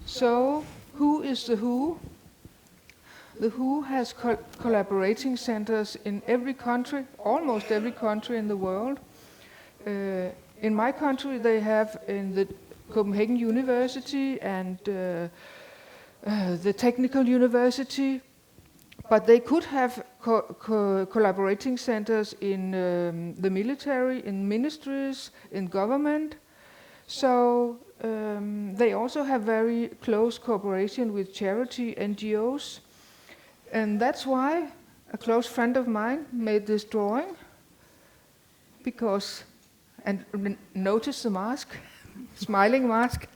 So, who is the WHO? The WHO has collaborating centers in every country, almost every country in the world. In my country, they have in the Copenhagen University and the Technical University, but they could have collaborating centers in the military, in ministries, in government. So they also have very close cooperation with charity NGOs. And that's why a close friend of mine made this drawing, because, and notice the mask, smiling mask.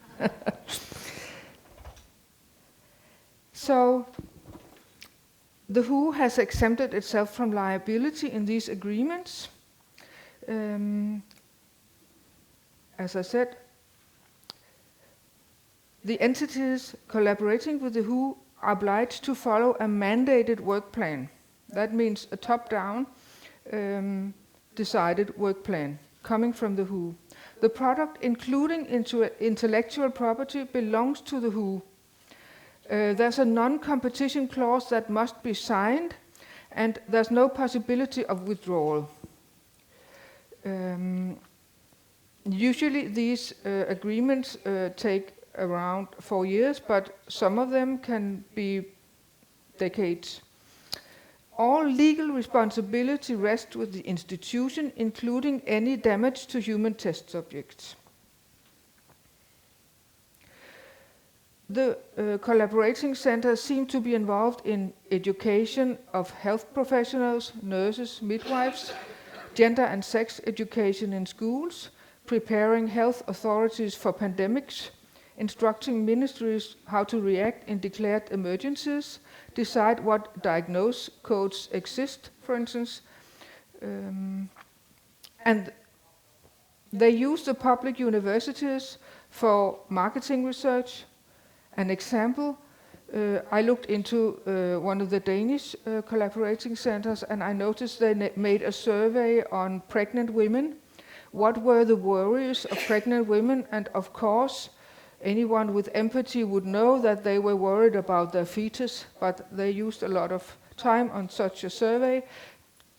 So the WHO has exempted itself from liability in these agreements. As I said, the entities collaborating with the WHO are obliged to follow a mandated work plan. That means a top-down decided work plan coming from the WHO. The product, including intellectual property, belongs to the WHO. There's a non-competition clause that must be signed, and there's no possibility of withdrawal. Usually these agreements take around 4 years, but some of them can be decades. All legal responsibility rests with the institution, including any damage to human test subjects. The collaborating centers seem to be involved in education of health professionals, nurses, midwives, gender and sex education in schools, preparing health authorities for pandemics, instructing ministries how to react in declared emergencies, decide what diagnose codes exist, for instance. And they use the public universities for marketing research. An example, I looked into one of the Danish collaborating centers, and I noticed they made a survey on pregnant women. What were the worries of pregnant women? And of course, anyone with empathy would know that they were worried about their fetus, but they used a lot of time on such a survey,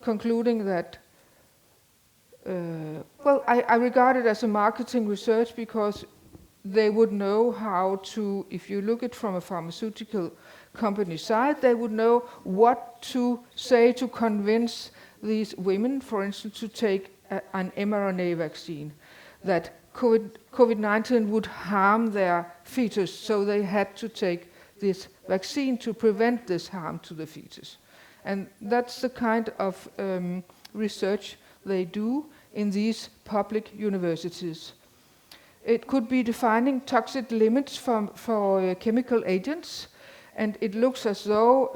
concluding that, I regard it as a marketing research because they would know how to, if you look at it from a pharmaceutical company side, they would know what to say to convince these women, for instance, to take an mRNA vaccine, that COVID-19 would harm their fetus, so they had to take this vaccine to prevent this harm to the fetus. And that's the kind of research they do in these public universities. It could be defining toxic limits for chemical agents, and it looks as though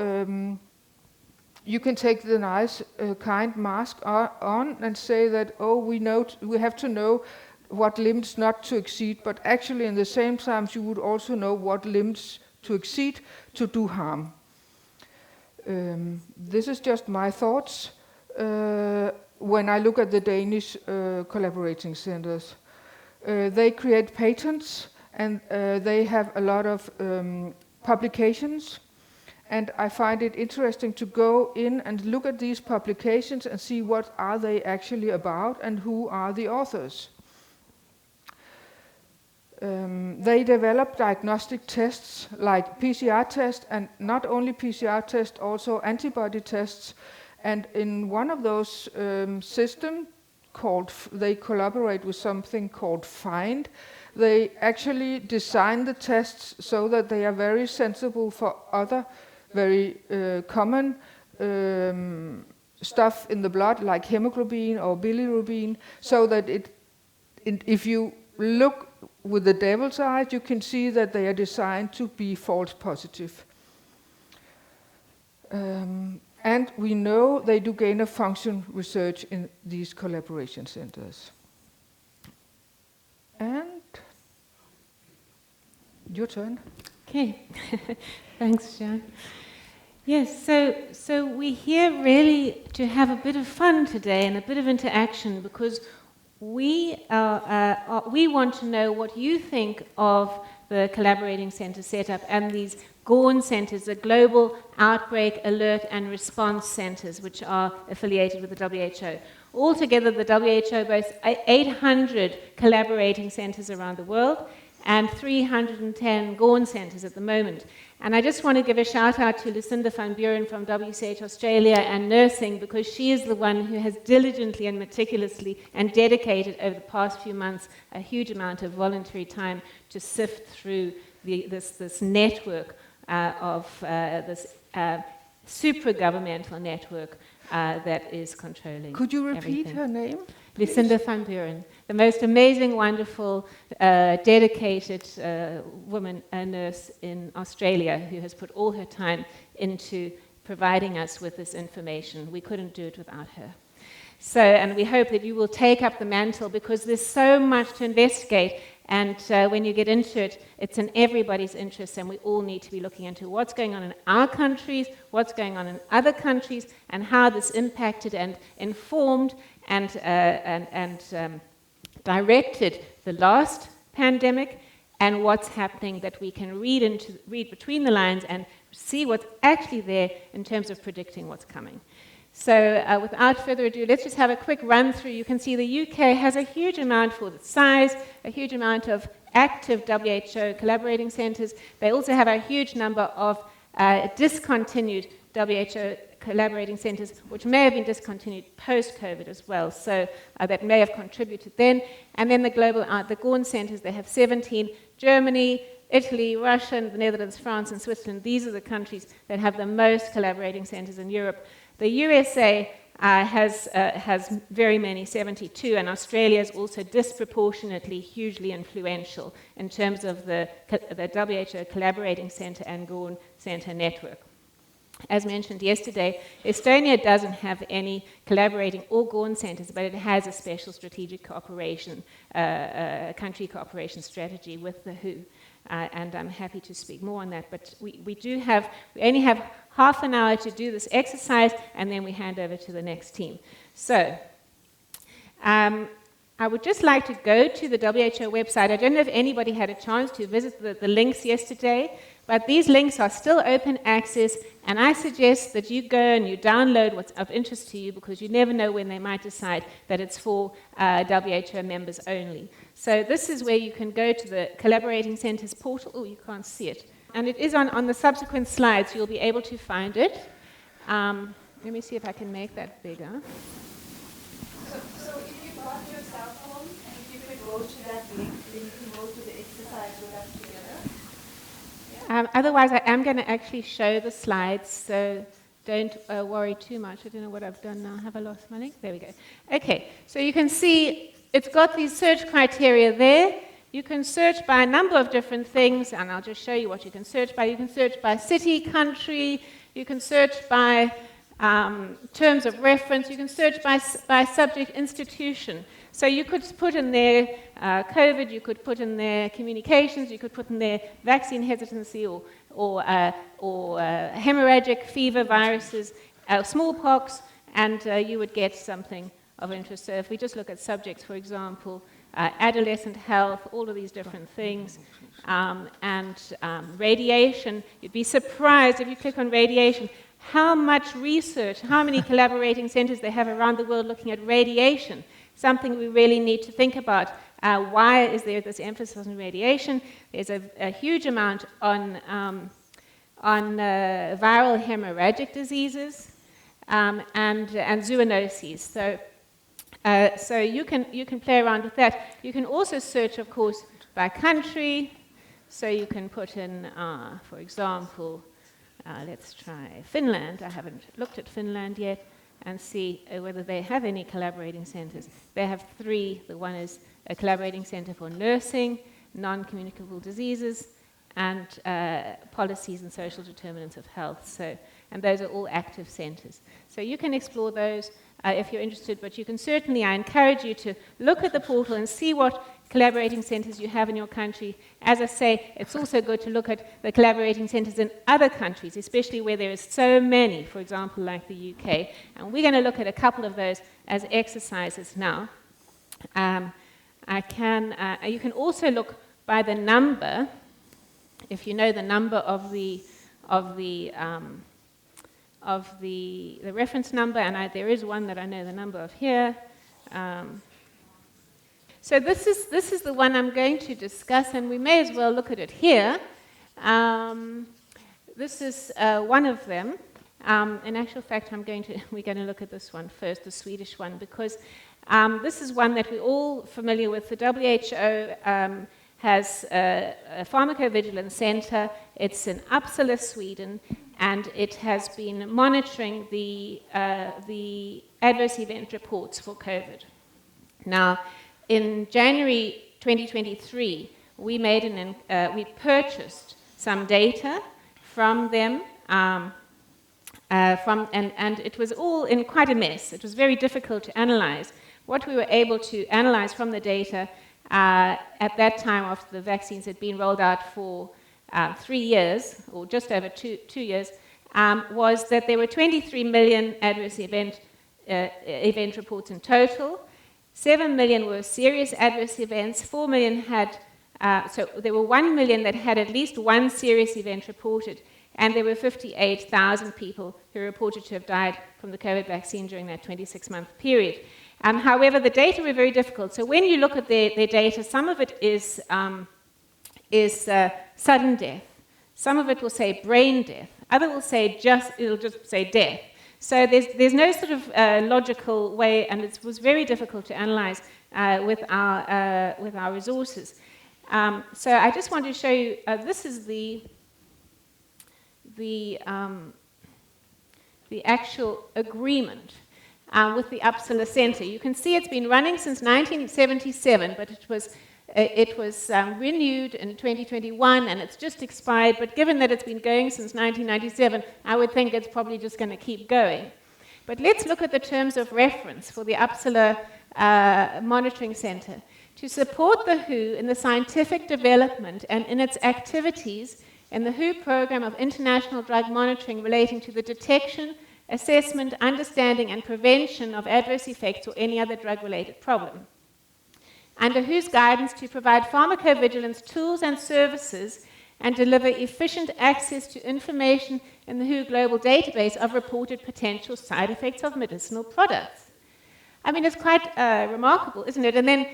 you can take the nice kind mask on and say that, oh, we have to know what limits not to exceed, but actually in the same time you would also know what limits to exceed to do harm. This is just my thoughts when I look at the Danish collaborating centers. They create patents, and they have a lot of publications, and I find it interesting to go in and look at these publications and see what are they actually about and who are the authors. They develop diagnostic tests like PCR tests, and not only PCR tests, also antibody tests. And in one of those systems, they collaborate with something called FIND. They actually design the tests so that they are very sensible for other very common stuff in the blood, like hemoglobin or bilirubin, so that if you look with the devil's eyes, you can see that they are designed to be false positive. And we know they do gain-of-function research in these collaboration centers. And your turn. Okay, thanks, Jean. Yes, so we're here really to have a bit of fun today and a bit of interaction, because we want to know what you think of the collaborating centre set up, and these GORN centres, the Global Outbreak Alert and Response Centres, which are affiliated with the WHO. Altogether, the WHO boasts 800 collaborating centres around the world and 310 GORN centres at the moment. And I just want to give a shout out to Lucinda van Buren from WCH Australia and Nursing, because she is the one who has diligently and meticulously and dedicated over the past few months a huge amount of voluntary time to sift through this network this supra-governmental network that is controlling. Could you repeat everything. her name? Lucinda van Buren, the most amazing, wonderful, dedicated woman, a nurse in Australia, who has put all her time into providing us with this information. We couldn't do it without her. So, and we hope that you will take up the mantle, because there's so much to investigate, and when you get into it, it's in everybody's interest, and we all need to be looking into what's going on in our countries, what's going on in other countries, and how this impacted and informed and directed the last pandemic, and what's happening that we can read between the lines and see what's actually there in terms of predicting what's coming. So without further ado, let's just have a quick run through. You can see the UK has a huge amount for its size, a huge amount of active WHO collaborating centres. They also have a huge number of discontinued WHO collaborating centres, which may have been discontinued post-COVID as well, so that may have contributed then. And then the GORN centres, they have 17, Germany, Italy, Russia, the Netherlands, France, and Switzerland. These are the countries that have the most collaborating centres in Europe. The USA has very many, 72, and Australia is also disproportionately hugely influential in terms of the WHO collaborating centre and GORN centre network. As mentioned yesterday, Estonia doesn't have any collaborating or GORN centres, but it has a special strategic cooperation, country cooperation strategy with the WHO. And I'm happy to speak more on that, but we only have half an hour to do this exercise, and then we hand over to the next team. So, I would just like to go to the WHO website. I don't know if anybody had a chance to visit the links yesterday, but these links are still open access, and I suggest that you go and you download what's of interest to you, because you never know when they might decide that it's for WHO members only. So this is where you can go to the Collaborating Centres portal. Oh, you can't see it. And it is on the subsequent slides. You'll be able to find it. Let me see if I can make that bigger. So if you got your cell phone, and if you could go to that link, then you can go to the exercise with us together. Otherwise, I am going to actually show the slides, so don't worry too much. I don't know what I've done now. Have I lost my link? There we go. Okay, so you can see it's got these search criteria there. You can search by a number of different things, and I'll just show you what you can search by. You can search by city, country. You can search by terms of reference. You can search by subject institution. So you could put in there COVID, you could put in there communications, you could put in there vaccine hesitancy or hemorrhagic fever viruses, smallpox, and you would get something of interest. So if we just look at subjects, for example, adolescent health, all of these different things, and radiation, you'd be surprised if you click on radiation how much research, how many collaborating centres they have around the world looking at radiation. Something we really need to think about. Why is there this emphasis on radiation? There's a huge amount on viral hemorrhagic diseases and zoonoses. So you can play around with that. You can also search, of course, by country. So you can put in, for example, let's try Finland. I haven't looked at Finland yet, and see whether they have any collaborating centres. They have 3. The one is a collaborating centre for nursing, non-communicable diseases, and policies and social determinants of health. So, and those are all active centres. So you can explore those if you're interested, but you can certainly, I encourage you to look at the portal and see what collaborating centres you have in your country. As I say, it's also good to look at the collaborating centres in other countries, especially where there are so many, for example, like the UK. And we're going to look at a couple of those as exercises now. You can also look by the number if you know the number of the reference number, and there is one that I know the number of here. So this is the one I'm going to discuss, and we may as well look at it here. This is one of them. In actual fact, we're going to look at this one first, the Swedish one, because this is one that we're all familiar with. The WHO has a pharmacovigilance center. It's in Uppsala, Sweden, and it has been monitoring the adverse event reports for COVID. Now, in January 2023, we purchased some data from them, and it was all in quite a mess. It was very difficult to analyze. What we were able to analyze from the data at that time, after the vaccines had been rolled out for 3 years, or just over two years, was that there were 23 million adverse event reports in total. 7 million were serious adverse events. 4 million had, so there were 1 million that had at least one serious event reported, and there were 58,000 people who reported to have died from the COVID vaccine during that 26-month period. However, the data were very difficult. So when you look at their data, some of it is sudden death. Some of it will say brain death. Other will say it'll just say death. So there's no sort of logical way, and it was very difficult to analyze with our resources. So I just want to show you. This is the actual agreement with the Uppsala Center. You can see it's been running since 1977, but it was renewed in 2021, and it's just expired. But given that it's been going since 1997, I would think it's probably just going to keep going. But let's look at the terms of reference for the Uppsala Monitoring Center. To support the WHO in the scientific development and in its activities in the WHO program of international drug monitoring relating to the detection, assessment, understanding, and prevention of adverse effects or any other drug-related problem. Under WHO's guidance to provide pharmacovigilance tools and services and deliver efficient access to information in the WHO global database of reported potential side effects of medicinal products. I mean, it's quite remarkable, isn't it? And then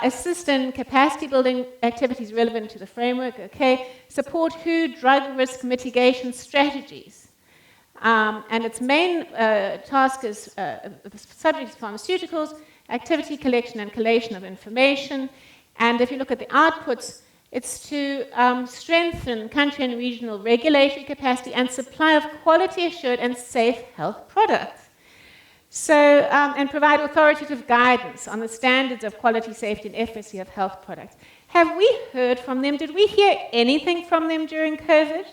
assist in capacity building activities relevant to the framework, okay. Support WHO drug risk mitigation strategies. And its main task is subject to pharmaceuticals, activity collection and collation of information. And if you look at the outputs, it's to strengthen country and regional regulatory capacity and supply of quality assured and safe health products. So, and provide authoritative guidance on the standards of quality, safety, and efficacy of health products. Have we heard from them? Did we hear anything from them during COVID?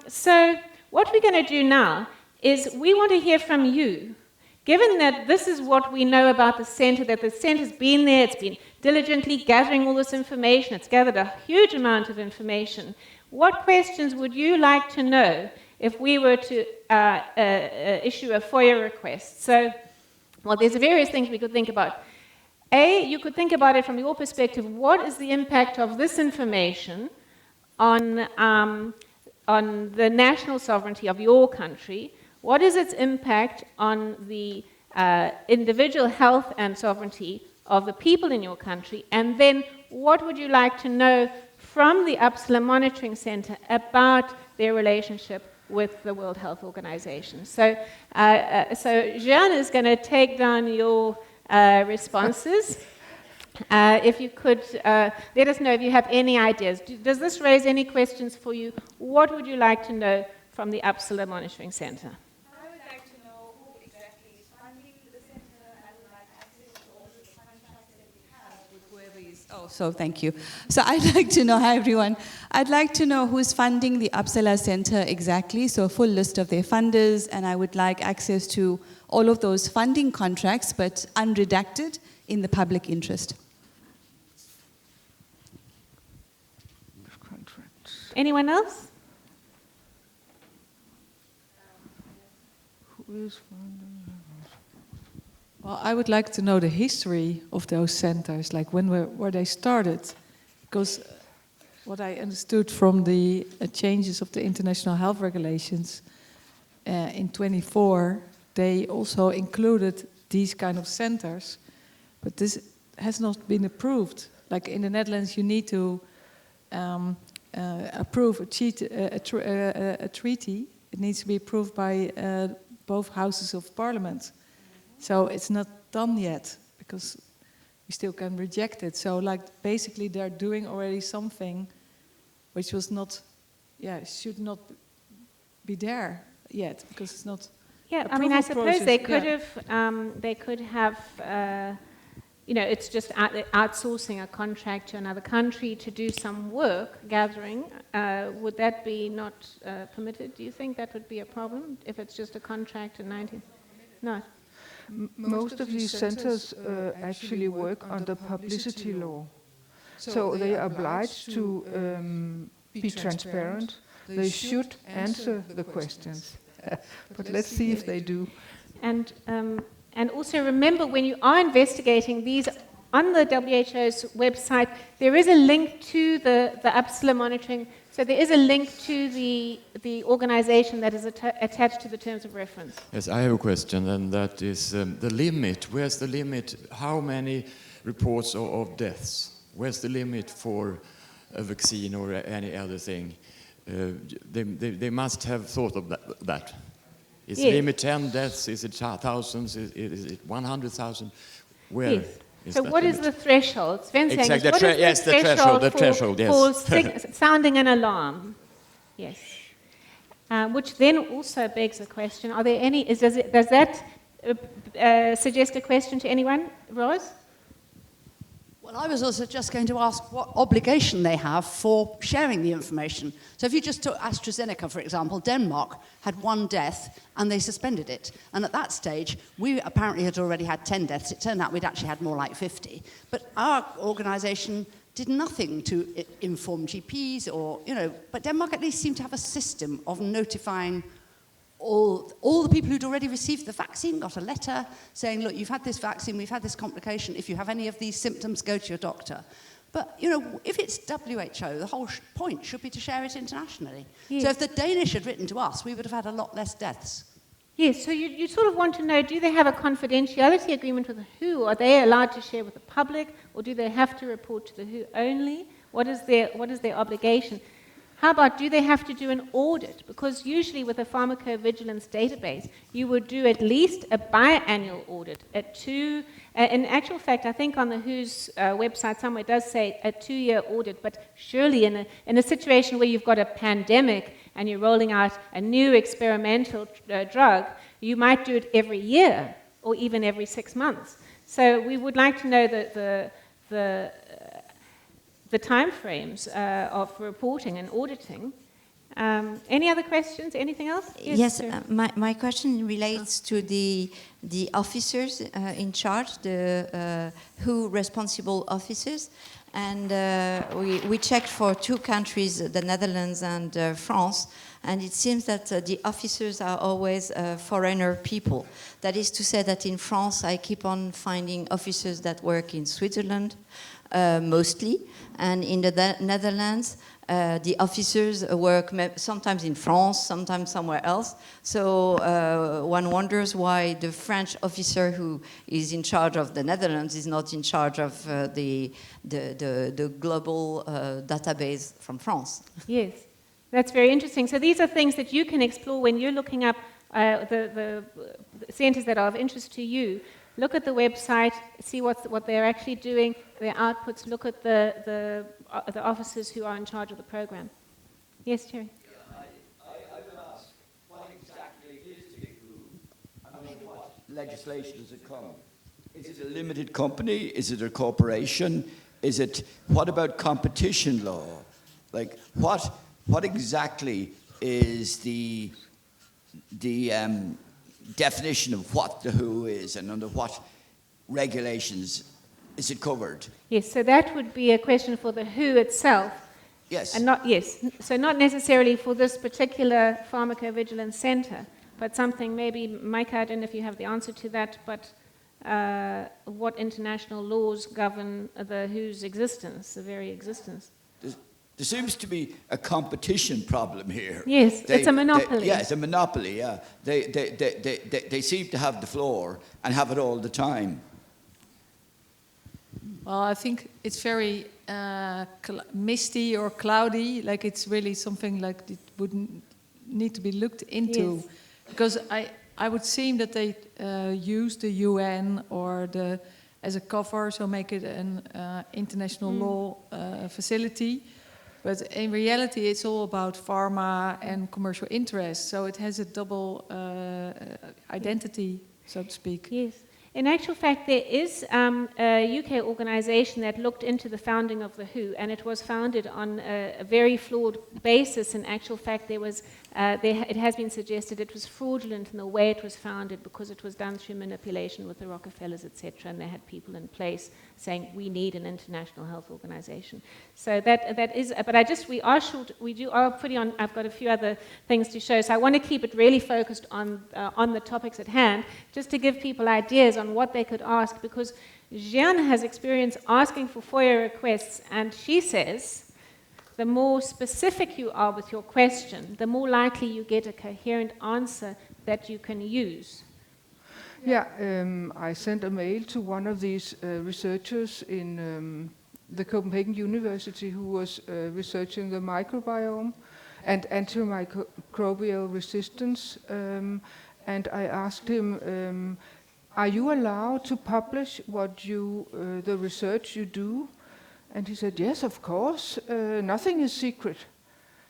So, what we're going to do now is we want to hear from you. Given that this is what we know about the center, that the center's been there, it's been diligently gathering all this information, it's gathered a huge amount of information, what questions would you like to know if we were to issue a FOIA request? So, well, there's various things we could think about. A, you could think about it from your perspective, what is the impact of this information on the national sovereignty of your country? What is its impact on the individual health and sovereignty of the people in your country? And then what would you like to know from the Uppsala Monitoring Center about their relationship with the World Health Organization? So, Jeanne is going to take down your responses. If you could let us know if you have any ideas. Does this raise any questions for you? What would you like to know from the Uppsala Monitoring Center? I would like to know who exactly is funding the center. I would like access to all the contracts that we have with whoever is. Oh, so thank you. So I'd like to know, hi everyone. I'd like to know who's funding the Uppsala Center exactly, so a full list of their funders, and I would like access to all of those funding contracts, but unredacted in the public interest. Anyone else? Who is funding? Well, I would like to know the history of those centers, like when were they started, because what I understood from the changes of the international health regulations in 24, they also included these kind of centers, but this has not been approved. Like in the Netherlands, you need to approve a treaty. It needs to be approved by both houses of parliament. So it's not done yet because we still can reject it. So like basically they're doing already something which was not, should not be there yet because it's not. Yeah, I mean, I suppose they could yeah. have, it's just outsourcing a contract to another country to do some work gathering. Would that be not permitted? Do you think that would be a problem if it's just a contract in 19? No. Most of these centers actually work under publicity law. So they are obliged to be transparent. They should answer the questions. But let's see if they do. And also remember, when you are investigating these, on the WHO's website, there is a link to the UPSLA monitoring. So there is a link to the organization that is attached to the terms of reference. Yes, I have a question, and that is the limit. Where's the limit? How many reports of deaths? Where's the limit for a vaccine or any other thing? They must have thought of that. Is yes. limit 10 deaths? Is it thousands? Is it 100,000? Where yes. is so that what limit? is the threshold? Sven saying, exactly. what is the threshold, yes. For sounding an alarm? Yes. Which then also begs a question: are there any? Does that suggest a question to anyone, Rose? Well, I was also just going to ask what obligation they have for sharing the information. So if you just took AstraZeneca, for example, Denmark had 1 death and they suspended it. And at that stage, we apparently had already had 10 deaths. It turned out we'd actually had more like 50. But our organisation did nothing to inform GPs or, but Denmark at least seemed to have a system of notifying all the people who'd already received the vaccine got a letter saying, look, you've had this vaccine, we've had this complication. If you have any of these symptoms, go to your doctor. But, if it's WHO, the whole point should be to share it internationally. Yes. So if the Danish had written to us, we would have had a lot less deaths. Yes, so you sort of want to know, do they have a confidentiality agreement with the WHO? Are they allowed to share with the public, or do they have to report to the WHO only? What is their obligation? How about, do they have to do an audit? Because usually with a pharmacovigilance database, you would do at least a biannual audit. In actual fact, I think on the WHO's website somewhere it does say a 2-year audit, but surely in a situation where you've got a pandemic and you're rolling out a new experimental drug, you might do it every year or even every 6 months. So we would like to know the time frames of reporting and auditing. Any other questions? Anything else? Yes, my question relates to the officers in charge, the WHO responsible officers. And we checked for 2 countries, the Netherlands and France, and it seems that the officers are always foreigner people. That is to say that in France, I keep on finding officers that work in Switzerland, mostly, and in the Netherlands, the officers work sometimes in France, sometimes somewhere else. So one wonders why the French officer who is in charge of the Netherlands is not in charge of the global database from France. Yes, that's very interesting. So these are things that you can explore when you're looking up the centers that are of interest to you. Look at the website, see what they're actually doing, their outputs, look at the officers who are in charge of the program. Yes, Terry? I would ask, what exactly is the WHO? I mean, what legislation does it come? Is it a limited company? Is it a corporation? What about competition law? Like, what exactly is the definition of what the WHO is and under what regulations is it covered? Yes, so that would be a question for the WHO itself. Yes. And so not necessarily for this particular pharmacovigilance center, but something maybe, Mike, I don't know if you have the answer to that, but what international laws govern the WHO's existence, the very existence? There seems to be a competition problem here. Yes, it's a monopoly. Yeah, it's a monopoly, yeah. They seem to have the floor and have it all the time. Well, I think it's very misty or cloudy, like it's really something like it would need to be looked into. Yes. Because I would seem that they use the UN or as a cover, so make it an international law facility. But in reality, it's all about pharma and commercial interests. So it has a double identity, so to speak. Yes. In actual fact, there is a UK organisation that looked into the founding of the WHO, and it was founded on a very flawed basis. In actual fact, it has been suggested it was fraudulent in the way it was founded because it was done through manipulation with the Rockefellers, etc., and they had people in place saying we need an international health organisation. So that is. But we are short. We are pretty on. I've got a few other things to show, so I want to keep it really focused on the topics at hand, just to give people ideas on what they could ask, because Jeanne has experience asking for FOIA requests, and she says the more specific you are with your question, the more likely you get a coherent answer that you can use. Yeah, I sent a mail to one of these researchers in the Copenhagen University who was researching the microbiome and antimicrobial resistance, and I asked him, are you allowed to publish the research you do? And he said, yes, of course, nothing is secret.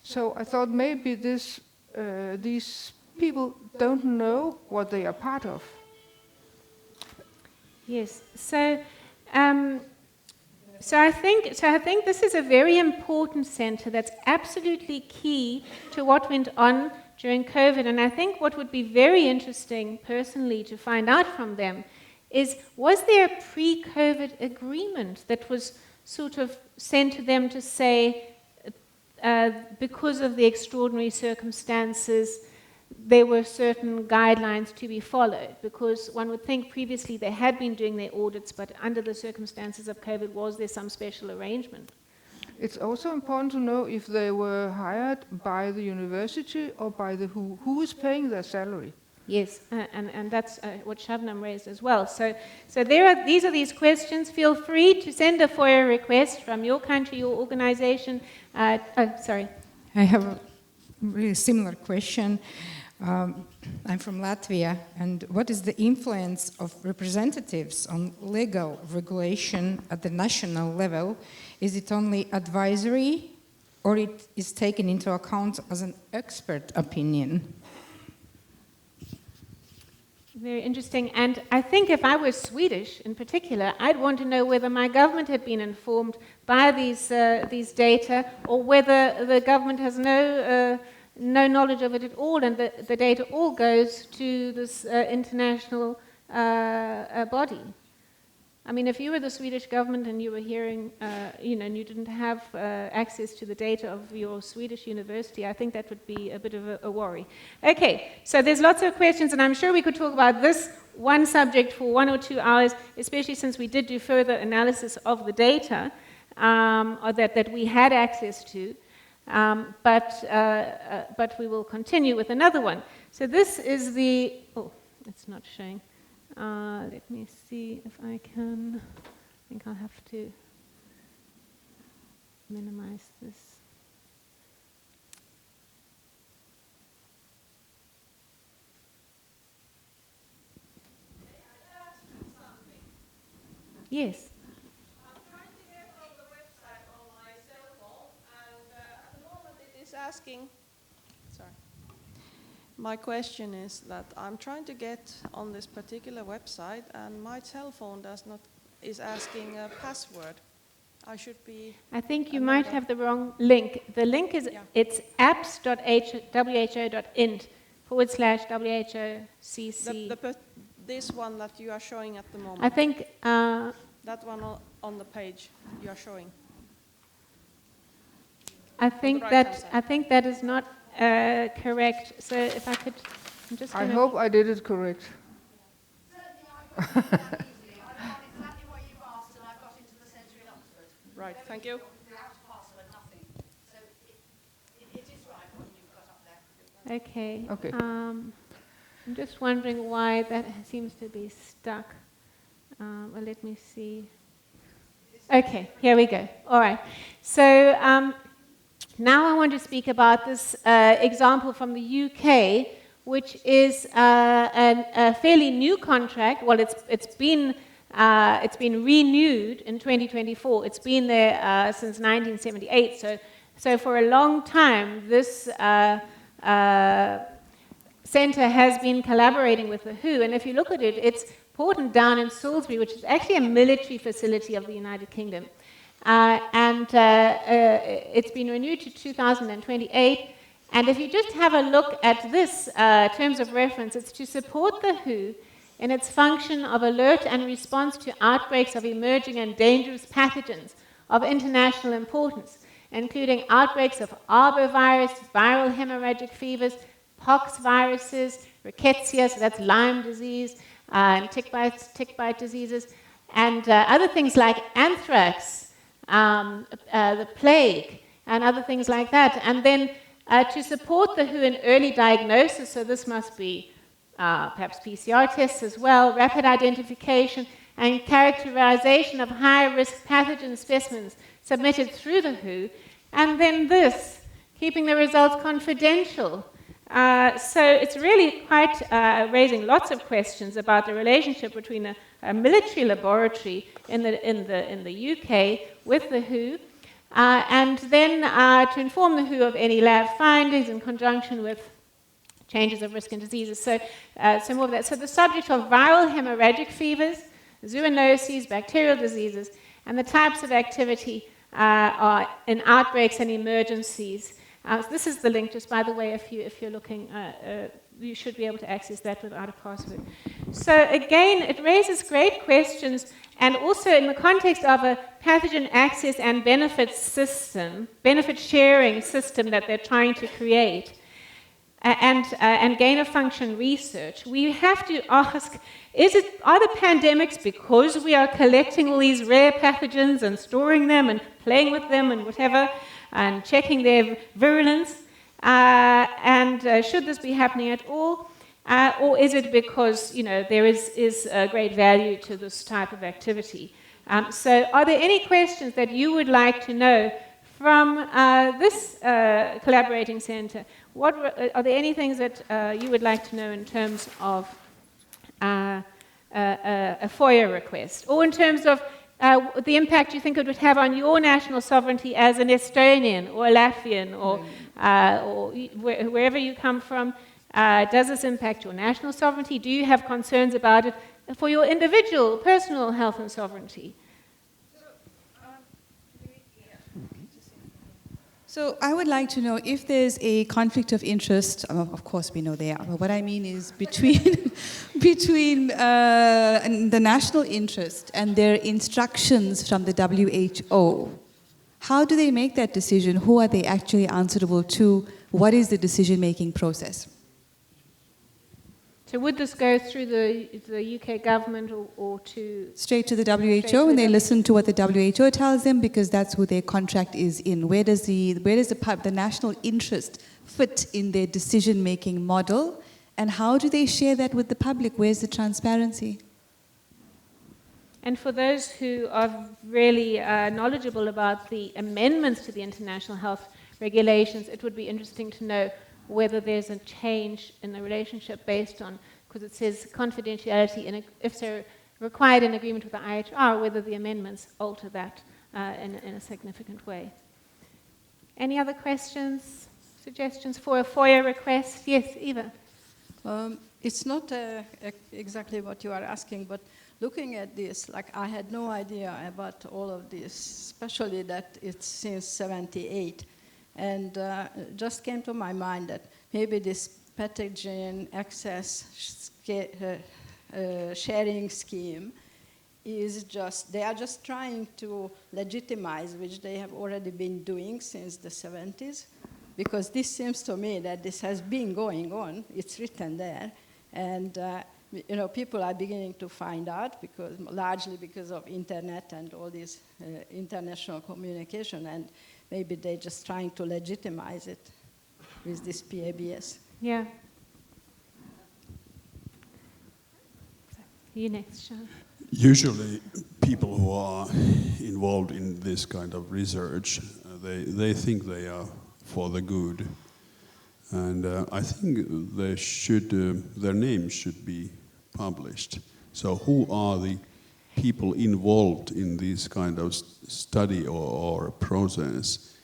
So I thought maybe these people don't know what they are part of. Yes, so I think this is a very important centre that's absolutely key to what went on during COVID, and I think what would be very interesting personally to find out from them is, was there a pre-COVID agreement that was sort of sent to them to say, because of the extraordinary circumstances, there were certain guidelines to be followed? Because one would think previously they had been doing their audits, but under the circumstances of COVID, was there some special arrangement? It's also important to know if they were hired by the university or by the WHO. Who is paying their salary? Yes, and that's what Shabnam raised as well. So these are these questions. Feel free to send a FOIA request from your country, your organization. Sorry. I have a really similar question. I'm from Latvia, and what is the influence of representatives on legal regulation at the national level? Is it only advisory, or it is taken into account as an expert opinion? Very interesting. And I think if I was Swedish in particular, I'd want to know whether my government had been informed by these data, or whether the government has no knowledge of it at all, and the data all goes to this international body. I mean, if you were the Swedish government and you were hearing, and you didn't have access to the data of your Swedish university, I think that would be a bit of a worry. Okay, so there's lots of questions, and I'm sure we could talk about this one subject for 1 or 2 hours, especially since we did do further analysis of the data or that we had access to. But we will continue with another one. So this is it's not showing. Let me see if I can. I think I'll have to minimize this. Yes. I'm trying to get on the website on my cell phone, and at the moment it is asking. Sorry. My question is that I'm trying to get on this particular website, and my cell phone is asking a password. I should be. I think you might have the wrong link. The link is it's apps.who.cc. This one that you are showing at the moment. I think that one on the page you are showing. I think that is not correct. So if I could, I hope I did it correct. Right, thank you. Okay. Okay. I'm just wondering why that seems to be stuck. Well, let me see. Okay, here we go. All right. So now I want to speak about this example from the UK, which is a fairly new contract. Well, it's been renewed in 2024. It's been there since 1978. So for a long time, this centre has been collaborating with the WHO. And if you look at it, it's important down in Salisbury, which is actually a military facility of the United Kingdom. It's been renewed to 2028. And if you just have a look at this terms of reference, it's to support the WHO in its function of alert and response to outbreaks of emerging and dangerous pathogens of international importance, including outbreaks of arbovirus, viral hemorrhagic fevers, pox viruses, rickettsia, so that's Lyme disease, and tick bite diseases, and other things like anthrax, the plague, and other things like that. And then to support the WHO in early diagnosis, so this must be perhaps PCR tests as well, rapid identification and characterization of high-risk pathogen specimens submitted through the WHO, and then this, keeping the results confidential. So it's really quite raising lots of questions about the relationship between a military laboratory in the UK with the WHO, and then to inform the WHO of any lab findings in conjunction with changes of risk and diseases. So more of that. So the subject of viral hemorrhagic fevers, zoonoses, bacterial diseases, and the types of activity are in outbreaks and emergencies. This is the link, just by the way, if you're looking, you should be able to access that without a password. So again, it raises great questions, and also in the context of a pathogen access and benefit system, benefit sharing system that they're trying to create, and gain-of-function research, we have to ask, are the pandemics because we are collecting all these rare pathogens and storing them and playing with them and whatever, and checking their virulence, and should this be happening at all, or is it because there is great value to this type of activity? So are there any questions that you would like to know from this collaborating centre? Are there any things that you would like to know in terms of a FOIA request, or in terms of the impact you think it would have on your national sovereignty as an Estonian or a Latvian or wherever you come from? Does this impact your national sovereignty? Do you have concerns about it for your individual, personal health and sovereignty? So I would like to know if there's a conflict of interest. Of course, we know there. But what I mean is between the national interest and their instructions from the WHO. How do they make that decision? Who are they actually answerable to? What is the decision-making process? So would this go through the UK government or to... Straight to the WHO, and they listen to what the WHO tells them, because that's who their contract is in. Where does the national interest fit in their decision-making model, and how do they share that with the public? Where's the transparency? And for those who are really knowledgeable about the amendments to the international health regulations, it would be interesting to know whether there's a change in the relationship based on, because it says confidentiality, and if so required in agreement with the IHR, whether the amendments alter that in a significant way. Any other questions, suggestions for a FOIA request? Yes, Eva. It's not exactly what you are asking, but looking at this, like I had no idea about all of this, especially that it's since 78. And just came to my mind that maybe this pathogen access sharing scheme is they are just trying to legitimize, which they have already been doing since the 70s, because this seems to me that this has been going on. It's written there, and people are beginning to find out, largely because of internet and all this international communication, and maybe they're just trying to legitimize it with this PABS. Yeah. You next, Sean. Usually, people who are involved in this kind of research, they think they are for the good, and I think they should, their names should be published. So, who are the people involved in this kind of study or process?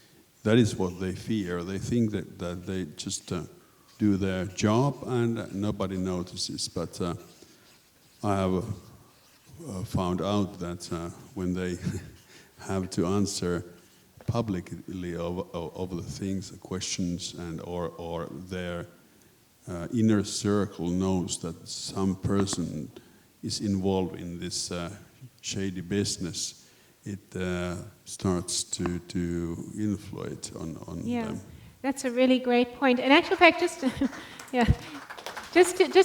That is what they fear. They think that they just do their job and nobody notices. But I have found out that when they have to answer publicly of the things, the questions, and or their inner circle knows that some person is involved in this shady business, it starts to influence on them. That's a really great point. In actual fact, just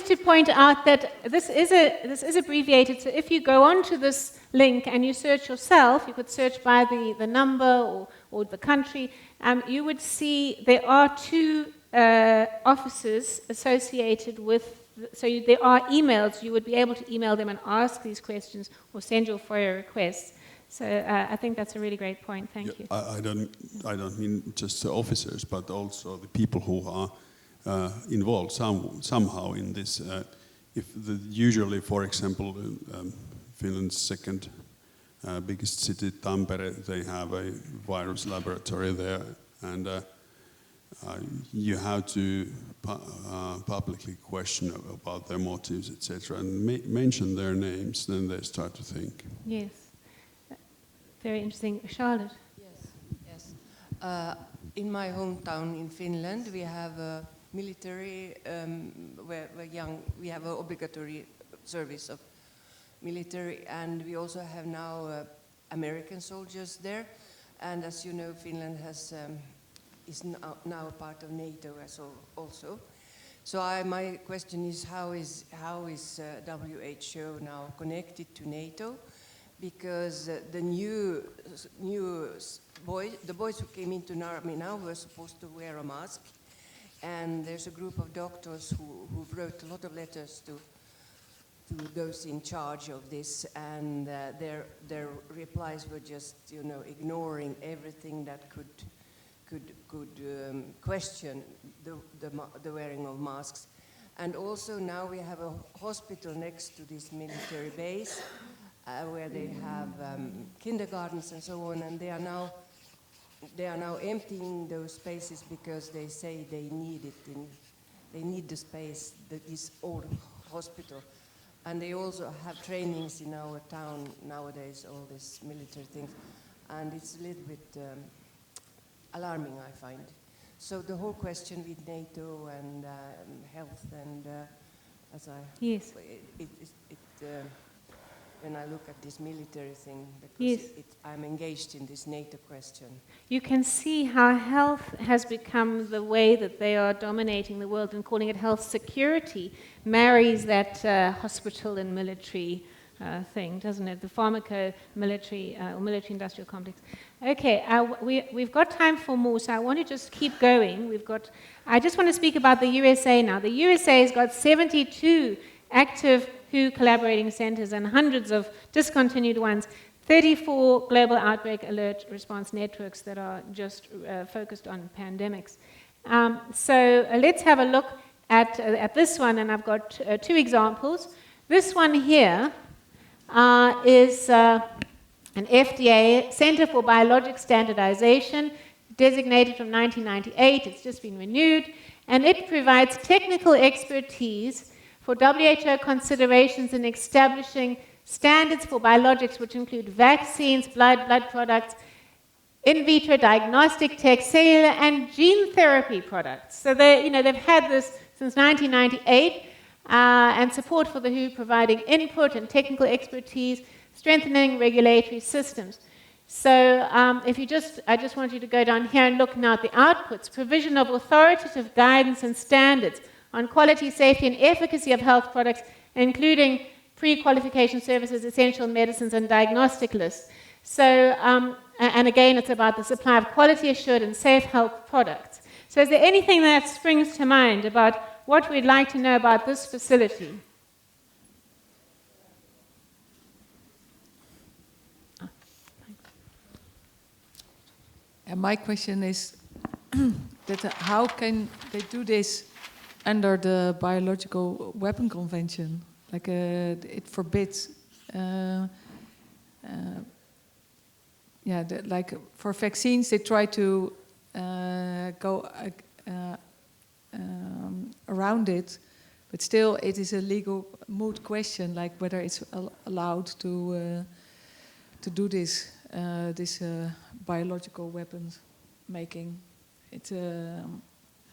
to point out that this is abbreviated. So if you go onto this link and you search yourself, you could search by the number or the country. You would see there are 2 offices associated with. There are emails. You would be able to email them and ask these questions or send your FOIA requests. So I think that's a really great point. Thank you. I don't mean just the officers, but also the people who are involved somehow in this. Usually, for example, Finland's second biggest city, Tampere, they have a virus laboratory there, and you have to publicly question about their motives, etc., and mention their names. Then they start to think. Yes. Very interesting. Charlotte? Yes. In my hometown in Finland, we have a military, where we have an obligatory service of military, and we also have now American soldiers there. And as you know, Finland is now a part of NATO also. So my question is, how is WHO now connected to NATO? Because the boys who came into the army now were supposed to wear a mask, and there's a group of doctors who wrote a lot of letters to those in charge of this, and their replies were just ignoring everything that could question the wearing of masks. And also now we have a hospital next to this military base, where they have kindergartens and so on, and they are now emptying those spaces because they say they need it. They need the space, this old hospital, and they also have trainings in our town nowadays. All these military things, and it's a little bit alarming, I find. So the whole question with NATO and health and when I look at this military thing, because I'm engaged in this NATO question. You can see how health has become the way that they are dominating the world, and calling it health security marries that hospital and military thing, doesn't it? The pharmaco-military or military-industrial complex. Okay, we've got time for more, so I want to just keep going. I just want to speak about the USA now. The USA has got 72 active WHO collaborating centers and hundreds of discontinued ones, 34 global outbreak alert response networks that are just focused on pandemics. So let's have a look at this one, and I've got 2 examples. This one here is an FDA Center for Biologics Standardization, designated from 1998. It's just been renewed, and it provides technical expertise for WHO considerations in establishing standards for biologics, which include vaccines, blood products, in vitro diagnostic tech, cellular and gene therapy products. So they've had this since 1998, and support for the WHO providing input and technical expertise, strengthening regulatory systems. So I just want you to go down here and look now at the outputs: provision of authoritative guidance and standards on quality, safety, and efficacy of health products, including pre-qualification services, essential medicines, and diagnostic lists. So, and again, it's about the supply of quality assured and safe health products. So is there anything that springs to mind about what we'd like to know about this facility? And my question is that how can they do this under the Biological Weapon Convention? Like it forbids, like for vaccines they try to go around it, but still it is a legal moot question, like whether it's allowed to do this biological weapons making.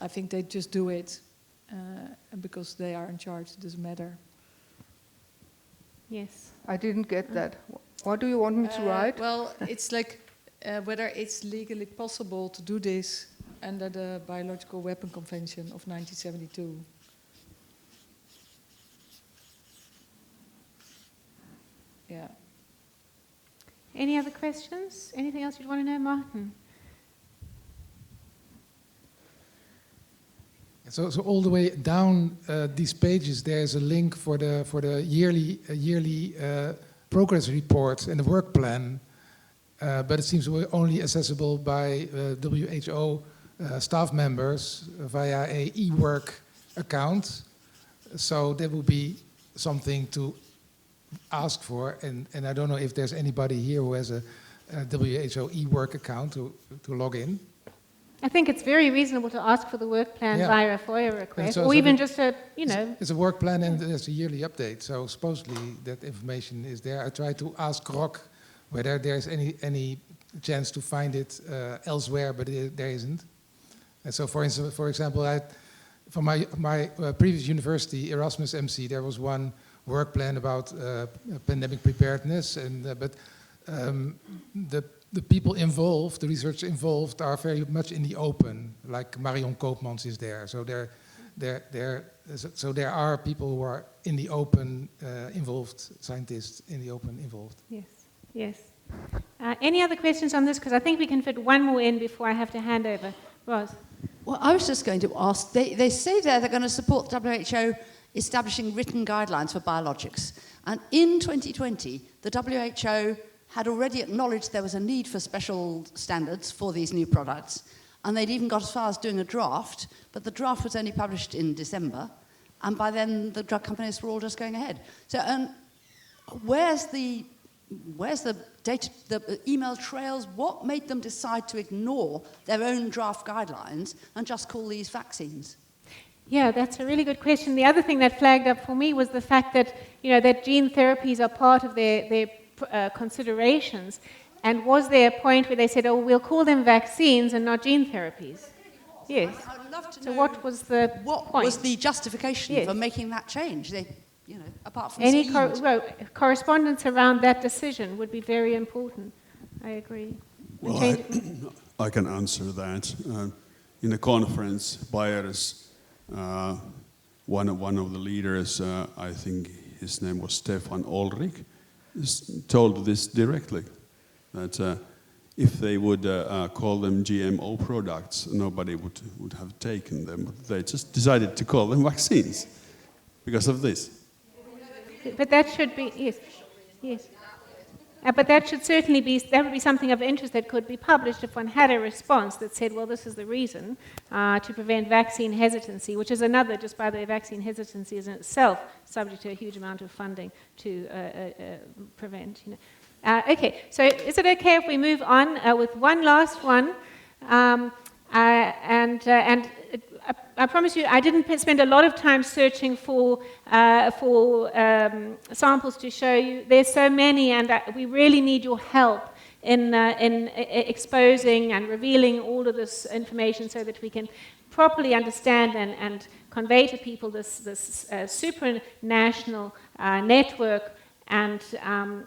I think they just do it, and because they are in charge, it doesn't matter. Yes. I didn't get that. What do you want me to write? Well, it's like whether it's legally possible to do this under the Biological Weapon Convention of 1972. Yeah. Any other questions? Anything else you'd want to know, Martin? So all the way down these pages, there's a link for the yearly progress report and the work plan, but it seems we're only accessible by WHO staff members via a e-work account. So that would be something to ask for, and I don't know if there's anybody here who has a WHO e-work account to log in. I think it's very reasonable to ask for the work plan via a FOIA request, or so even just a, you know. It's a work plan and there's a yearly update, so supposedly that information is there. I tried to ask Rock whether there's any chance to find it elsewhere, but there isn't. And so, for example, from my previous university, Erasmus MC, there was one work plan about pandemic preparedness, and the people involved, the research involved, are very much in the open. Like Marion Koopmans is there, so there are people who are in the open involved, scientists in the open involved. Yes, yes. Any other questions on this? Because I think we can fit one more in before I have to hand over. Roz. Well, I was just going to ask, they say there they're going to support WHO establishing written guidelines for biologics. And in 2020, the WHO had already acknowledged there was a need for special standards for these new products, and they'd even got as far as doing a draft, but the draft was only published in December, and by then the drug companies were all just going ahead. So where's the data, the email trails? What made them decide to ignore their own draft guidelines and just call these vaccines? Yeah, that's a really good question. The other thing that flagged up for me was the fact that, you know, that gene therapies are part of their considerations. And was there a point where they said, oh, we'll call them vaccines and not gene therapies? Yes. I'd love to so know what was the what point? was the justification Yes. for making that change? They, you know, apart from Any speed. correspondence around that decision would be very important. I agree. Well, I can answer that. In a conference, Bayer's one of the leaders, I think his name was Stefan Ulrich, told this directly, that if they would call them GMO products, nobody would have taken them. They just decided to call them vaccines because of this. But that should be, yes, yes. But that should certainly be, that would be something of interest that could be published if one had a response that said, well, this is the reason to prevent vaccine hesitancy, which is another, just by the way, vaccine hesitancy is in itself subject to a huge amount of funding to prevent. You know. Okay, so is it okay if we move on with one last one? I promise you, I didn't spend a lot of time searching for samples to show you. There's so many, and we really need your help in exposing and revealing all of this information so that we can properly understand and convey to people this supranational network, and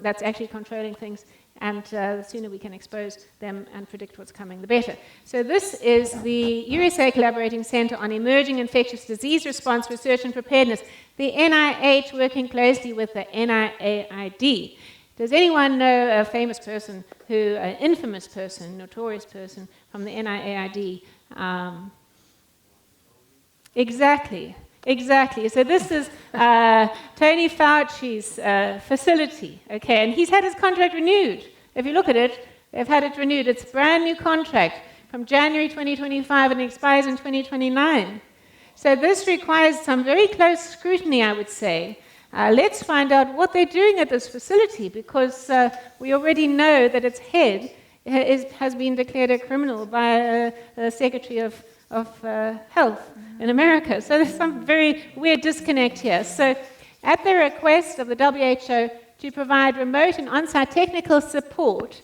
that's actually controlling things. And the sooner we can expose them and predict what's coming, the better. So this is the USA Collaborating Center on Emerging Infectious Disease Response, Research and Preparedness, the NIH working closely with the NIAID. Does anyone know a famous person, an infamous person, notorious person from the NIAID Exactly. So this is Tony Fauci's facility, okay, and he's had his contract renewed. If you look at it, they've had it renewed. It's a brand new contract from January 2025 and expires in 2029. So this requires some very close scrutiny, I would say. Let's find out what they're doing at this facility, because we already know that its head has been declared a criminal by the Secretary of Health in America. So there's some very weird disconnect here. So at the request of the WHO to provide remote and on-site technical support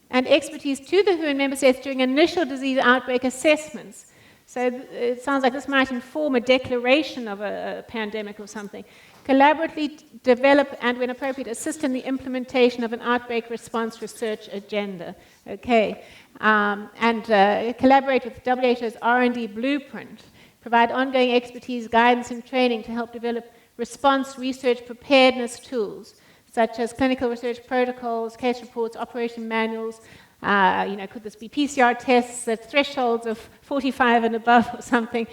and expertise to the WHO and member states during initial disease outbreak assessments. So it sounds like this might inform a declaration of a pandemic or something. Collaboratively develop and, when appropriate, assist in the implementation of an outbreak response research agenda. Okay, and collaborate with WHO's R&D blueprint. Provide ongoing expertise, guidance, and training to help develop response research preparedness tools, such as clinical research protocols, case reports, operation manuals. Could this be PCR tests at thresholds of 45 and above or something?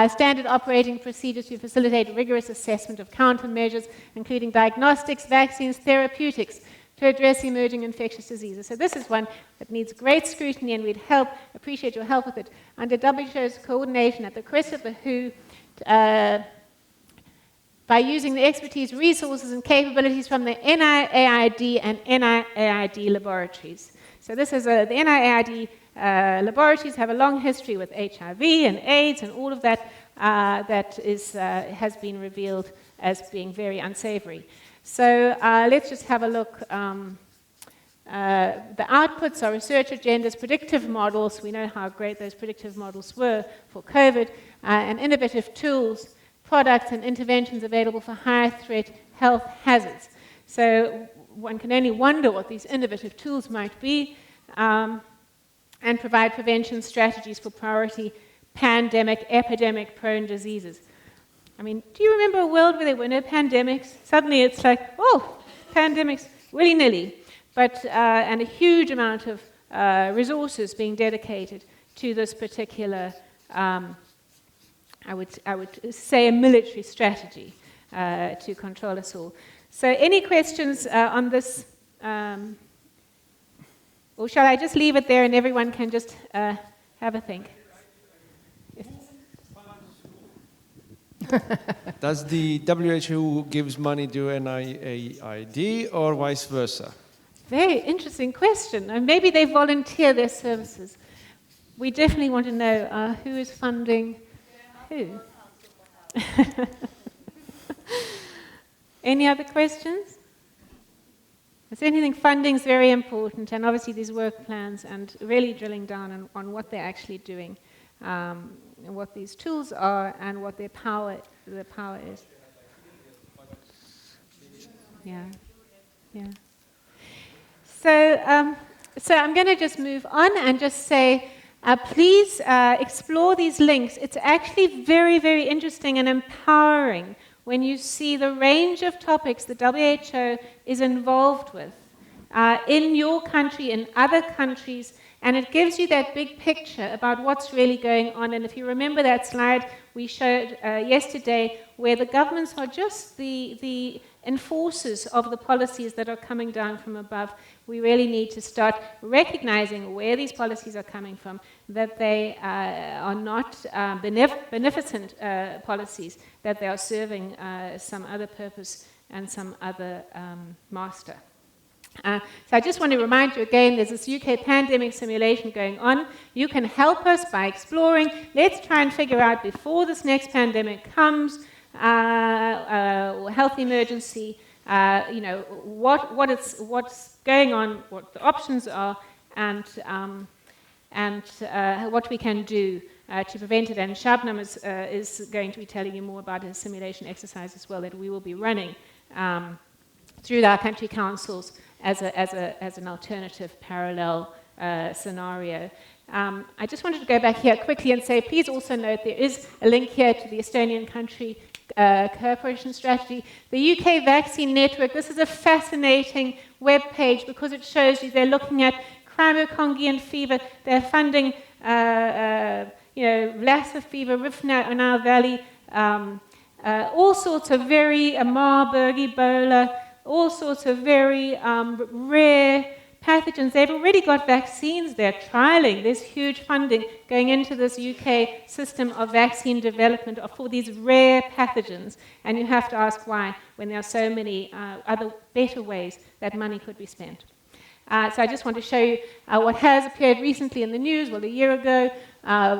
Standard operating procedures to facilitate rigorous assessment of countermeasures, including diagnostics, vaccines, therapeutics, to address emerging infectious diseases. So this is one that needs great scrutiny, and we'd appreciate your help with it. Under WHO's coordination at the request of the WHO, by using the expertise, resources, and capabilities from the NIAID and NIAID laboratories. So this is the NIAID laboratories have a long history with HIV and AIDS and all of that has been revealed as being very unsavory. So let's just have a look. The outputs are research agendas, predictive models. We know how great those predictive models were for COVID, and innovative tools, products, and interventions available for high-threat health hazards. So one can only wonder what these innovative tools might be, and provide prevention strategies for priority pandemic, epidemic-prone diseases. I mean, do you remember a world where there were no pandemics? Suddenly it's like, oh, pandemics, willy-nilly. But, and a huge amount of resources being dedicated to this particular, I would say, a military strategy to control us all. So any questions on this? Or shall I just leave it there and everyone can just have a think? Yes. Does the WHO gives money to NIAID or vice versa? Very interesting question. And maybe they volunteer their services. We definitely want to know who is funding who. Any other questions? I certainly think funding is very important, and obviously these work plans and really drilling down on what they're actually doing, and what these tools are, and what their power is. Yeah. So I'm going to just move on and just say, please explore these links. It's actually very, very interesting and empowering when you see the range of topics the WHO is involved with in your country, in other countries, and it gives you that big picture about what's really going on. And if you remember that slide we showed yesterday, where the governments are just the enforcers of the policies that are coming down from above, we really need to start recognizing where these policies are coming from, that they are not beneficent policies, that they are serving some other purpose and some other master. So I just want to remind you again, there's this UK pandemic simulation going on. You can help us by exploring. Let's try and figure out before this next pandemic comes, health emergency, what's going on, what the options are, and what we can do to prevent it. And Shabnam is going to be telling you more about his simulation exercise as well that we will be running through our country councils as an alternative parallel scenario. I just wanted to go back here quickly and say, please also note there is a link here to the Estonian country cooperation strategy. The UK Vaccine Network, this is a fascinating web page because it shows you they're looking at crimocongenial fever, they're funding Lassa fever, Rift Nile Valley, all sorts of very Marburg, Ebola, all sorts of very rare pathogens. They've already got vaccines they're trialing. There's huge funding going into this UK system of vaccine development for these rare pathogens. And you have to ask why, when there are so many other better ways that money could be spent. So I just want to show you what has appeared recently in the news. Well, a year ago,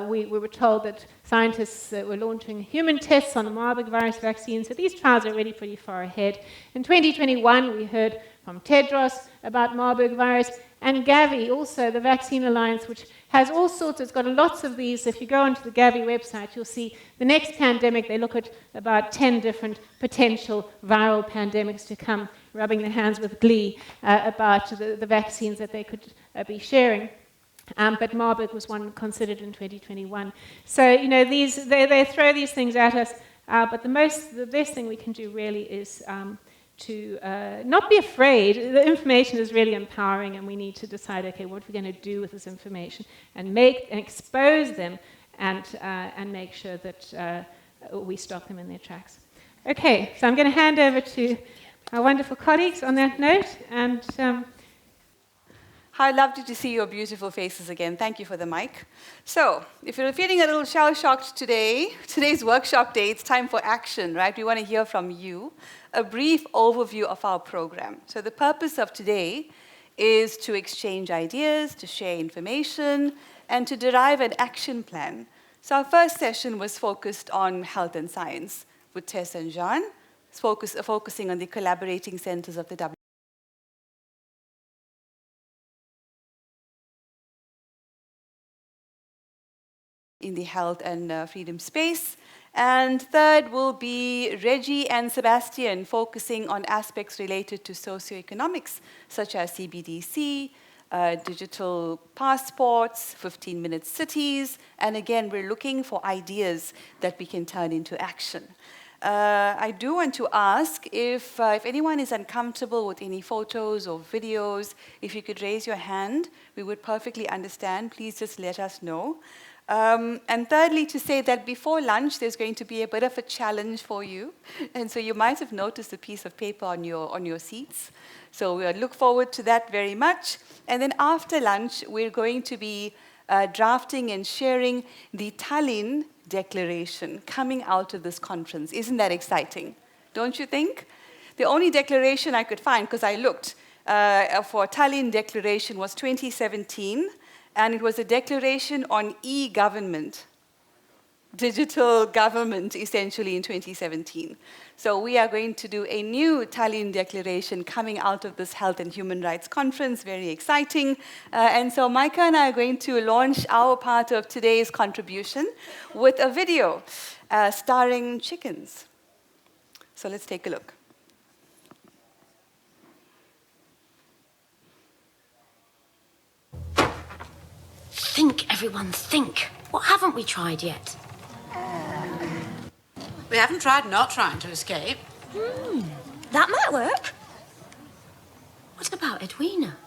we were told that scientists were launching human tests on the Marburg virus vaccine. So these trials are already pretty far ahead. In 2021, we heard from Tedros about Marburg virus, and Gavi, also the Vaccine Alliance, which has all sorts, it's got lots of these. If you go onto the Gavi website, you'll see the next pandemic, they look at about 10 different potential viral pandemics to come, rubbing their hands with glee about the vaccines that they could be sharing. But Marburg was one considered in 2021. So, they throw these things at us, but the best thing we can do really is to not be afraid. The information is really empowering, and we need to decide, okay, what are we going to do with this information, and expose them, and make sure that we stop them in their tracks. Okay, so I'm going to hand over to our wonderful colleagues on that note, and Hi, lovely to see your beautiful faces again. Thank you for the mic. So, if you're feeling a little shell-shocked today, today's workshop day, it's time for action, right? We want to hear from you. A brief overview of our program. So the purpose of today is to exchange ideas, to share information, and to derive an action plan. So our first session was focused on health and science with Tess and Jean, focusing on the collaborating centers of the WHO. In the health and freedom space. And third will be Reggie and Sebastian, focusing on aspects related to socioeconomics, such as CBDC, digital passports, 15-minute cities, and again, we're looking for ideas that we can turn into action. I do want to ask if anyone is uncomfortable with any photos or videos, if you could raise your hand, we would perfectly understand. Please just let us know. And thirdly, to say that before lunch, there's going to be a bit of a challenge for you. And so you might have noticed a piece of paper on your seats. So we look forward to that very much. And then after lunch, we're going to be drafting and sharing the Tallinn Declaration coming out of this conference. Isn't that exciting? Don't you think? The only declaration I could find, because I looked, for Tallinn Declaration was 2017. And it was a declaration on e-government, digital government, essentially, in 2017. So we are going to do a new Tallinn Declaration coming out of this Health and Human Rights Conference, very exciting. And so Micah and I are going to launch our part of today's contribution with a video starring chickens. So let's take a look. Think, everyone, think. What haven't we tried yet? We haven't tried not trying to escape. That might work. What about Edwina?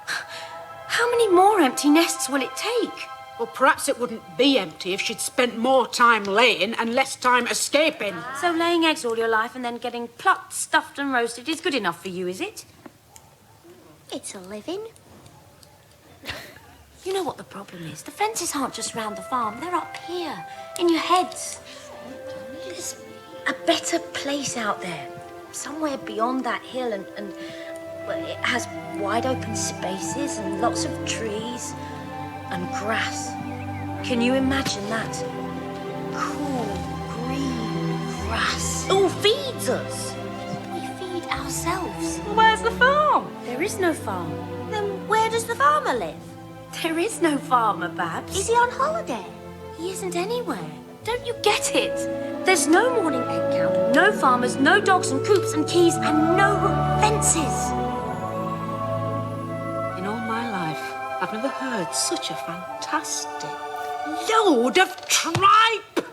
How many more empty nests will it take? Well, perhaps it wouldn't be empty if she'd spent more time laying and less time escaping. So laying eggs all your life and then getting plucked, stuffed and roasted is good enough for you, is it? It's a living. You know what the problem is? The fences aren't just round the farm. They're up here, in your heads. There's a better place out there. Somewhere beyond that hill and well, it has wide open spaces and lots of trees and grass. Can you imagine that? Cool, green grass. All feeds us. We feed ourselves. Well, where's the farm? There is no farm. Then where does the farmer live? There is no farmer, Babs. Is he on holiday? He isn't anywhere. Don't you get it? There's no morning egg count, no farmers, no dogs and coops and keys, and no fences. In all my life, I've never heard such a fantastic load of tripe.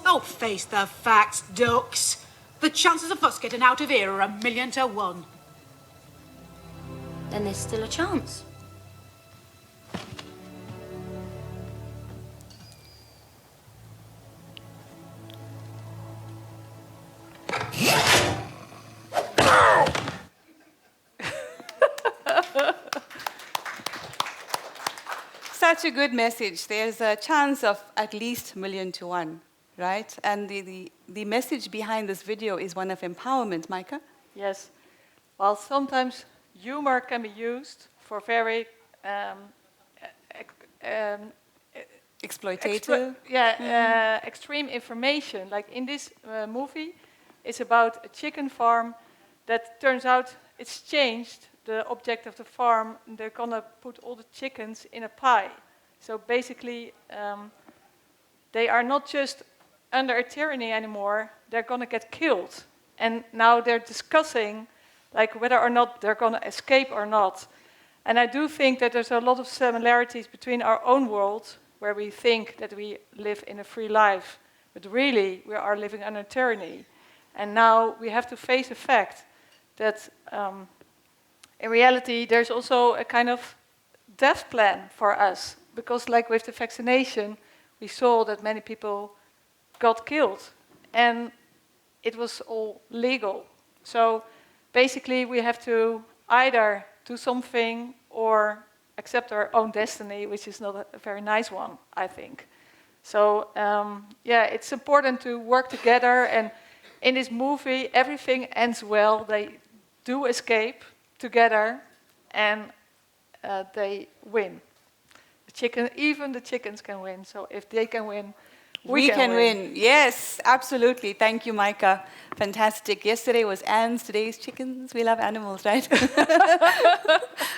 Oh, face the facts, ducks. The chances of us getting out of here are 1,000,000 to 1. Then there's still a chance. such a good message. There's a chance of at least 1,000,000 to 1, right? And the message behind this video is one of empowerment, Micah. Yes. Well, sometimes humor can be used for very exploitative. Extreme information. Like in this movie, it's about a chicken farm that turns out it's changed. The object of the farm, they're gonna put all the chickens in a pie. So basically, they are not just under a tyranny anymore, they're gonna get killed. And now they're discussing like whether or not they're gonna escape or not. And I do think that there's a lot of similarities between our own world, where we think that we live in a free life, but really we are living under tyranny. And now we have to face the fact that in reality, there's also a kind of death plan for us. Because like with the vaccination, we saw that many people got killed. And it was all legal. So basically, we have to either do something or accept our own destiny, which is not a very nice one, I think. So it's important to work together. And in this movie, everything ends well. They do escape together, and they win. Even the chickens can win. So if they can win, we can win. Yes, absolutely. Thank you, Micah. Fantastic. Yesterday was Anne's, today's chickens. We love animals, right?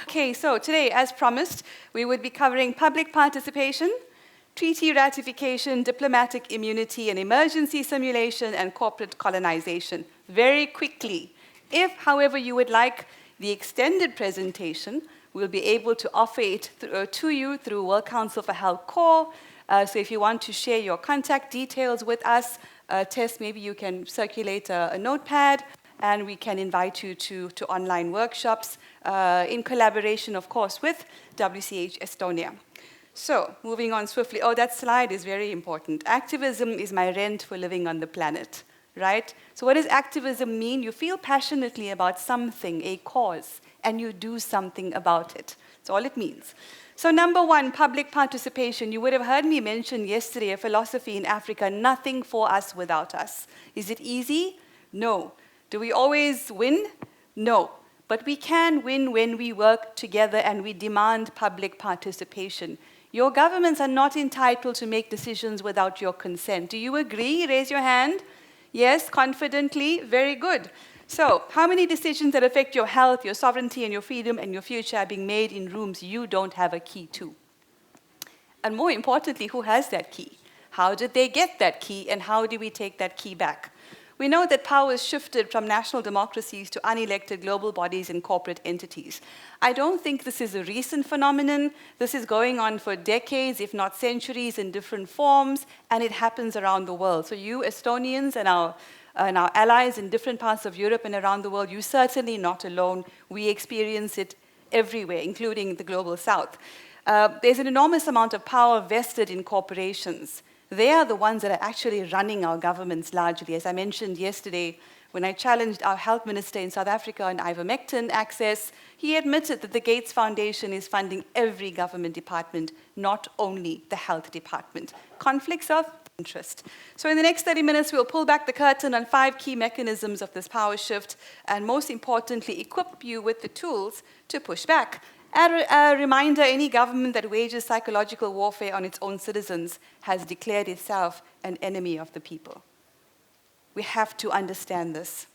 Okay, so today, as promised, we would be covering public participation, treaty ratification, diplomatic immunity and emergency simulation, and corporate colonization. Very quickly. If, however, you would like the extended presentation, we'll be able to offer it to you through World Council for Health Core. So if you want to share your contact details with us, Tess, maybe you can circulate a notepad, and we can invite you to online workshops in collaboration, of course, with WCH Estonia. So moving on swiftly. Oh, that slide is very important. Activism is my rent for living on the planet. Right? So what does activism mean? You feel passionately about something, a cause, and you do something about it. That's all it means. So number one, public participation. You would have heard me mention yesterday a philosophy in Africa, nothing for us without us. Is it easy? No. Do we always win? No. But we can win when we work together and we demand public participation. Your governments are not entitled to make decisions without your consent. Do you agree? Raise your hand. Yes, confidently, very good. So, how many decisions that affect your health, your sovereignty, and your freedom and your future are being made in rooms you don't have a key to? And more importantly, who has that key? How did they get that key, and how do we take that key back? We know that power is shifted from national democracies to unelected global bodies and corporate entities. I don't think this is a recent phenomenon. This is going on for decades, if not centuries, in different forms, and it happens around the world. So you Estonians and our allies in different parts of Europe and around the world, you're certainly not alone. We experience it everywhere, including the global south. There's an enormous amount of power vested in corporations. They are the ones that are actually running our governments largely. As I mentioned yesterday, when I challenged our health minister in South Africa on ivermectin access, he admitted that the Gates Foundation is funding every government department, not only the health department. Conflicts of interest. So in the next 30 minutes, we'll pull back the curtain on 5 key mechanisms of this power shift, and most importantly, equip you with the tools to push back. A reminder, any government that wages psychological warfare on its own citizens has declared itself an enemy of the people. We have to understand this.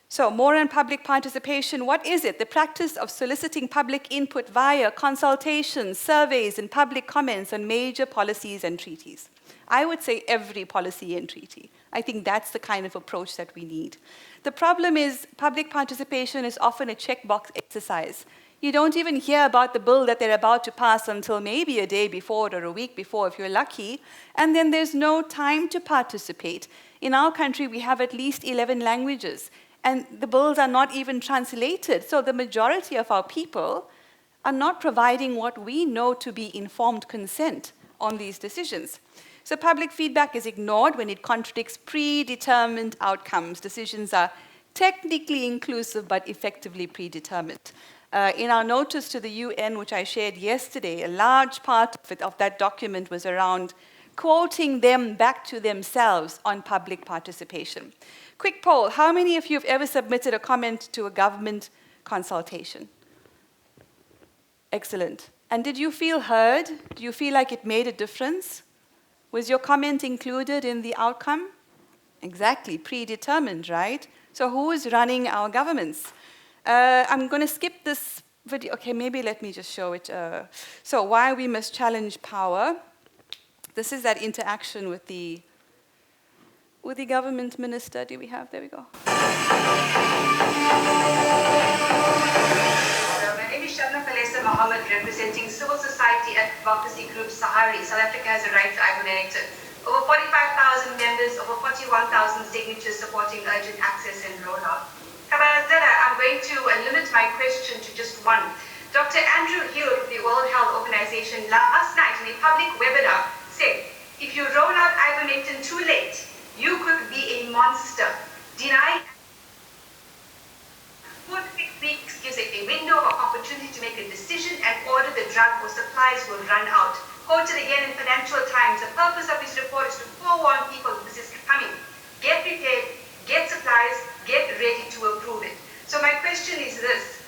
So, more on public participation. What is it? The practice of soliciting public input via consultations, surveys, and public comments on major policies and treaties. I would say every policy and treaty. I think that's the kind of approach that we need. The problem is public participation is often a checkbox exercise. You don't even hear about the bill that they're about to pass until maybe a day before or a week before, if you're lucky, and then there's no time to participate. In our country, we have at least 11 languages, and the bills are not even translated. So the majority of our people are not providing what we know to be informed consent on these decisions. So public feedback is ignored when it contradicts predetermined outcomes. Decisions are technically inclusive but effectively predetermined. In our notice to the UN, which I shared yesterday, a large part of that document was around quoting them back to themselves on public participation. Quick poll, how many of you have ever submitted a comment to a government consultation? Excellent. And did you feel heard? Do you feel like it made a difference? Was your comment included in the outcome? Exactly, predetermined, right? So who is running our governments? I'm going to skip this video. Okay, maybe let me just show it. So why we must challenge power. This is that interaction with the government minister. Do we have? There we go. My name is Shabna Kalesa Mohammed, representing civil society advocacy group Sahari. South Africa has a right to ivermectin. Over 45,000 members, over 41,000 signatures supporting urgent access and rollout. I'm going to limit my question to just one. Dr. Andrew Hill of the World Health Organization last night in a public webinar said, if you roll out ivermectin too late, you could be a monster. Deny 4 to 6 weeks gives a window of opportunity to make a decision and order the drug or supplies will run out. Quoted again in Financial Times, the purpose of his report is to forewarn people this is coming. Get prepared, get supplies, get ready to approve it. So my question is this.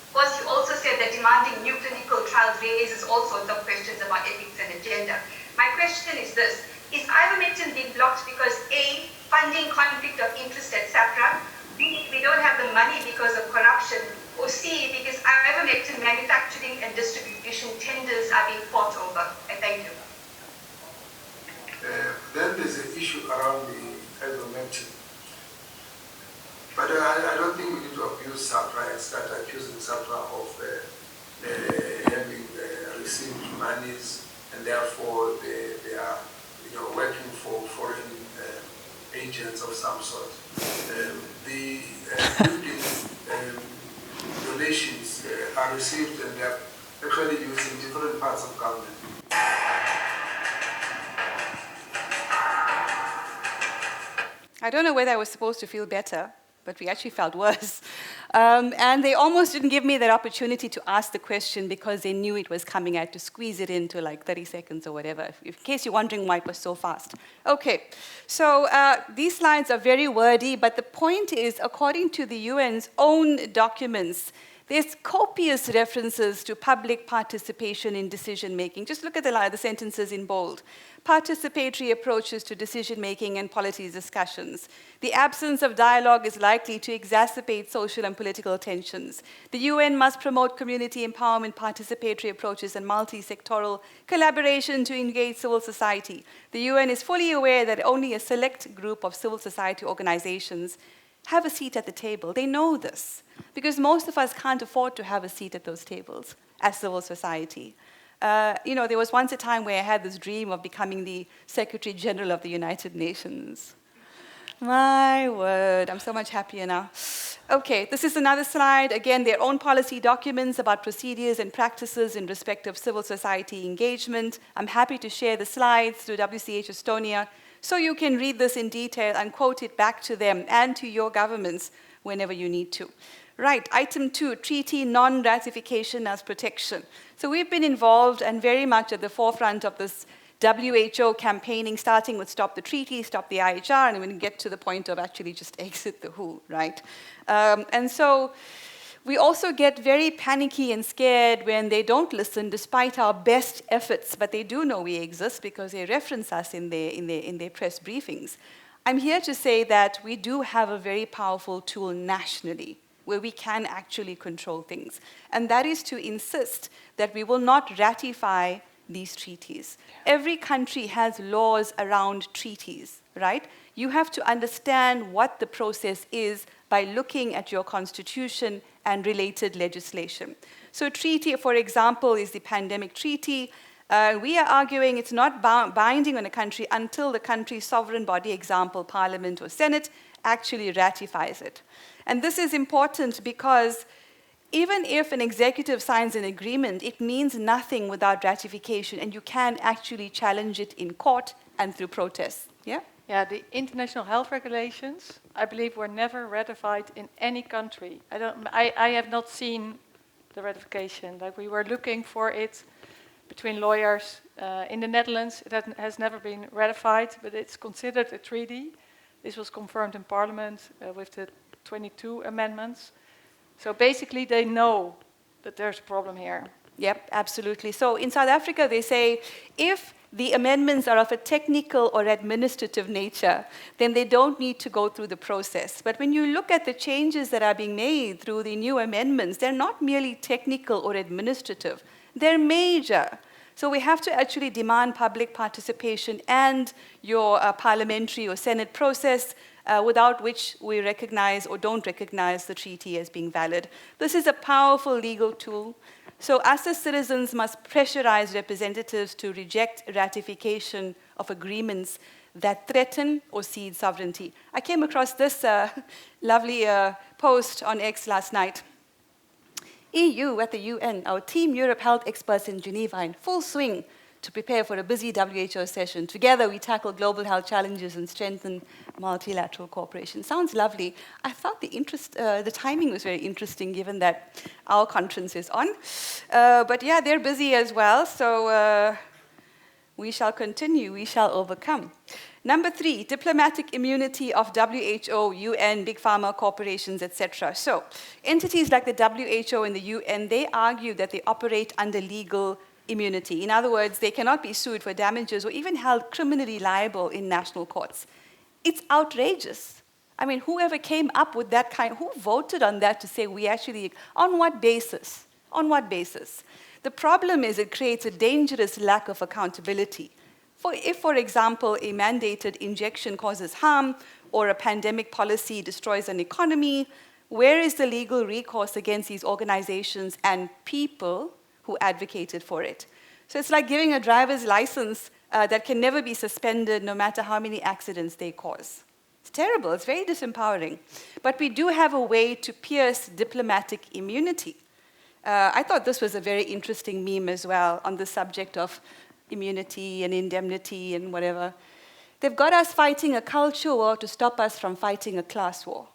Of course, you also said that demanding new clinical trials raises all sorts of questions about ethics and agenda. My question is this. Is ivermectin being blocked because A, funding conflict of interest, etc., B, we don't have the money because of corruption, or C, because ivermectin manufacturing and distribution tenders are being fought over? Thank you. Then there's an issue around the ivermectin. But I don't think we need to abuse SAPRA and start accusing SAPRA of having received monies and therefore they are working for foreign agents of some sort. The donations are received and they are actually used in different parts of government. I don't know whether I was supposed to feel better, but we actually felt worse. And they almost didn't give me that opportunity to ask the question because they knew it was coming. I had to squeeze it into like 30 seconds or whatever, in case you're wondering why it was so fast. Okay, so these slides are very wordy, but the point is, according to the UN's own documents, there's copious references to public participation in decision-making. Just look at the sentences in bold. Participatory approaches to decision-making and policy discussions. The absence of dialogue is likely to exacerbate social and political tensions. The UN must promote community empowerment, participatory approaches, and multi-sectoral collaboration to engage civil society. The UN is fully aware that only a select group of civil society organizations have a seat at the table. They know this, because most of us can't afford to have a seat at those tables as civil society. There was once a time where I had this dream of becoming the Secretary General of the United Nations. My word, I'm so much happier now. Okay, this is another slide. Again, their own policy documents about procedures and practices in respect of civil society engagement. I'm happy to share the slides through WCH Estonia, so you can read this in detail and quote it back to them and to your governments whenever you need to. Right, item 2, treaty non-ratification as protection. So we've been involved and very much at the forefront of this WHO campaigning, starting with Stop the Treaty, Stop the IHR, and we're going to get to the point of actually just exit the WHO, right? And so we also get very panicky and scared when they don't listen, despite our best efforts, but they do know we exist because they reference us in their press briefings. I'm here to say that we do have a very powerful tool nationally where we can actually control things. And that is to insist that we will not ratify these treaties. Every country has laws around treaties, right? You have to understand what the process is by looking at your constitution and related legislation. So treaty, for example, is the pandemic treaty. We are arguing it's not binding on a country until the country's sovereign body, example, Parliament or Senate, actually ratifies it. And this is important because even if an executive signs an agreement, it means nothing without ratification, and you can actually challenge it in court and through protests. Yeah? Yeah, the international health regulations, I believe, were never ratified in any country. I have not seen the ratification. Like we were looking for it between lawyers in the Netherlands. It has never been ratified, but it's considered a treaty. This was confirmed in Parliament with the 22 amendments. So basically they know that there's a problem here. Yep, absolutely. So in South Africa, they say if the amendments are of a technical or administrative nature, then they don't need to go through the process. But when you look at the changes that are being made through the new amendments, they're not merely technical or administrative. They're major. So we have to actually demand public participation and your parliamentary or Senate process, without which we recognize or don't recognize the treaty as being valid. This is a powerful legal tool. So us as citizens must pressurize representatives to reject ratification of agreements that threaten or cede sovereignty. I came across this lovely post on X last night. EU at the UN, our Team Europe health experts in Geneva in full swing to prepare for a busy WHO session. Together we tackle global health challenges and strengthen multilateral cooperation. Sounds lovely. I thought the timing was very interesting given that our conference is on. But yeah, they're busy as well, so we shall continue, we shall overcome. Number 3, diplomatic immunity of WHO, UN, big pharma corporations, etc. So entities like the WHO and the UN, they argue that they operate under legal immunity. In other words, they cannot be sued for damages or even held criminally liable in national courts. It's outrageous. I mean, whoever came up with that who voted on that to say we actually, on what basis? On what basis? The problem is it creates a dangerous lack of accountability. If, for example, a mandated injection causes harm or a pandemic policy destroys an economy, where is the legal recourse against these organizations and people who advocated for it? So it's like giving a driver's license that can never be suspended no matter how many accidents they cause. It's terrible, it's very disempowering. But we do have a way to pierce diplomatic immunity. I thought this was a very interesting meme as well on the subject of immunity and indemnity and whatever. They've got us fighting a culture war to stop us from fighting a class war.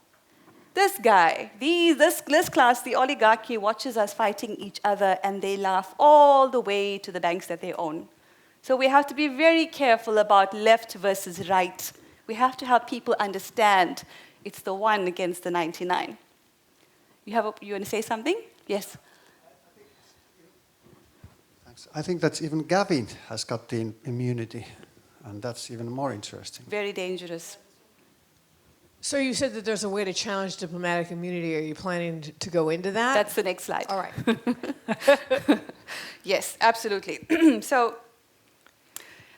This guy, this class, the oligarchy, watches us fighting each other and they laugh all the way to the banks that they own. So we have to be very careful about left versus right. We have to help people understand it's the 1 against the 99. You want to say something? Yes. I think that even Gavin has got the immunity, and that's even more interesting. Very dangerous. So you said that there's a way to challenge diplomatic immunity. Are you planning to go into that? That's the next slide. All right. Yes, absolutely. So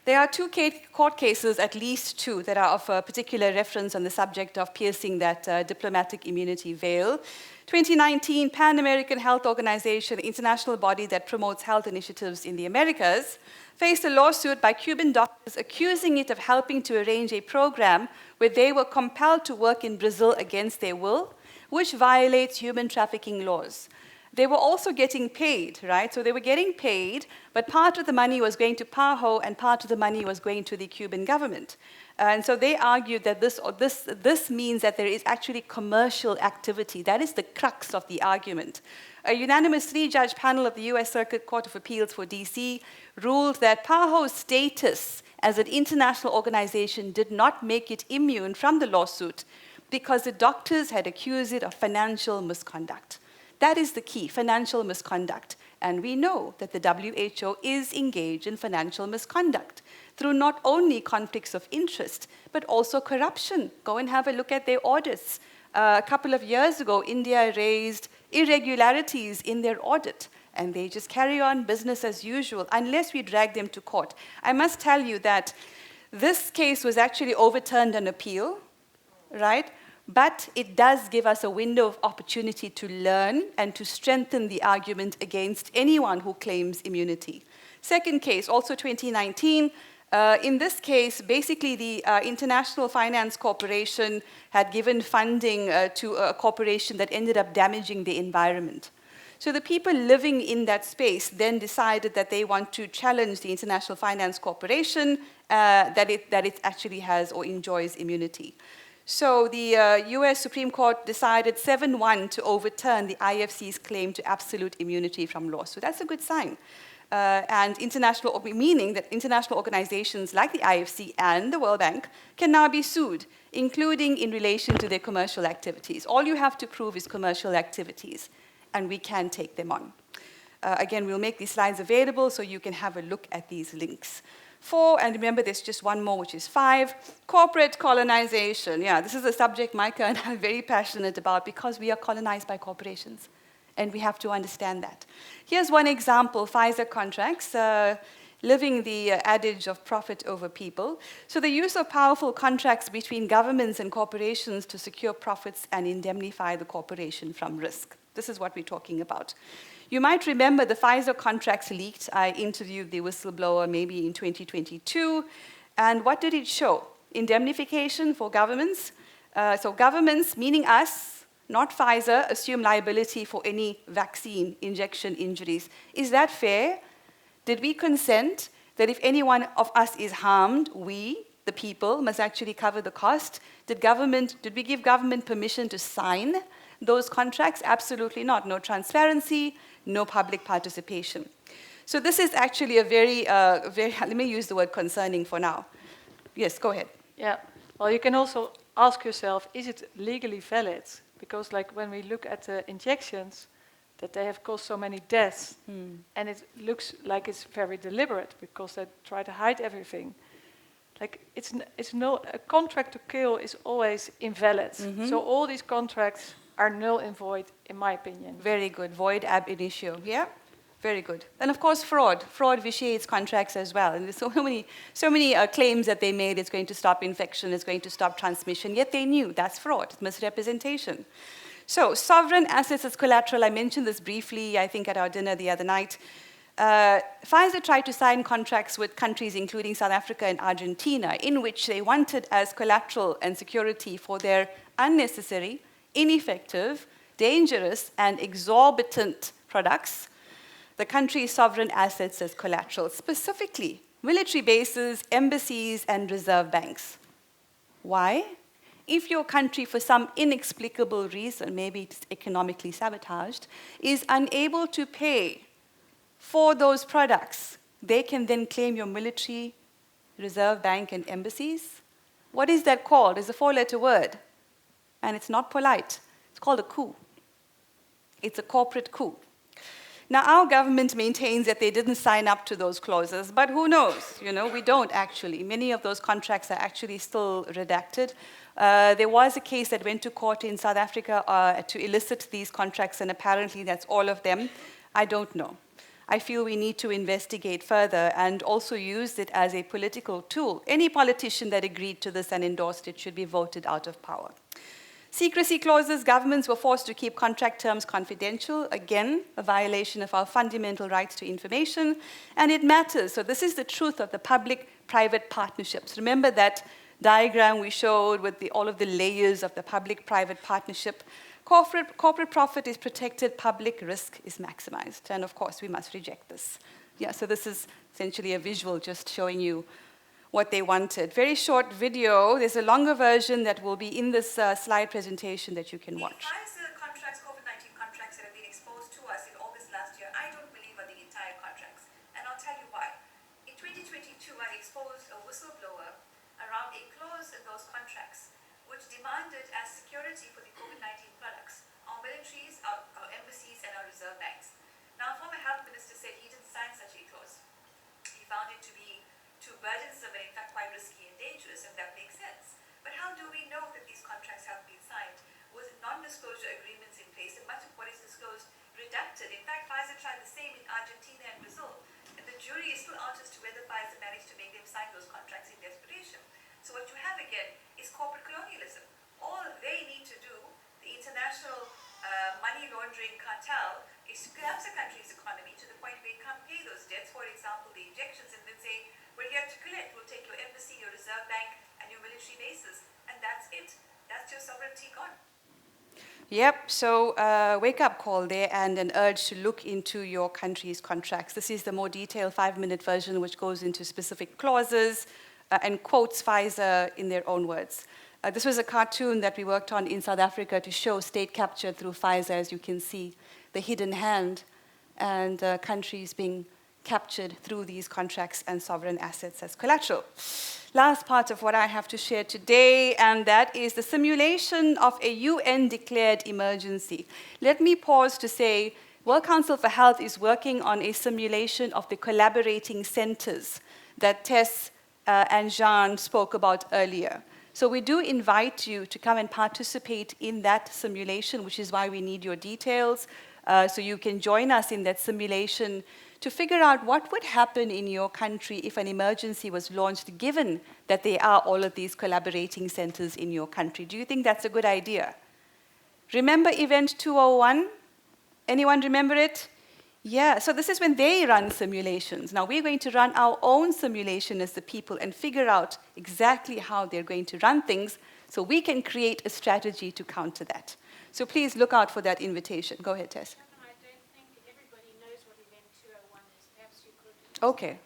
there are 2 court cases, at least 2, that are of a particular reference on the subject of piercing that diplomatic immunity veil. 2019, Pan American Health Organization, an international body that promotes health initiatives in the Americas, faced a lawsuit by Cuban doctors accusing it of helping to arrange a program where they were compelled to work in Brazil against their will, which violates human trafficking laws. They were also getting paid, right? So they were getting paid, but part of the money was going to PAHO and part of the money was going to the Cuban government. And so they argued that this means that there is actually commercial activity. That is the crux of the argument. A unanimous 3-judge panel of the US Circuit Court of Appeals for DC ruled that PAHO's status as an international organization did not make it immune from the lawsuit because the doctors had accused it of financial misconduct. That is the key, financial misconduct. And we know that the WHO is engaged in financial misconduct through not only conflicts of interest, but also corruption. Go and have a look at their audits. A couple of years ago, India raised irregularities in their audit, and they just carry on business as usual unless we drag them to court. I must tell you that this case was actually overturned on appeal, right? But it does give us a window of opportunity to learn and to strengthen the argument against anyone who claims immunity. Second case, also 2019. In this case, basically the International Finance Corporation had given funding to a corporation that ended up damaging the environment. So the people living in that space then decided that they want to challenge the International Finance Corporation that it actually has or enjoys immunity. So the US Supreme Court decided 7-1 to overturn the IFC's claim to absolute immunity from law. So that's a good sign. And meaning that international organizations like the IFC and the World Bank can now be sued, including in relation to their commercial activities. All you have to prove is commercial activities, and we can take them on. Again, we'll make these slides available so you can have a look at these links. 4, and remember there's just one more, which is 5, corporate colonization. Yeah, this is a subject Micah and I are very passionate about because we are colonized by corporations, and we have to understand that. Here's one example, Pfizer contracts, living the adage of profit over people. So the use of powerful contracts between governments and corporations to secure profits and indemnify the corporation from risk. This is what we're talking about. You might remember the Pfizer contracts leaked. I interviewed the whistleblower maybe in 2022. And what did it show? Indemnification for governments. So governments, meaning us, not Pfizer, assume liability for any vaccine injection injuries. Is that fair? Did we consent that if any one of us is harmed, we, the people, must actually cover the cost? Did we give government permission to sign those contracts? Absolutely not. No transparency, no public participation. So this is actually a very, let me use the word concerning for now. Yes, go ahead. Yeah, well, you can also ask yourself, is it legally valid? Because like when we look at the injections, that they have caused so many deaths, and it looks like it's very deliberate because they try to hide everything. Like a contract to kill is always invalid. So all these contracts are null and void, in my opinion. Very good. Void ab initio. Yeah? Very good. And of course, fraud. Fraud vitiates contracts as well. And there's so many claims that they made, it's going to stop infection, it's going to stop transmission, yet they knew that's fraud, it's misrepresentation. So sovereign assets as collateral, I mentioned this briefly, I think at our dinner the other night. Pfizer tried to sign contracts with countries including South Africa and Argentina, in which they wanted as collateral and security for their unnecessary, ineffective, dangerous, and exorbitant products, the country's sovereign assets as collateral, specifically military bases, embassies, and reserve banks. Why? If your country, for some inexplicable reason, maybe it's economically sabotaged, is unable to pay for those products, they can then claim your military, reserve bank, and embassies. What is that called? It's a 4-letter word. And it's not polite. It's called a coup. It's a corporate coup. Now, our government maintains that they didn't sign up to those clauses, but who knows? You know, we don't actually. Many of those contracts are actually still redacted. There was a case that went to court in South Africa to elicit these contracts, and apparently that's all of them. I don't know. I feel we need to investigate further and also use it as a political tool. Any politician that agreed to this and endorsed it should be voted out of power. Secrecy clauses, governments were forced to keep contract terms confidential. Again, a violation of our fundamental rights to information. And it matters. So this is the truth of the public-private partnerships. Remember that diagram we showed with all of the layers of the public-private partnership. Corporate profit is protected, public risk is maximized. And of course, we must reject this. Yeah, so this is essentially a visual just showing you what they wanted. Very short video. There's a longer version that will be in this slide presentation that you can watch. The contracts, COVID-19 contracts that have been exposed to us in August last year, I don't believe are the entire contracts. And I'll tell you why. In 2022, I exposed a whistleblower around a clause in those contracts which demanded as security for the COVID-19 products our militaries, our embassies, and our reserve banks. Now, former health minister said he didn't sign such a clause. He found it to be too burdensome and in fact quite risky and dangerous, and that makes sense. But how do we know that these contracts have been signed? Was it non-disclosure agreements in place, and much of what is disclosed redacted? In fact, Pfizer tried the same in Argentina and Brazil, and the jury is still out as to whether Pfizer managed to make them sign those contracts in desperation. So what you have again is corporate colonialism. All they need to do, the international money laundering cartel, is to collapse a country's economy to the point where it can't pay those debts, for example, the injections, and then say, we're here to collect, we'll take your embassy, your reserve bank, and your military bases, and that's it. That's your sovereignty gone. Yep, so wake up call there and an urge to look into your country's contracts. This is the more detailed 5-minute version which goes into specific clauses and quotes Pfizer in their own words. This was a cartoon that we worked on in South Africa to show state capture through Pfizer, as you can see, the hidden hand and countries being captured through these contracts and sovereign assets as collateral. Last part of what I have to share today, and that is the simulation of a UN-declared emergency. Let me pause to say, World Council for Health is working on a simulation of the collaborating centers that Tess and Jean spoke about earlier. So we do invite you to come and participate in that simulation, which is why we need your details, so you can join us in that simulation to figure out what would happen in your country if an emergency was launched, given that there are all of these collaborating centers in your country. Do you think that's a good idea? Remember Event 201? Anyone remember it? Yeah, so this is when they run simulations. Now we're going to run our own simulation as the people and figure out exactly how they're going to run things so we can create a strategy to counter that. So please look out for that invitation. Go ahead, Tess. Okay.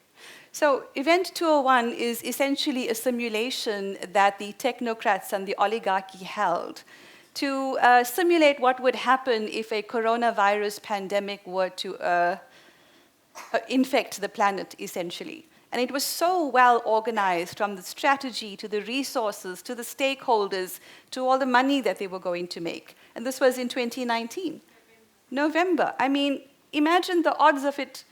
So Event 201 is essentially a simulation that the technocrats and the oligarchy held to simulate what would happen if a coronavirus pandemic were to infect the planet, essentially. And it was so well organized, from the strategy to the resources to the stakeholders to all the money that they were going to make. And this was in 2019. November. I mean, imagine the odds of it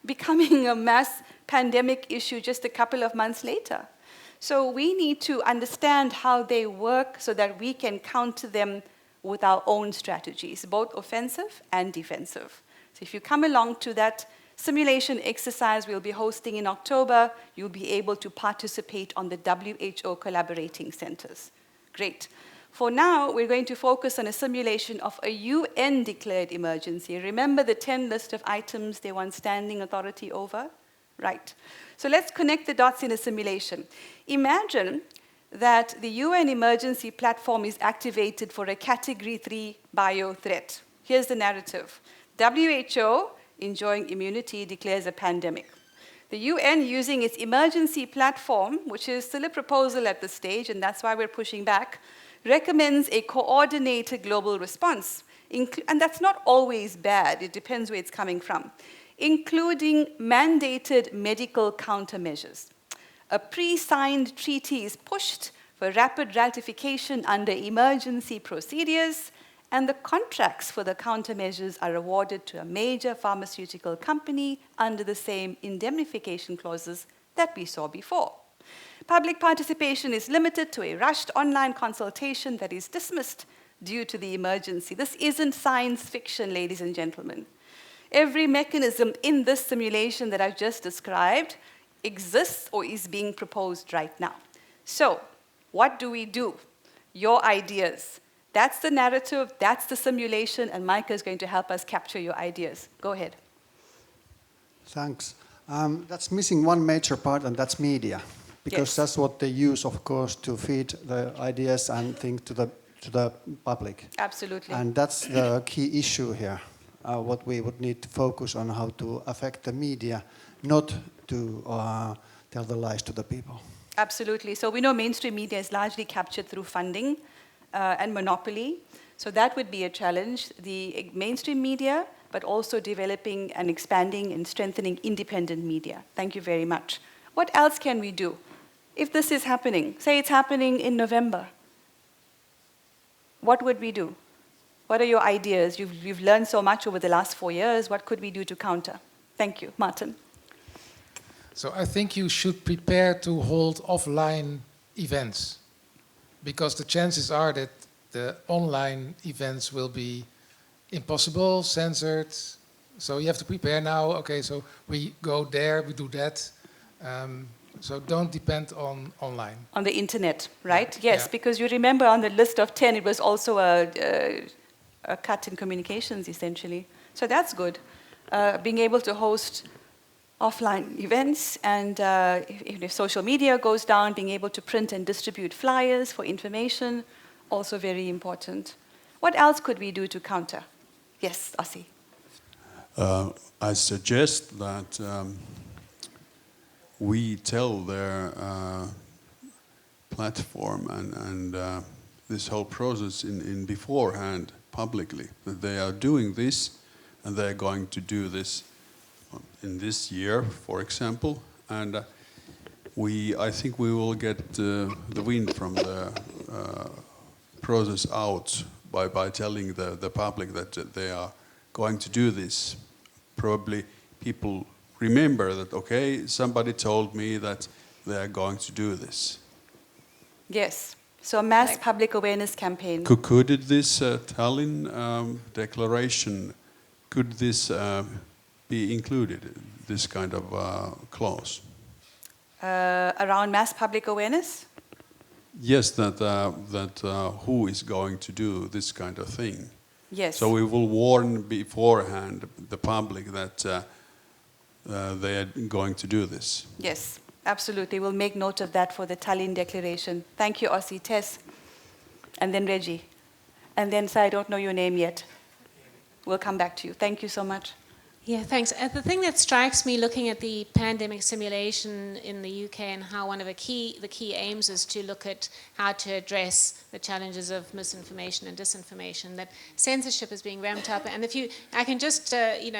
becoming a mass pandemic issue just a couple of months later. So we need to understand how they work so that we can counter them with our own strategies, both offensive and defensive. So if you come along to that simulation exercise we'll be hosting in October, you'll be able to participate on the WHO collaborating centers. Great. For now, we're going to focus on a simulation of a UN-declared emergency. Remember the 10 list of items they want standing authority over? Right. So let's connect the dots in a simulation. Imagine that the UN emergency platform is activated for a Category 3 bio threat. Here's the narrative. WHO, enjoying immunity, declares a pandemic. The UN, using its emergency platform, which is still a proposal at this stage, and that's why we're pushing back, recommends a coordinated global response. And that's not always bad. It depends where it's coming from, including mandated medical countermeasures. A pre-signed treaty is pushed for rapid ratification under emergency procedures, and the contracts for the countermeasures are awarded to a major pharmaceutical company under the same indemnification clauses that we saw before. Public participation is limited to a rushed online consultation that is dismissed due to the emergency. This isn't science fiction, ladies and gentlemen. Every mechanism in this simulation that I've just described exists or is being proposed right now. So, what do we do? Your ideas. That's the narrative, that's the simulation, and Micah is going to help us capture your ideas. Go ahead. Thanks. That's missing one major part, and that's media. Because that's what they use, of course, to feed the ideas and things to the public. Absolutely. And that's the key issue here. What we would need to focus on, how to affect the media, not to tell the lies to the people. Absolutely. So we know mainstream media is largely captured through funding and monopoly. So that would be a challenge. The mainstream media, but also developing and expanding and strengthening independent media. Thank you very much. What else can we do? If this is happening, say it's happening in November, what would we do? What are your ideas? You've learned so much over the last 4 years. What could we do to counter? Thank you. Martin. So I think you should prepare to hold offline events, because the chances are that the online events will be impossible, censored. So you have to prepare now. Okay, so we go there, we do that. So don't depend on online. On the internet, right? Yes, because you remember on the list of 10, it was also a cut in communications, essentially. So that's good. Being able to host offline events, and if social media goes down, being able to print and distribute flyers for information, also very important. What else could we do to counter? Yes, Ossi. I suggest that we tell their platform and this whole process in beforehand publicly, that they are doing this and they are going to do this in this year, for example, and I think we will get the wind from the process out by telling the public that they are going to do this. Probably people remember that, okay, somebody told me that they are going to do this. Yes. So a mass public awareness campaign. Could this Tallinn declaration, could this be included, this kind of clause? Around mass public awareness? Yes, that who is going to do this kind of thing. Yes. So we will warn beforehand the public that they are going to do this. Yes, absolutely. We'll make note of that for the Tallinn Declaration. Thank you, Ossi. Tess. And then Reggie. And then, I don't know your name yet. We'll come back to you. Thank you so much. Yeah, thanks. The thing that strikes me looking at the pandemic simulation in the UK and how one of the key aims is to look at how to address the challenges of misinformation and disinformation, that censorship is being ramped up. And I can just, I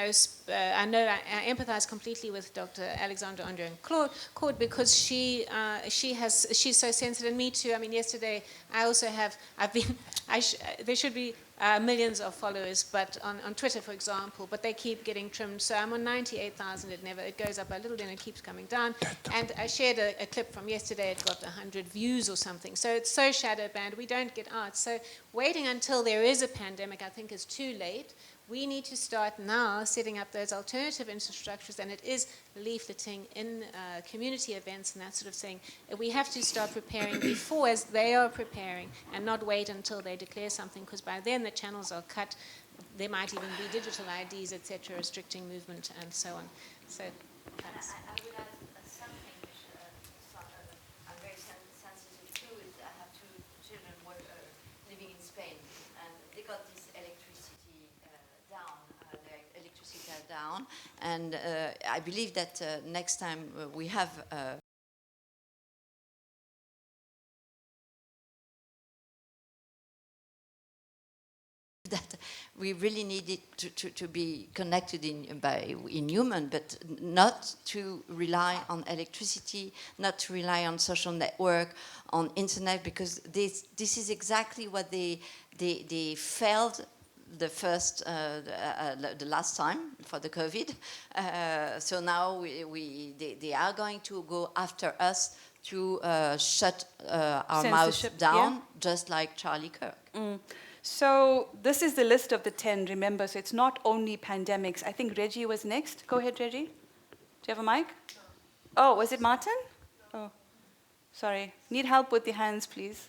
know I empathize completely with Dr. Alexandra Andre and Claude because she's so sensitive, and me too. I mean, yesterday there should be millions of followers, but on Twitter, for example, but they keep getting trimmed. So I'm on 98,000. It goes up a little, then it keeps coming down. And I shared a clip from yesterday. It got 100 views or something. So it's so shadow banned. We don't get out. So waiting until there is a pandemic, I think, is too late. We need to start now setting up those alternative infrastructures, and it is leafleting in community events and that sort of thing. We have to start preparing before, as they are preparing, and not wait until they declare something, because by then the channels are cut. There might even be digital IDs, etc., restricting movement and so on. So, thanks. I would add something which I'm very sensitive to. Is I have two children living in Spain, and they got this electricity down, and I believe that next time we have that we really need it to be connected in human, but not to rely on electricity, not to rely on social network, on internet, because this is exactly what they failed the last time for the COVID. So now they are going to go after us to shut our mouths down, just like Charlie Kirk. So this is the list of the 10, remember, so it's not only pandemics. I think Reggie was next. Go ahead, Reggie. Do you have a mic? No. Oh, was it Martin? No. Oh, sorry. Need help with the hands, please.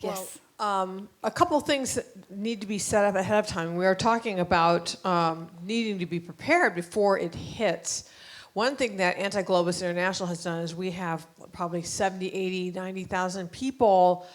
Yes. Well, a couple of things that need to be set up ahead of time. We are talking about needing to be prepared before it hits. One thing that Anti-Globus International has done is we have probably 70, 80, 90,000 people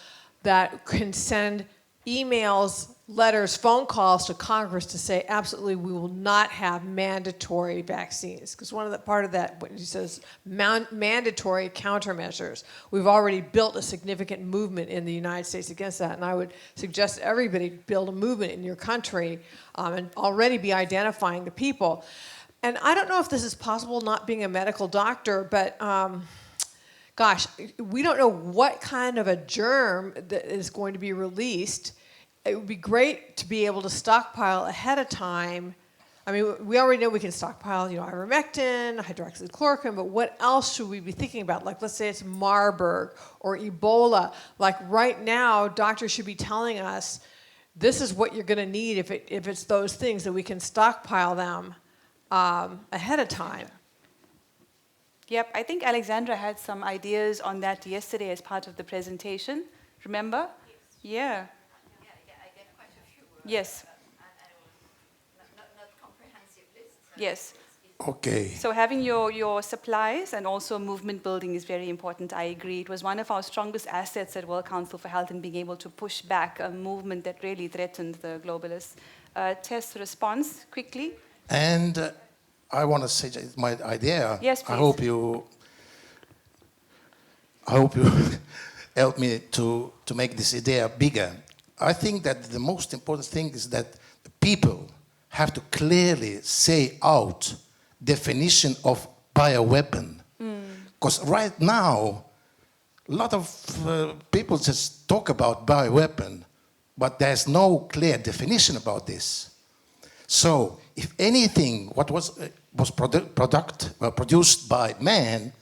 that can send emails, letters, phone calls to Congress to say, absolutely, we will not have mandatory vaccines. Because part of that, when he says mandatory countermeasures, we've already built a significant movement in the United States against that. And I would suggest everybody build a movement in your country and already be identifying the people. And I don't know if this is possible, not being a medical doctor, but gosh, we don't know what kind of a germ that is going to be released. It would be great to be able to stockpile ahead of time. I mean, we already know we can stockpile, ivermectin, hydroxychloroquine, but what else should we be thinking about? Like, let's say it's Marburg or Ebola. Like right now, doctors should be telling us, this is what you're going to need if it's those things, that we can stockpile them ahead of time. Yep, I think Alexandra had some ideas on that yesterday as part of the presentation. Remember? Yes. Yeah. I get quite a few. Yes. Not comprehensive lists. Yes. Okay. So having your supplies and also movement building is very important. I agree. It was one of our strongest assets at World Council for Health in being able to push back a movement that really threatened the globalists. Tess, response quickly. And I want to say my idea. Yes, please. I hope you. I hope you help me to make this idea bigger. I think that the most important thing is that the people have to clearly say out definition of bioweapon. Because right now, a lot of people just talk about bioweapon, but there's no clear definition about this. So, if anything, what was produced by man,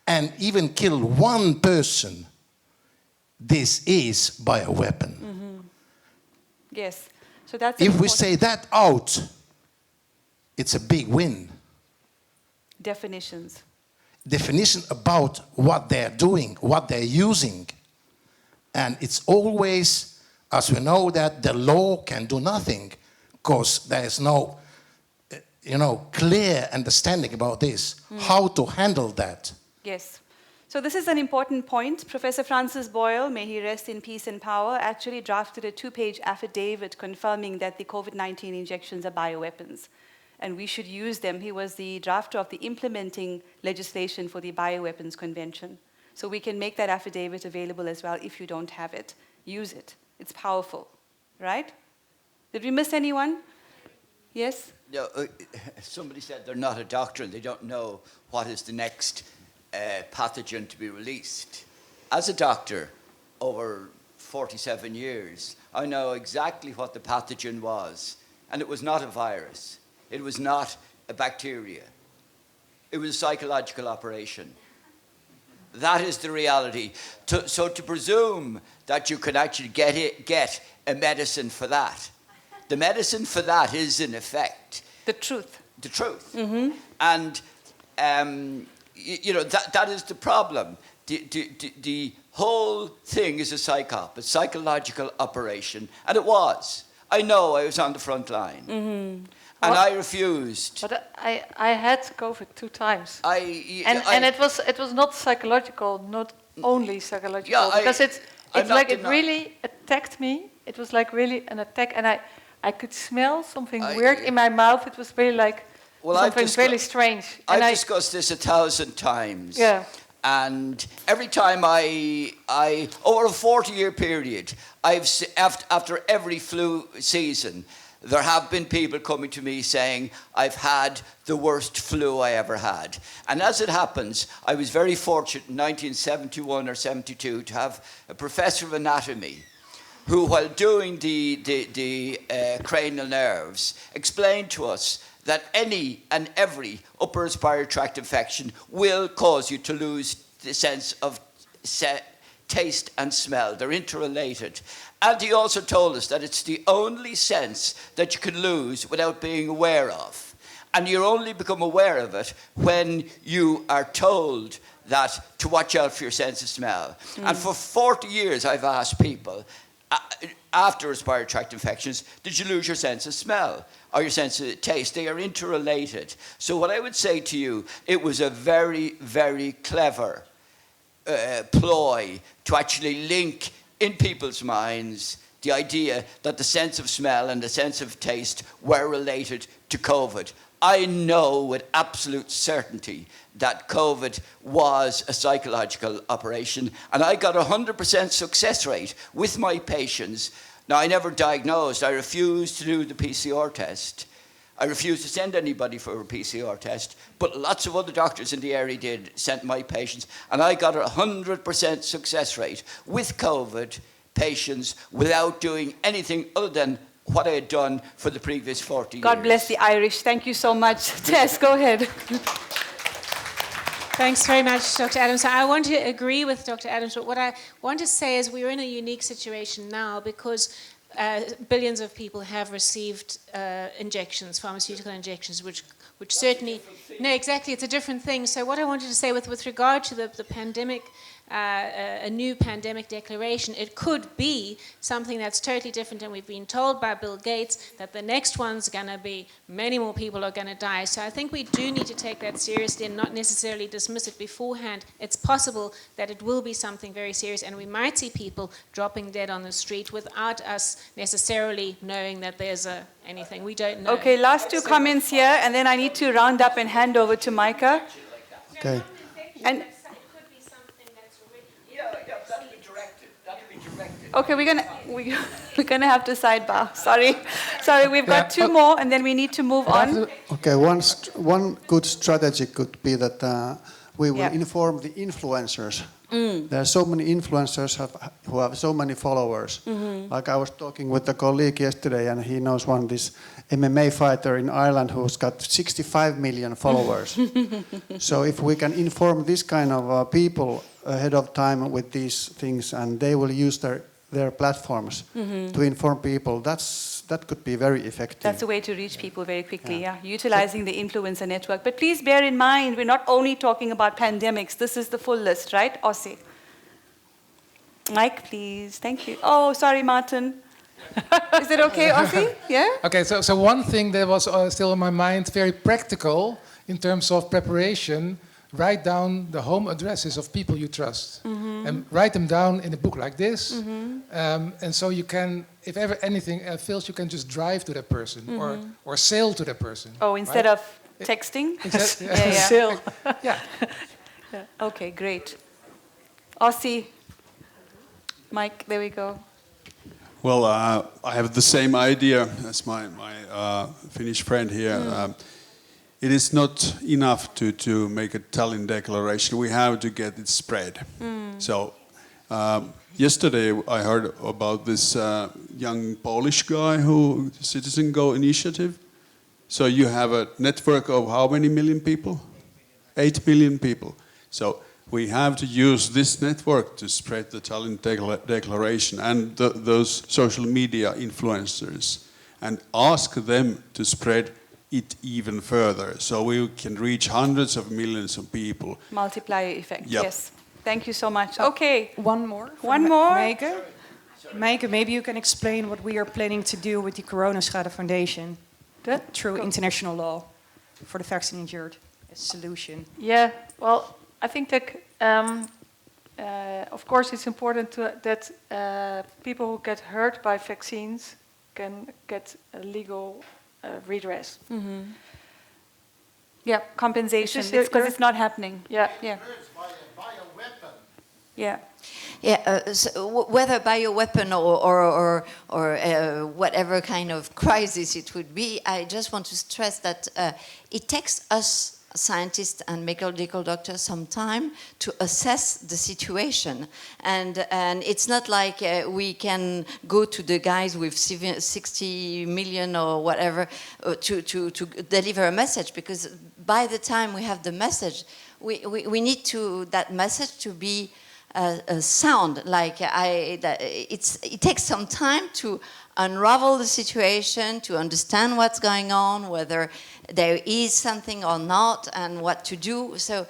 and even killed one person, this is bioweapon. Yes. So that's if we say that out, it's a big win. Definitions. Definition about what they're doing, what they're using. And it's always, as we know, that the law can do nothing because there is no, clear understanding about this, how to handle that. Yes. So this is an important point. Professor Francis Boyle, may he rest in peace and power, actually drafted a 2-page affidavit confirming that the COVID-19 injections are bioweapons, and we should use them. He was the drafter of the implementing legislation for the Bioweapons Convention. So we can make that affidavit available as well if you don't have it. Use it. It's powerful, right? Did we miss anyone? Yes? No, somebody said they're not a doctor and they don't know what is the next pathogen to be released. As a doctor, over 47 years, I know exactly what the pathogen was. And it was not a virus. It was not a bacteria. It was a psychological operation. That is the reality. So to presume that you can actually get a medicine for that, the medicine for that is, in effect, the truth. The truth. And that is the problem. The whole thing is a psychological operation, and it was. I know, I was on the front line, and I refused. But I had COVID 2 times, and it was not psychological, not only psychological, because it really attacked me. It was like really an attack, and I could smell something weird in my mouth. It was really like something really strange. And I've discussed this 1,000 times. Yeah. And every time I over a 40-year period, after every flu season, there have been people coming to me saying, I've had the worst flu I ever had. And as it happens, I was very fortunate in 1971 or 72 to have a professor of anatomy who, while doing the cranial nerves, explained to us that any and every upper respiratory tract infection will cause you to lose the sense of taste and smell. They're interrelated. And he also told us that it's the only sense that you can lose without being aware of. And you only become aware of it when you are told that to watch out for your sense of smell. And for 40 years I've asked people, after respiratory tract infections, did you lose your sense of smell or your sense of taste? They are interrelated. So what I would say to you, it was a very, very clever ploy to actually link in people's minds the idea that the sense of smell and the sense of taste were related to COVID. I know with absolute certainty that COVID was a psychological operation, and I got 100% success rate with my patients. Now, I never diagnosed. I refused to do the PCR test. I refused to send anybody for a PCR test, but lots of other doctors in the area sent my patients, and I got 100% success rate with COVID patients without doing anything other than what I had done for the previous 40 years. God bless the Irish. Thank you so much. Tess, go ahead. Thanks very much, Dr. Adams. I want to agree with Dr. Adams, but what I want to say is we're in a unique situation now because billions of people have received injections, pharmaceutical injections, which certainly... No, exactly, it's a different thing. So what I wanted to say with regard to the pandemic, a new pandemic declaration, it could be something that's totally different, and we've been told by Bill Gates that the next one's going to be many more people are going to die. So I think we do need to take that seriously and not necessarily dismiss it beforehand. It's possible that it will be something very serious, and we might see people dropping dead on the street without us necessarily knowing that there's anything. We don't know. Okay, last 2 comments here, and then I need to round up and hand over to Micah. Okay. It And could be something that's already Okay, we're gonna have to sidebar. Sorry, we've got two more, and then we need to move on. Okay, one good strategy could be that we will inform the influencers. There are so many influencers who have so many followers. Like I was talking with a colleague yesterday, and he knows this MMA fighter in Ireland who's got 65 million followers. So if we can inform this kind of people ahead of time with these things, and they will use their platforms to inform people, that could be very effective. That's a way to reach people very quickly, utilizing the influencer network. But please bear in mind, we're not only talking about pandemics. This is the full list, right? Ossie. Mike, please. Thank you. Oh, sorry, Martin. Is it okay, Ossie? Yeah? Okay, so one thing that was still in my mind, very practical in terms of preparation, write down the home addresses of people you trust. And write them down in a book like this. And so you can, if ever anything fails, you can just drive to that person or sail to that person. Oh, instead of texting? Sail. Yeah. Okay, great. Ossie. Mike, there we go. Well, I have the same idea as my Finnish friend here. It is not enough to make a Tallinn declaration. We have to get it spread. So yesterday I heard about this young Polish guy who Citizen Go initiative. So you have a network of how many million people? 8 million people. So we have to use this network to spread the Tallinn declaration and those social media influencers and ask them to spread it even further, so we can reach hundreds of millions of people. Multiplier effect, yes. Thank you so much. Okay. One more. One more. Meike. Meike, maybe you can explain what we are planning to do with the Coronaschade Foundation through international law for the vaccine injured as a solution. Yeah, well, I think that, of course, it's important that people who get hurt by vaccines can get a legal redress. Yeah, compensation, because it's not happening. Yeah. Yeah. Yeah, so whether bioweapon or whatever kind of crisis it would be, I just want to stress that it takes us scientists and medical doctors some time to assess the situation, and it's not like we can go to the guys with 60 million or whatever to deliver a message, because by the time we have the message, we need that message to be sound. Like it takes some time to unravel the situation, to understand what's going on, whether there is something or not, and what to do. So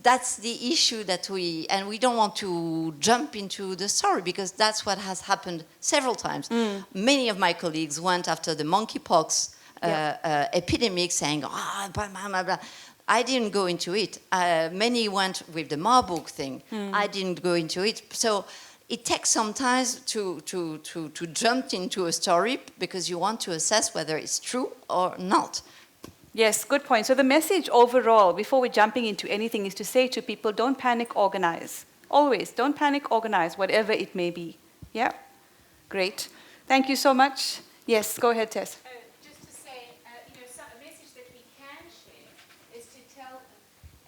that's the issue that we don't want to jump into the story, because that's what has happened several times. Many of my colleagues went after the monkeypox epidemic saying, blah, blah, blah. I didn't go into it. Many went with the Marburg thing. I didn't go into it. So it takes some time to jump into a story, because you want to assess whether it's true or not. Yes, good point. So the message overall, before we're jumping into anything, is to say to people, don't panic, organize. Always, don't panic, organize, whatever it may be. Yeah? Great. Thank you so much. Yes, go ahead, Tess.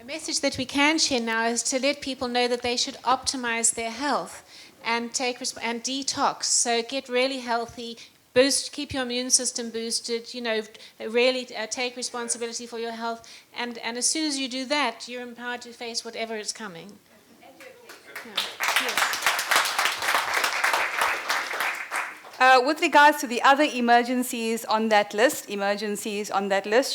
A message that we can share now is to let people know that they should optimize their health and and detox. So get really healthy, keep your immune system boosted. Really take responsibility for your health. And as soon as you do that, you're empowered to face whatever is coming. With regards to the other emergencies on that list, you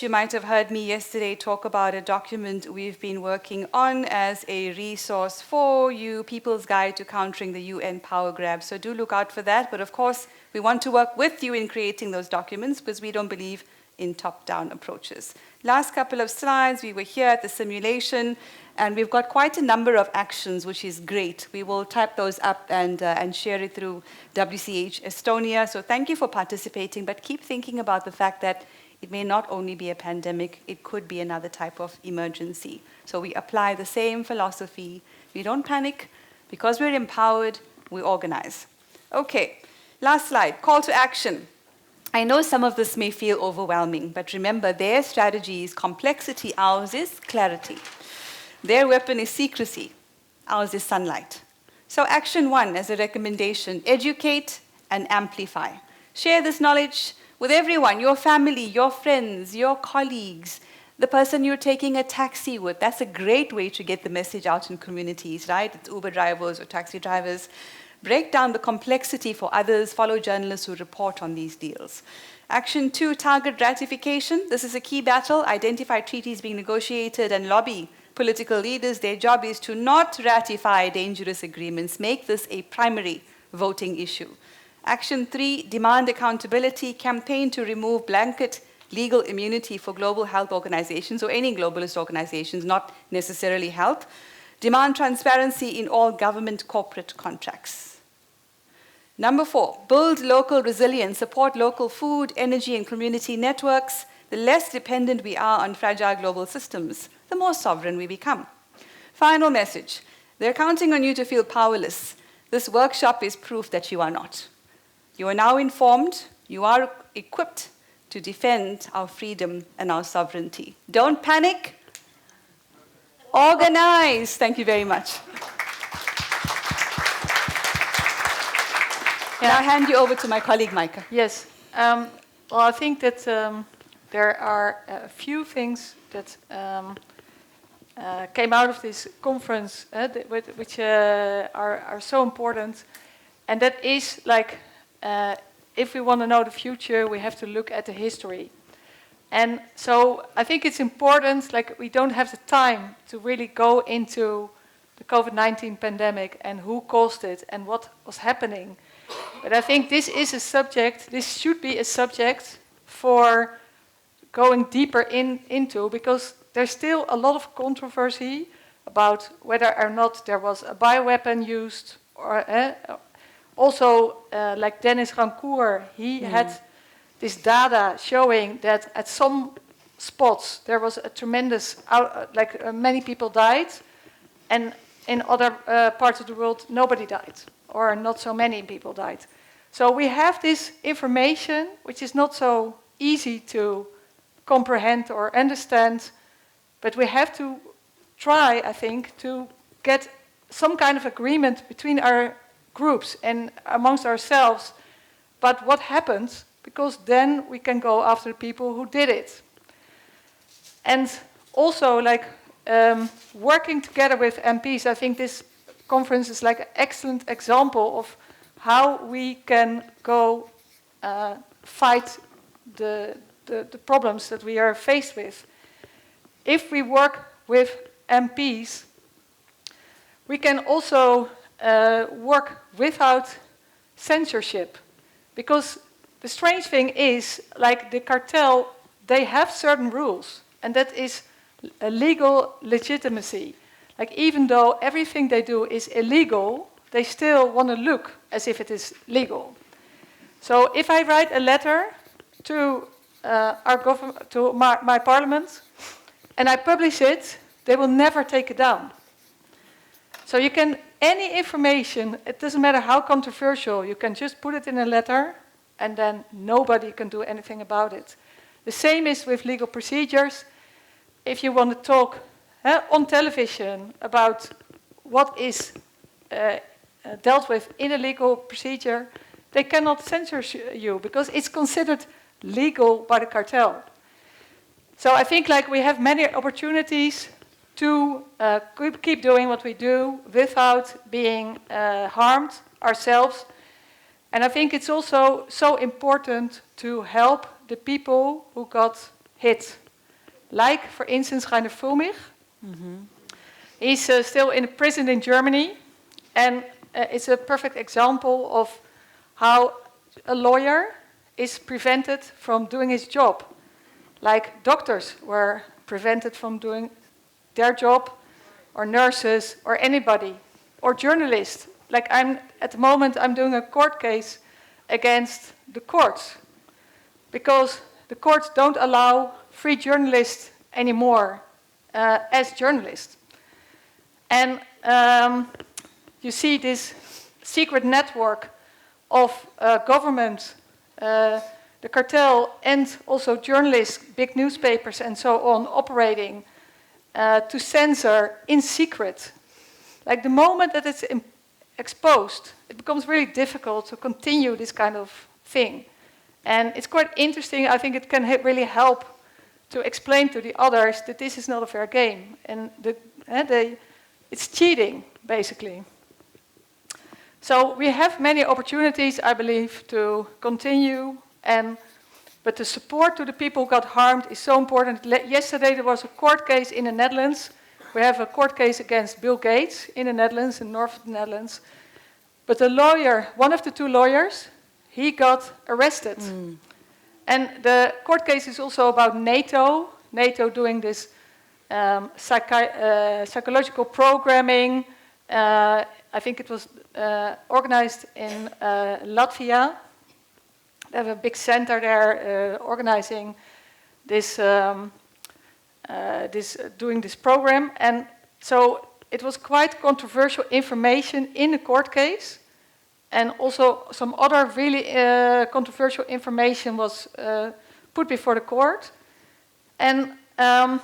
might have heard me yesterday talk about a document we've been working on as a resource for you, People's Guide to Countering the UN Power Grab. So do look out for that. But of course, we want to work with you in creating those documents, because we don't believe in top-down approaches. Last couple of slides, we were here at the simulation, and we've got quite a number of actions, which is great. We will type those up and share it through WCH Estonia. So thank you for participating, but keep thinking about the fact that it may not only be a pandemic, it could be another type of emergency. So we apply the same philosophy. We don't panic, because we're empowered, we organize. Okay, last slide, call to action. I know some of this may feel overwhelming, but remember, their strategy is complexity, ours is clarity. Their weapon is secrecy, ours is sunlight. So action 1 as a recommendation, educate and amplify. Share this knowledge with everyone, your family, your friends, your colleagues, the person you're taking a taxi with. That's a great way to get the message out in communities, right? It's Uber drivers or taxi drivers. Break down the complexity for others, follow journalists who report on these deals. Action 2, target ratification. This is a key battle. Identify treaties being negotiated and lobby political leaders. Their job is to not ratify dangerous agreements. Make this a primary voting issue. Action 3, demand accountability. Campaign to remove blanket legal immunity for global health organizations or any globalist organizations, not necessarily health. Demand transparency in all government corporate contracts. Number 4, build local resilience, support local food, energy, and community networks. The less dependent we are on fragile global systems, the more sovereign we become. Final message, they're counting on you to feel powerless. This workshop is proof that you are not. You are now informed, you are equipped to defend our freedom and our sovereignty. Don't panic. Organize. Thank you very much. Yeah. Now I hand you over to my colleague, Maaike. Yes. Well, I think that there are a few things that came out of this conference which are so important. And that is like, if we want to know the future, we have to look at the history. And so I think it's important, like we don't have the time to really go into the COVID-19 pandemic and who caused it and what was happening. But I think this is a subject, this should be a subject for going deeper into, because there's still a lot of controversy about whether or not there was a bioweapon used, or also like Dennis Rancourt, he had this data showing that at some spots there was a tremendous, many people died, and in other parts of the world nobody died, or not so many people died. So we have this information which is not so easy to comprehend or understand, but we have to try, I think, to get some kind of agreement between our groups and amongst ourselves. But what happens? Because then we can go after the people who did it. And also, like, working together with MPs, I think this conference is like an excellent example of how we can go fight the problems that we are faced with. If we work with MPs, we can also work without censorship. Because the strange thing is, like the cartel, they have certain rules, and that is a legal legitimacy. Like even though everything they do is illegal, they still want to look as if it is legal. So if I write a letter to our government, to my parliament, and I publish it, they will never take it down. So you can, any information, it doesn't matter how controversial, you can just put it in a letter, and then nobody can do anything about it. The same is with legal procedures. If you want to talk on television about what is dealt with in a legal procedure, they cannot censor you because it's considered legal by the cartel. So I think like we have many opportunities to keep doing what we do without being harmed ourselves. And I think it's also so important to help the people who got hit. Like, for instance, Rainer Fulmich. He's still in prison in Germany. And it's a perfect example of how a lawyer is prevented from doing his job. Like doctors were prevented from doing their job, or nurses, or anybody, or journalists. Like at the moment, I'm doing a court case against the courts, because the courts don't allow free journalists anymore as journalists. And you see this secret network of government, the cartel, and also journalists, big newspapers and so on, operating to censor in secret. Like the moment that it's exposed, it becomes really difficult to continue this kind of thing. And it's quite interesting. I think it can really help to explain to the others that this is not a fair game. And it's cheating, basically. So we have many opportunities, I believe, to continue. But the support to the people who got harmed is so important. Yesterday there was a court case in the Netherlands. We have a court case against Bill Gates in the Netherlands, in the north of the Netherlands. But the lawyer, one of the two lawyers, he got arrested. And the court case is also about NATO. NATO doing this psychological programming. I think it was organized in Latvia. They have a big center there organizing this, doing this program. And so it was quite controversial information in the court case. And also some other really controversial information was put before the court. And a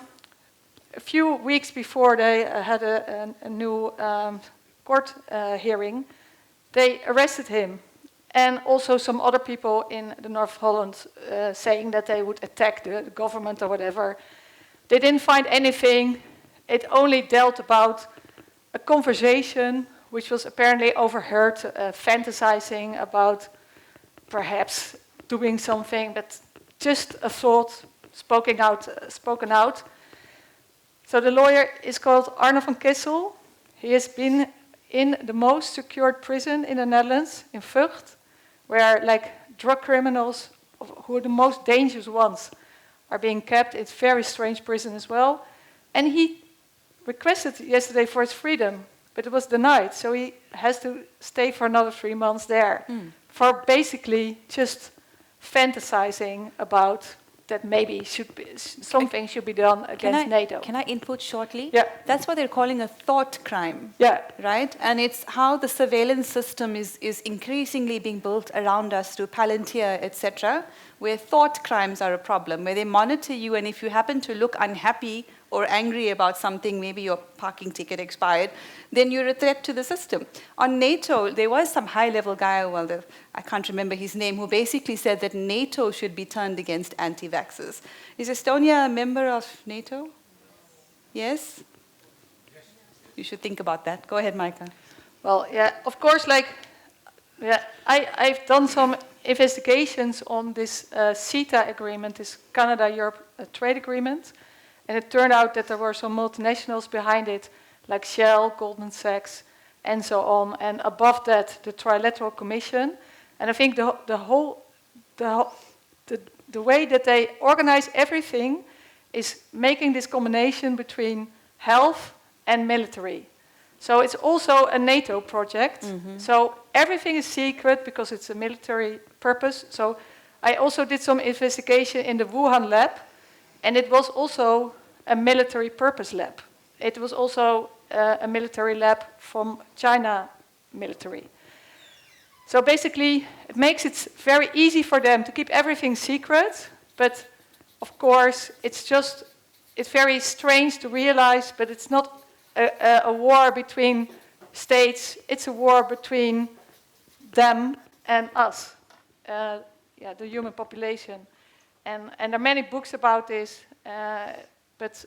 few weeks before they had a new court hearing, they arrested him. And also some other people in the North of Holland saying that they would attack the government or whatever. They didn't find anything. It only dealt about a conversation which was apparently overheard, fantasizing about perhaps doing something, but just a thought spoken out. So the lawyer is called Arno van Kessel. He has been in the most secured prison in the Netherlands, in Vught, where like drug criminals, who are the most dangerous ones, are being kept. It's a very strange prison as well. And he requested yesterday for his freedom, but it was denied. So he has to stay for another 3 months there for basically just fantasizing about that maybe something should be done against NATO. Can I input shortly? Yeah. That's what they're calling a thought crime. Yeah. Right? And it's how the surveillance system is increasingly being built around us through Palantir, etc., where thought crimes are a problem, where they monitor you, and if you happen to look unhappy or angry about something, maybe your parking ticket expired, then you're a threat to the system. On NATO, there was some high-level guy, I can't remember his name, who basically said that NATO should be turned against anti-vaxxers. Is Estonia a member of NATO? Yes? You should think about that. Go ahead, Micah. Well, yeah, of course, I've done some investigations on this CETA agreement, this Canada-Europe trade agreement. And it turned out that there were some multinationals behind it, like Shell, Goldman Sachs, and so on. And above that, the Trilateral Commission. And I think the way that they organize everything is making this combination between health and military. So it's also a NATO project. So everything is secret because it's a military purpose. So I also did some investigation in the Wuhan lab. And it was also a military purpose lab. It was also a military lab from China military. So basically, it makes it very easy for them to keep everything secret. But of course, it's very strange to realize, but it's not a war between states. It's a war between them and us, the human population. And there are many books about this, but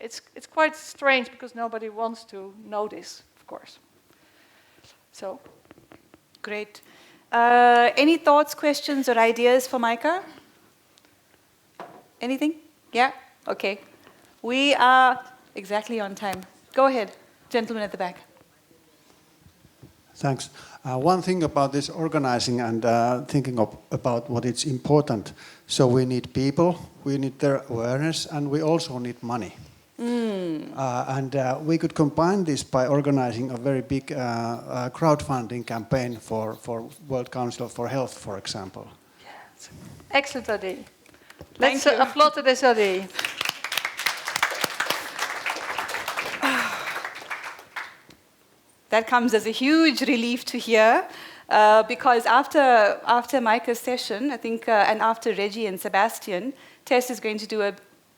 it's quite strange because nobody wants to know this, of course. So, great. Any thoughts, questions, or ideas for Micah? Anything? Yeah? Okay. We are exactly on time. Go ahead, gentleman at the back. Thanks. One thing about this organizing and thinking about what is important. So we need people, we need their awareness, and we also need money. And we could combine this by organizing a very big crowdfunding campaign for World Council for Health, for example. Yes. Excellent idea. Let's applaud to this idea. That comes as a huge relief to hear, because after Micah's session, I think, and after Reggie and Sebastian, Tess is going to do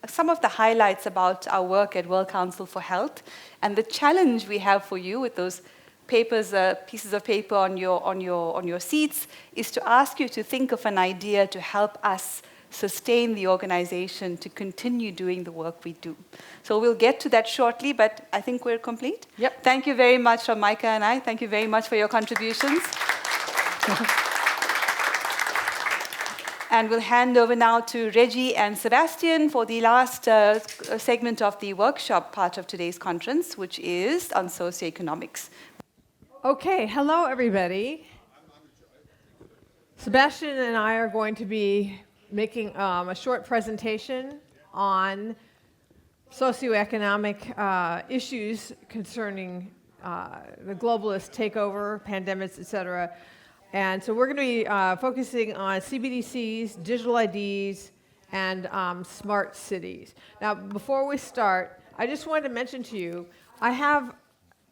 some of the highlights about our work at World Council for Health, and the challenge we have for you with those papers, pieces of paper on your seats, is to ask you to think of an idea to help us sustain the organization to continue doing the work we do. So we'll get to that shortly, but I think we're complete. Yep. Thank you very much from Micah and I. Thank you very much for your contributions. And we'll hand over now to Reggie and Sebastian for the last segment of the workshop part of today's conference, which is on socioeconomics. Okay, hello everybody. Sebastian and I are going to be making a short presentation on socioeconomic issues concerning the globalist takeover, pandemics, etc. And so we're going to be focusing on CBDCs, digital IDs, and smart cities. Now, before we start, I just wanted to mention to you,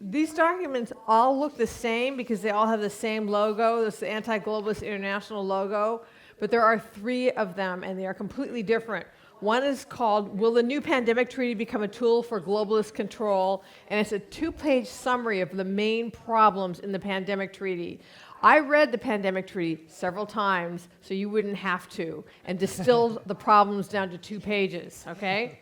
these documents all look the same because they all have the same logo, this anti-globalist international logo, but there are 3 of them and they are completely different. One is called, Will the New Pandemic Treaty Become a Tool for Globalist Control? And it's a 2-page summary of the main problems in the pandemic treaty. I read the pandemic treaty several times so you wouldn't have to, and distilled the problems down to 2 pages, okay?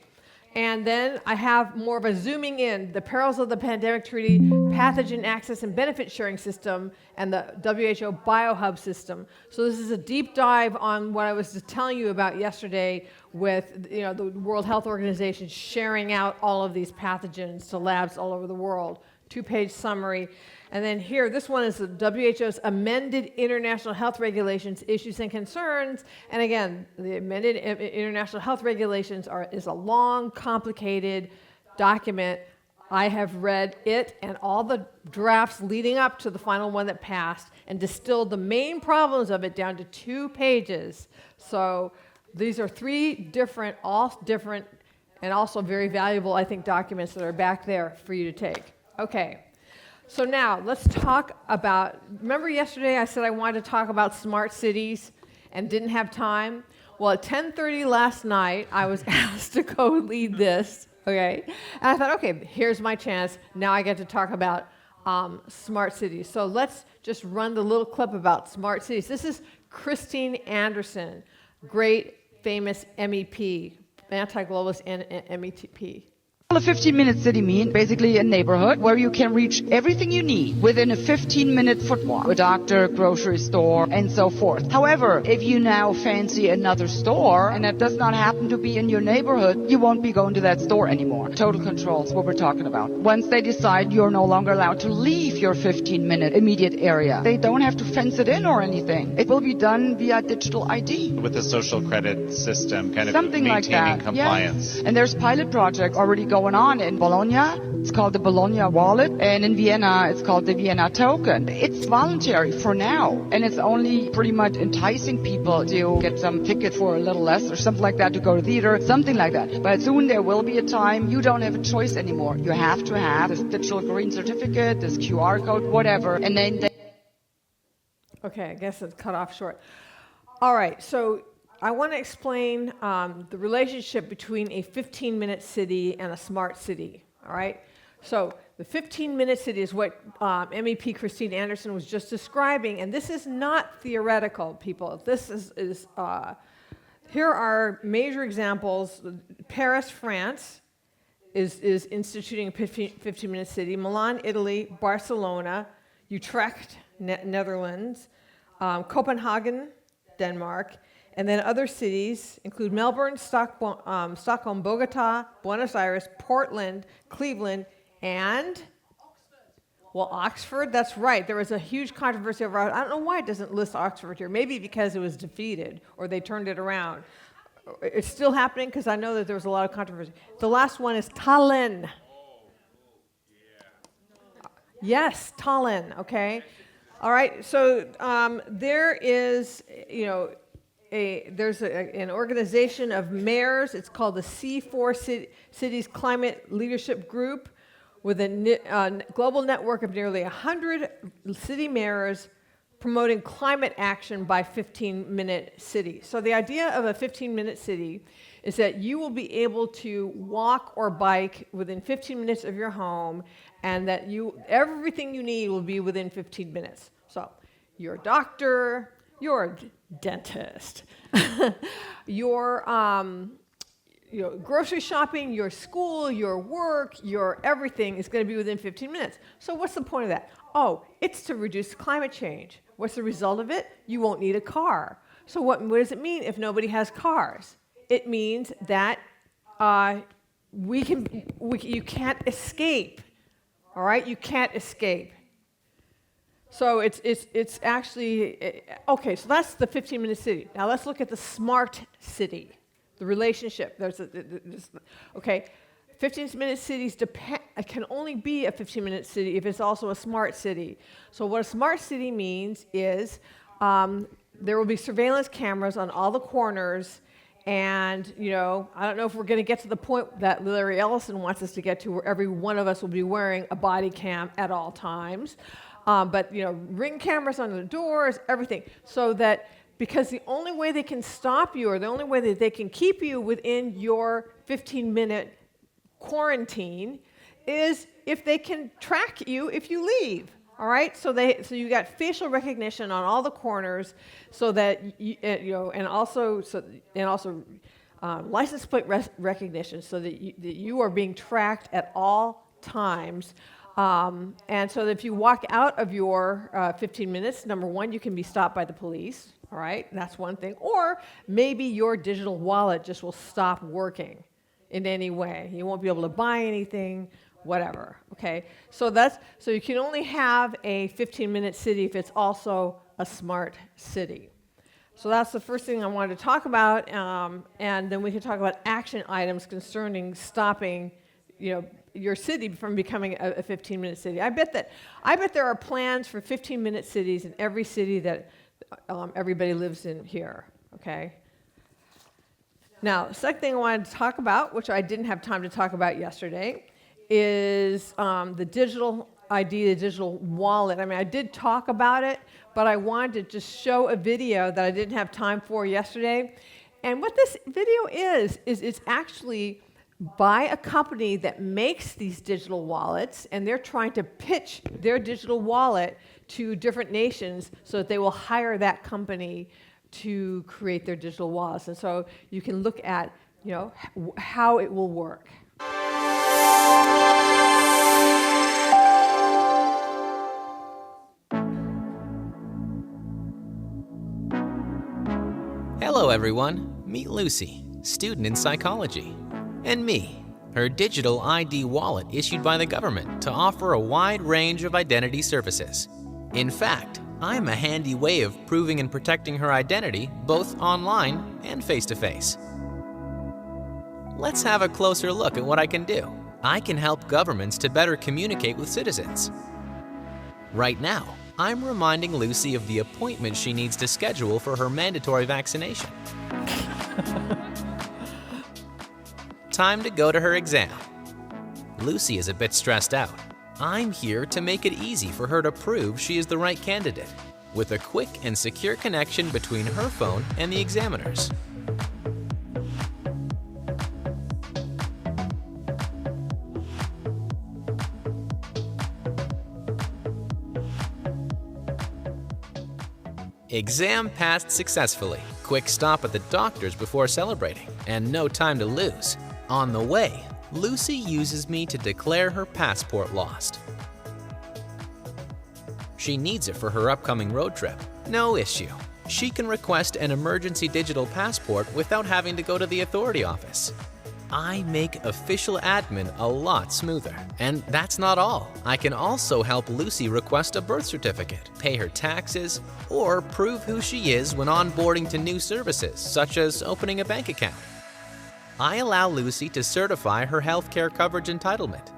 And then I have more of a zooming in, the perils of the pandemic treaty, pathogen access and benefit sharing system, and the WHO biohub system. So this is a deep dive on what I was just telling you about yesterday with the World Health Organization sharing out all of these pathogens to labs all over the world. 2-page summary. And then here, this one is the WHO's amended international health regulations, issues and concerns. And again, the amended international health regulations is a long, complicated document. I have read it and all the drafts leading up to the final one that passed and distilled the main problems of it down to 2 pages. So these are 3 different, all different, and also very valuable, I think, documents that are back there for you to take. Okay. So now, let's talk about, remember yesterday I said I wanted to talk about smart cities and didn't have time? Well, at 10:30 last night, I was asked to co-lead this, okay? And I thought, okay, here's my chance. Now I get to talk about smart cities. So let's just run the little clip about smart cities. This is Christine Anderson, great, famous MEP, anti-globalist MEP. A 15-minute city means basically a neighborhood where you can reach everything you need within a 15-minute foot walk, a doctor, grocery store, and so forth. However, if you now fancy another store and that does not happen to be in your neighborhood, you won't be going to that store anymore. Total control is what we're talking about. Once they decide you're no longer allowed to leave your 15-minute immediate area, they don't have to fence it in or anything. It will be done via digital ID. With the social credit system, kind of something maintaining like that. compliance. Yes. And there's pilot projects already going on in Bologna. It's called the Bologna Wallet, and in Vienna it's called the Vienna Token. It's voluntary for now, and it's only pretty much enticing people to get some ticket for a little less or something like that to go to theater, something like that. But soon there will be a time you don't have a choice anymore. You have to have this digital green certificate, this QR code, whatever, and then Okay, I guess it's cut off short. All right, so I want to explain the relationship between a 15-minute city and a smart city, all right? So the 15-minute city is what MEP Christine Anderson was just describing, and this is not theoretical, people. This is here are major examples. Paris, France is instituting a 15-minute city. Milan, Italy, Barcelona, Utrecht, Netherlands, Copenhagen, Denmark, and then other cities include Melbourne, Stockholm, Bogota, Buenos Aires, Portland, Cleveland, and Oxford. That's right. There was a huge controversy over. I don't know why it doesn't list Oxford here. Maybe because it was defeated or they turned it around. It's still happening because I know that there was a lot of controversy. The last one is Tallinn. Yes, Tallinn. Okay. All right. So there is, there's an organization of mayors. It's called the C4 Cities Climate Leadership Group, with a global network of nearly 100 city mayors promoting climate action by 15-minute city. So the idea of a 15-minute city is that you will be able to walk or bike within 15 minutes of your home, and that everything you need will be within 15 minutes. So your doctor, your dentist, your grocery shopping, your school, your work, your everything is going to be within 15 minutes. So what's the point of that? Oh, it's to reduce climate change. What's the result of it? You won't need a car. So what does it mean if nobody has cars? It means that you can't escape. All right, you can't escape. So it's actually okay. So that's the 15-minute city. Now let's look at the smart city, the relationship. Okay, 15-minute cities can only be a 15-minute city if it's also a smart city. So what a smart city means is there will be surveillance cameras on all the corners. And, I don't know if we're going to get to the point that Larry Ellison wants us to get to, where every one of us will be wearing a body cam at all times. But, ring cameras on the doors, everything. So that, because the only way they can stop you, or the only way that they can keep you within your 15-minute quarantine, is if they can track you if you leave. All right, so you got facial recognition on all the corners, so that and also license plate recognition, so that you are being tracked at all times. And so that if you walk out of your 15 minutes, number one, you can be stopped by the police. All right, that's one thing. Or maybe your digital wallet just will stop working in any way. You won't be able to buy anything. Whatever, okay? So you can only have a 15-minute city if it's also a smart city. So that's the first thing I wanted to talk about, and then we can talk about action items concerning stopping, your city from becoming a 15-minute city. I bet there are plans for 15-minute cities in every city that everybody lives in here, okay? Now, the second thing I wanted to talk about, which I didn't have time to talk about yesterday, is the digital ID, the digital wallet. I mean, I did talk about it, but I wanted to just show a video that I didn't have time for yesterday. And what this video is it's actually by a company that makes these digital wallets, and they're trying to pitch their digital wallet to different nations so that they will hire that company to create their digital wallets. And so you can look at, how it will work. Hello everyone, meet Lucy, student in psychology, and me, her digital ID wallet issued by the government to offer a wide range of identity services. In fact, I'm a handy way of proving and protecting her identity both online and face-to-face. Let's have a closer look at what I can do. I can help governments to better communicate with citizens. Right now, I'm reminding Lucy of the appointment she needs to schedule for her mandatory vaccination. Time to go to her exam. Lucy is a bit stressed out. I'm here to make it easy for her to prove she is the right candidate, with a quick and secure connection between her phone and the examiner's. Exam passed successfully. Quick stop at the doctor's before celebrating, and no time to lose. On the way, Lucy uses me to declare her passport lost. She needs it for her upcoming road trip. No issue. She can request an emergency digital passport without having to go to the authority office. I make official admin a lot smoother. And that's not all. I can also help Lucy request a birth certificate, pay her taxes, or prove who she is when onboarding to new services, such as opening a bank account. I allow Lucy to certify her healthcare coverage entitlement.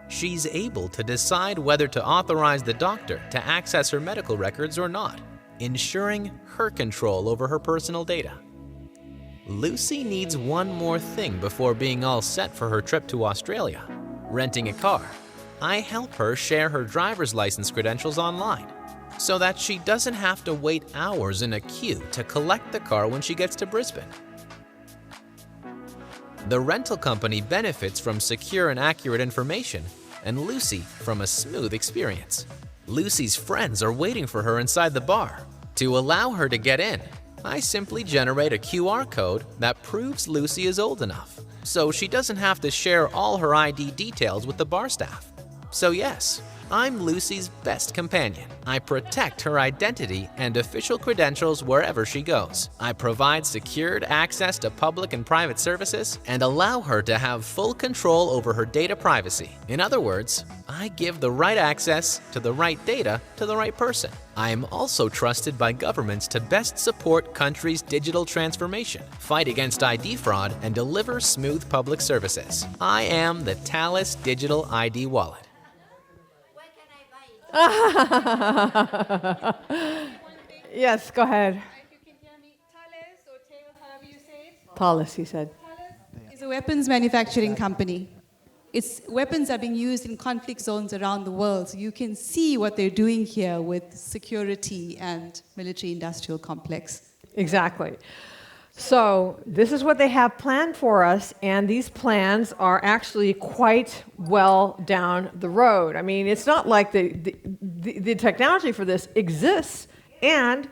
She's able to decide whether to authorize the doctor to access her medical records or not, ensuring her control over her personal data. Lucy needs one more thing before being all set for her trip to Australia: renting a car. I help her share her driver's license credentials online so that she doesn't have to wait hours in a queue to collect the car when she gets to Brisbane. The rental company benefits from secure and accurate information, and Lucy from a smooth experience. Lucy's friends are waiting for her inside the bar. To allow her to get in, I simply generate a QR code that proves Lucy is old enough, so she doesn't have to share all her ID details with the bar staff. So yes, I'm Lucy's best companion. I protect her identity and official credentials wherever she goes. I provide secured access to public and private services and allow her to have full control over her data privacy. In other words, I give the right access to the right data to the right person. I am also trusted by governments to best support countries' digital transformation, fight against ID fraud, and deliver smooth public services. I am the Thales Digital ID Wallet. Yes, go ahead. Thales, he said. It's a weapons manufacturing company. Its weapons are being used in conflict zones around the world. So you can see what they're doing here with security and military-industrial complex. Exactly. So this is what they have planned for us, and these plans are actually quite well down the road. I mean, it's not like the technology for this exists, and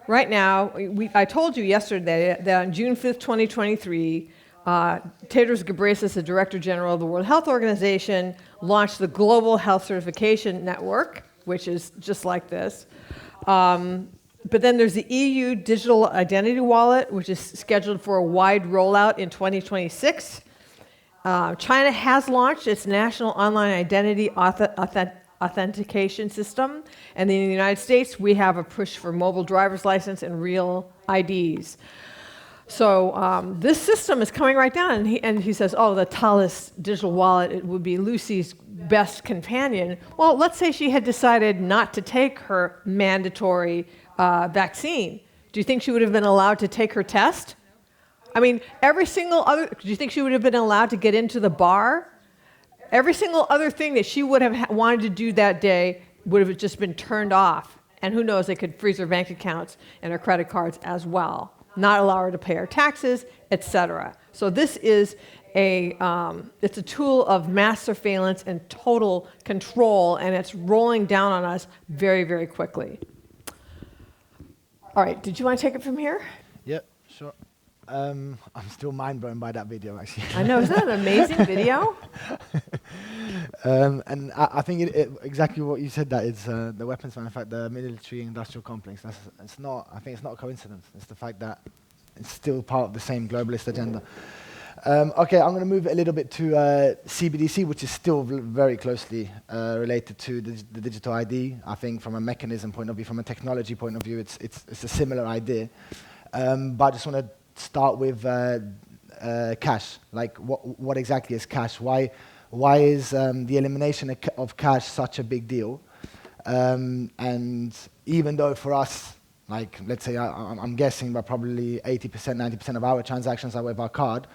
right now, I told you yesterday that on June 5th, 2023, Tedros Ghebreyesus, the Director General of the World Health Organization, launched the Global Health Certification Network, which is just like this. But then there's the EU Digital Identity Wallet, which is scheduled for a wide rollout in 2026. China has launched its national online identity authentication system. And in the United States, we have a push for mobile driver's license and real IDs. So this system is coming right down, and he says, oh, the Thales digital wallet, it would be Lucy's best companion. Well, let's say she had decided not to take her mandatory vaccine. Do you think she would have been allowed to take her test? I mean, do you think she would have been allowed to get into the bar? Every single other thing that she would have wanted to do that day would have just been turned off. And who knows, they could freeze her bank accounts and her credit cards as well, not allow her to pay her taxes, etc. So this is it's a tool of mass surveillance and total control, and it's rolling down on us very, very quickly. All right, did you want to take it from here? Yep, sure. I'm still mind blown by that video, actually. I know, isn't that an amazing video? And I think exactly what you said, that it's the weapons manufacturer, the military-industrial complex. I think it's not a coincidence. It's the fact that it's still part of the same globalist agenda. Okay, I'm going to move a little bit to CBDC, which is still very closely related to the digital ID. I think from a mechanism point of view, from a technology point of view, it's a similar idea. But I just want to start with cash. Like, what exactly is cash? Why is the elimination of cash such a big deal? And even though for us, like, let's say, I'm guessing, but probably 80%, 90% of our transactions are with our card,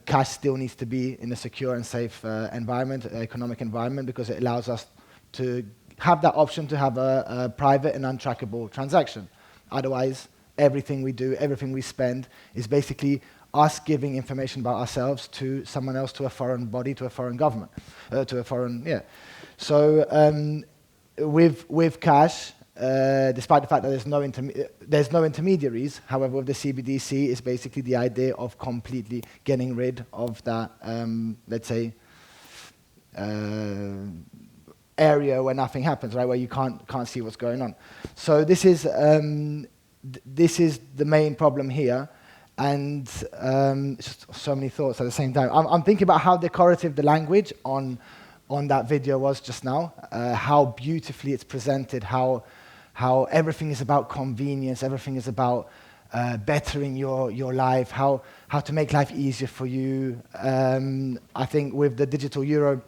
cash still needs to be in a secure and safe environment, economic environment, because it allows us to have that option to have a private and untrackable transaction. Otherwise, everything we do, everything we spend is basically us giving information about ourselves to someone else, to a foreign body, to a foreign government, to a foreign, yeah. So with cash, despite the fact that there's no intermediaries, however, with the CBDC, it's basically the idea of completely getting rid of that, let's say, area where nothing happens, right, where you can't see what's going on. So this is the main problem here, and just so many thoughts at the same time. I'm thinking about how decorative the language on that video was just now, how beautifully it's presented, how everything is about convenience, everything is about bettering your life, how to make life easier for you. I think with the digital euro,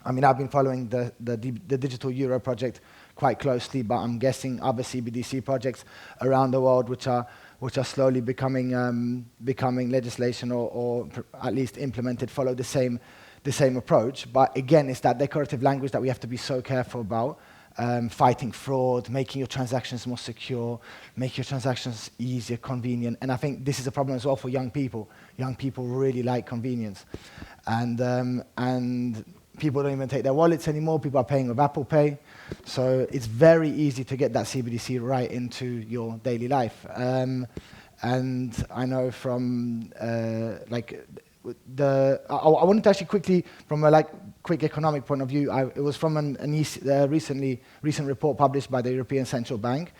I mean, I've been following the digital euro project quite closely, but I'm guessing other CBDC projects around the world which are becoming legislation or at least implemented follow the same the same approach. But again, it's that decorative language that we have to be so careful about. Fighting fraud, making your transactions more secure, making your transactions easier, convenient. And I think this is a problem as well for young people. Young people really like convenience. And people don't even take their wallets anymore. People are paying with Apple Pay. So it's very easy to get that CBDC right into your daily life. And I know from I wanted to actually quickly, from a quick economic point of view, it was from a recent report published by the European Central Bank.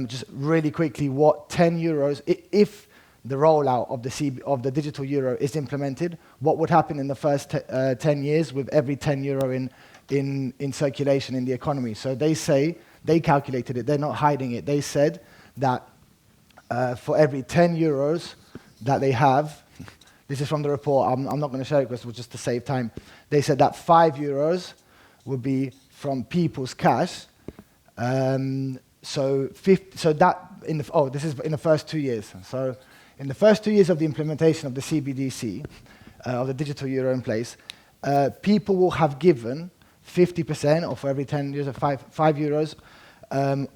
Just really quickly, what 10 euros, if the rollout of the digital euro is implemented, what would happen in the first 10 years with every 10 euro in circulation in the economy. So they calculated it, they're not hiding it. They said that for every 10 euros that they have, this is from the report, I'm not going to share it because it was just to save time. They said that 5 euros would be from people's cash. So this is in the first 2 years. So in the first 2 years of the implementation of the CBDC, of the digital euro in place, people will have given 50%, or for every 10 years, 5 euros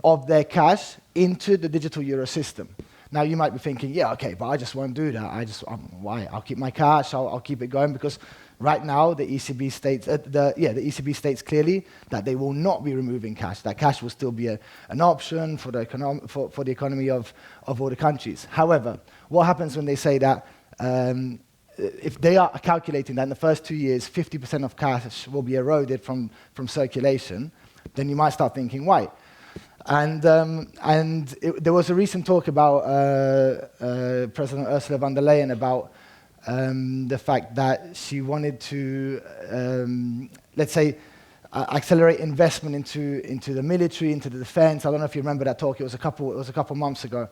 of their cash into the digital euro system. Now you might be thinking, yeah, okay, but I just won't do that. Why? I'll keep my cash. I'll keep it going because right now the ECB states, the ECB states clearly that they will not be removing cash. That cash will still be an option for the economy of all the countries. However, what happens when they say that? If they are calculating that in the first 2 years, 50% of cash will be eroded from circulation, then you might start thinking, why? And there was a recent talk about President Ursula von der Leyen about the fact that she wanted to, let's say, accelerate investment into the military, into the defense. I don't know if you remember that talk. It was a couple months ago.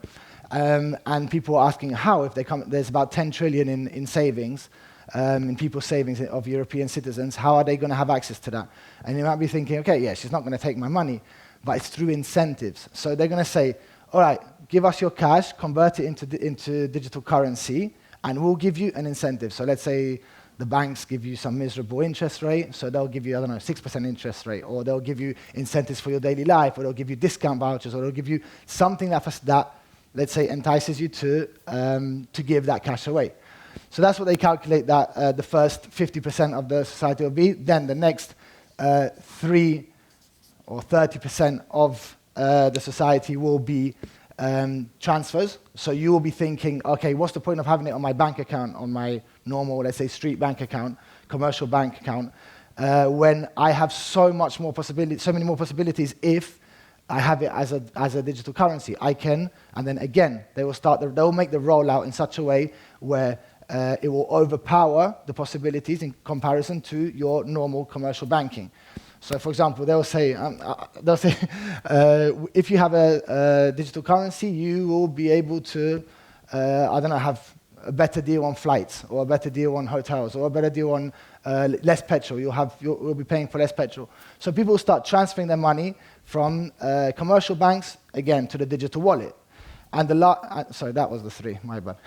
And people were asking how, if there's about 10 trillion in savings, in people's savings of European citizens, how are they going to have access to that? And you might be thinking, okay, yeah, she's not going to take my money, but it's through incentives. So they're going to say, all right, give us your cash, convert it into digital currency, and we'll give you an incentive. So let's say the banks give you some miserable interest rate, so they'll give you, 6% interest rate, or they'll give you incentives for your daily life, or they'll give you discount vouchers, or they'll give you something that let's say, entices you to give that cash away. So that's what they calculate that the first 50% of the society will be. Then the next 3 or 30% of the society will be transfers. So you will be thinking, okay, what's the point of having it on my bank account, on my normal, let's say, street bank account, commercial bank account, when I have so many more possibilities if I have it as a digital currency. I can, and then again, they'll make the rollout in such a way where it will overpower the possibilities in comparison to your normal commercial banking. So, for example, they'll say if you have a digital currency, you will be able to, have a better deal on flights, or a better deal on hotels, or a better deal on less petrol. You'll be paying for less petrol. So people will start transferring their money from commercial banks, again, to the digital wallet. And sorry, that was the 3, my bad.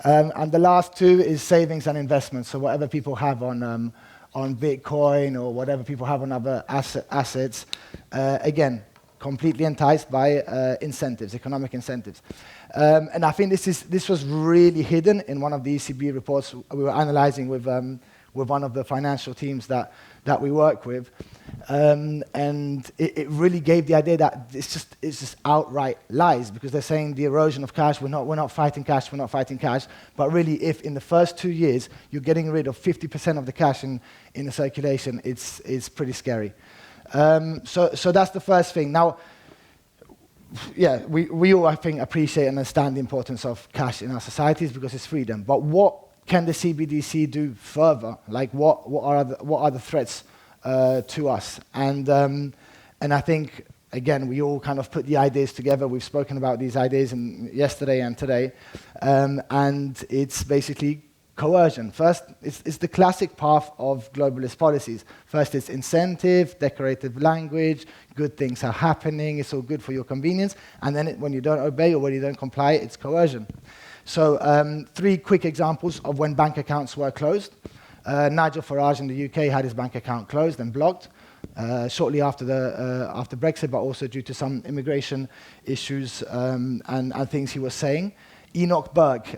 And the last 2 is savings and investments. So whatever people have on Bitcoin, or whatever people have on other assets, again, completely enticed by incentives, economic incentives. And I think this was really hidden in one of the ECB reports we were analyzing with one of the financial teams that we work with. And it really gave the idea that it's just outright lies, because they're saying the erosion of cash, we're not fighting cash, but really if in the first 2 years you're getting rid of 50% of the cash in the circulation, it's pretty scary. So that's the first thing. Now, yeah, we all, I think, appreciate and understand the importance of cash in our societies because it's freedom. But what can the CBDC do further? Like, what are the threats to us? And I think, again, we all kind of put the ideas together. We've spoken about these ideas yesterday and today, and it's basically coercion. First, it's the classic path of globalist policies. First, it's incentive, decorative language, good things are happening, it's all good for your convenience, and then when you don't obey or when you don't comply, it's coercion. So 3 quick examples of when bank accounts were closed. Nigel Farage in the UK had his bank account closed and blocked shortly after Brexit, but also due to some immigration issues and things he was saying. Enoch Burke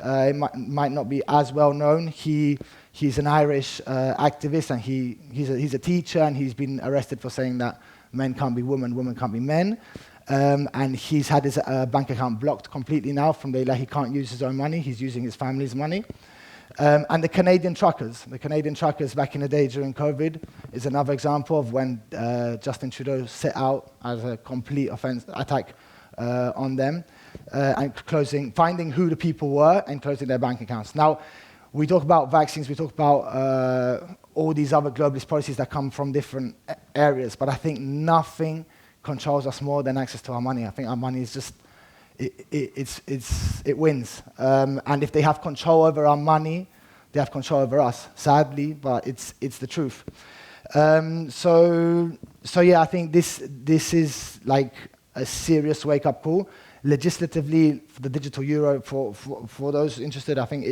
might not be as well known. He's an Irish activist, and he's a teacher, and he's been arrested for saying that men can't be women, women can't be men. And he's had his bank account blocked completely now from the he can't use his own money. He's using his family's money. And the Canadian truckers back in the day during COVID is another example of when Justin Trudeau set out as a complete attack on them and finding who the people were and closing their bank accounts. Now, we talk about vaccines, we talk about all these other globalist policies that come from different areas, but I think nothing controls us more than access to our money. I think our money is just, it wins. And if they have control over our money, they have control over us, sadly, but it's the truth. So yeah, I think this is like a serious wake-up call. Legislatively, for the digital euro, for those interested, I think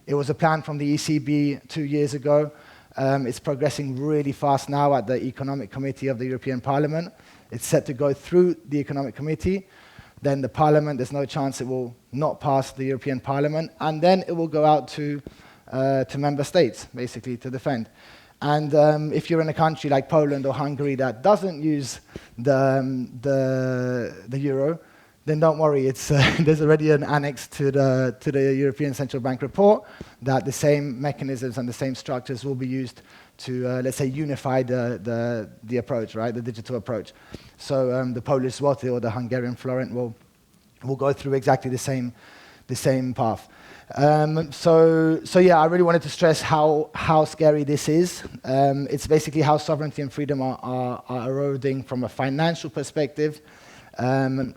it was a plan from the ECB 2 years ago. It's progressing really fast now at the Economic Committee of the European Parliament. It's set to go through the Economic Committee. Then the Parliament, there's no chance it will not pass the European Parliament. And then it will go out to member states, basically, to defend. And if you're in a country like Poland or Hungary that doesn't use the euro, then don't worry. There's already an annex to the European Central Bank report that the same mechanisms and the same structures will be used to, let's say, unify the approach, right, the digital approach. So the Polish zloty or the Hungarian forint will go through exactly the same path. So yeah, I really wanted to stress how scary this is. It's basically how sovereignty and freedom are eroding from a financial perspective. And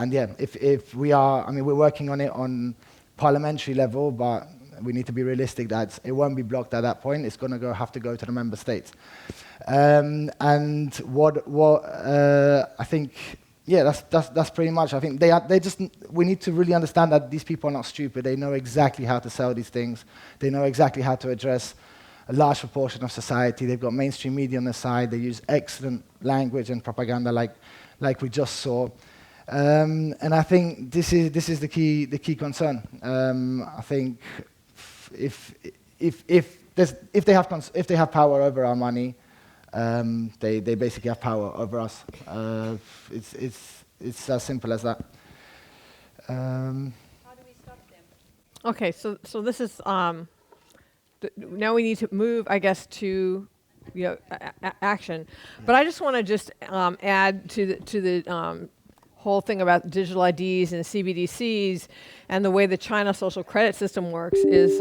yeah, if we are, we're working on it on parliamentary level, but we need to be realistic that it won't be blocked at that point. It's going to have to go to the member states. And what I think, yeah, that's pretty much. I think we need to really understand that these people are not stupid. They know exactly how to sell these things. They know exactly how to address a large proportion of society. They've got mainstream media on their side. They use excellent language and propaganda like we just saw. And I think this is the key concern. I think if they have power over our money, they basically have power over us. It's as simple as that. How do we stop them? Okay, so this is now we need to move, I guess, to action. But I just want to add to the whole thing about digital IDs and CBDCs and the way the China social credit system works is,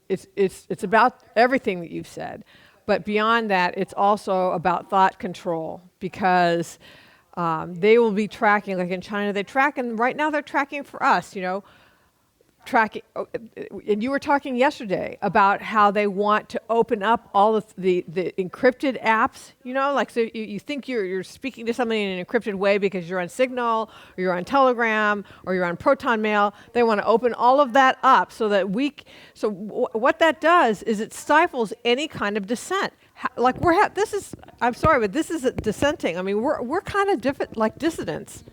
it's about everything that you've said, but beyond that, it's also about thought control because they will be tracking, like in China, they track, and right now they're tracking for us, tracking, and you were talking yesterday about how they want to open up all of the encrypted apps, like so you think you're speaking to somebody in an encrypted way because you're on Signal, or you're on Telegram, or you're on Proton Mail. They want to open all of that up so that what that does is it stifles any kind of dissent. Like I'm sorry, but this is dissenting. We're kind of like dissidents.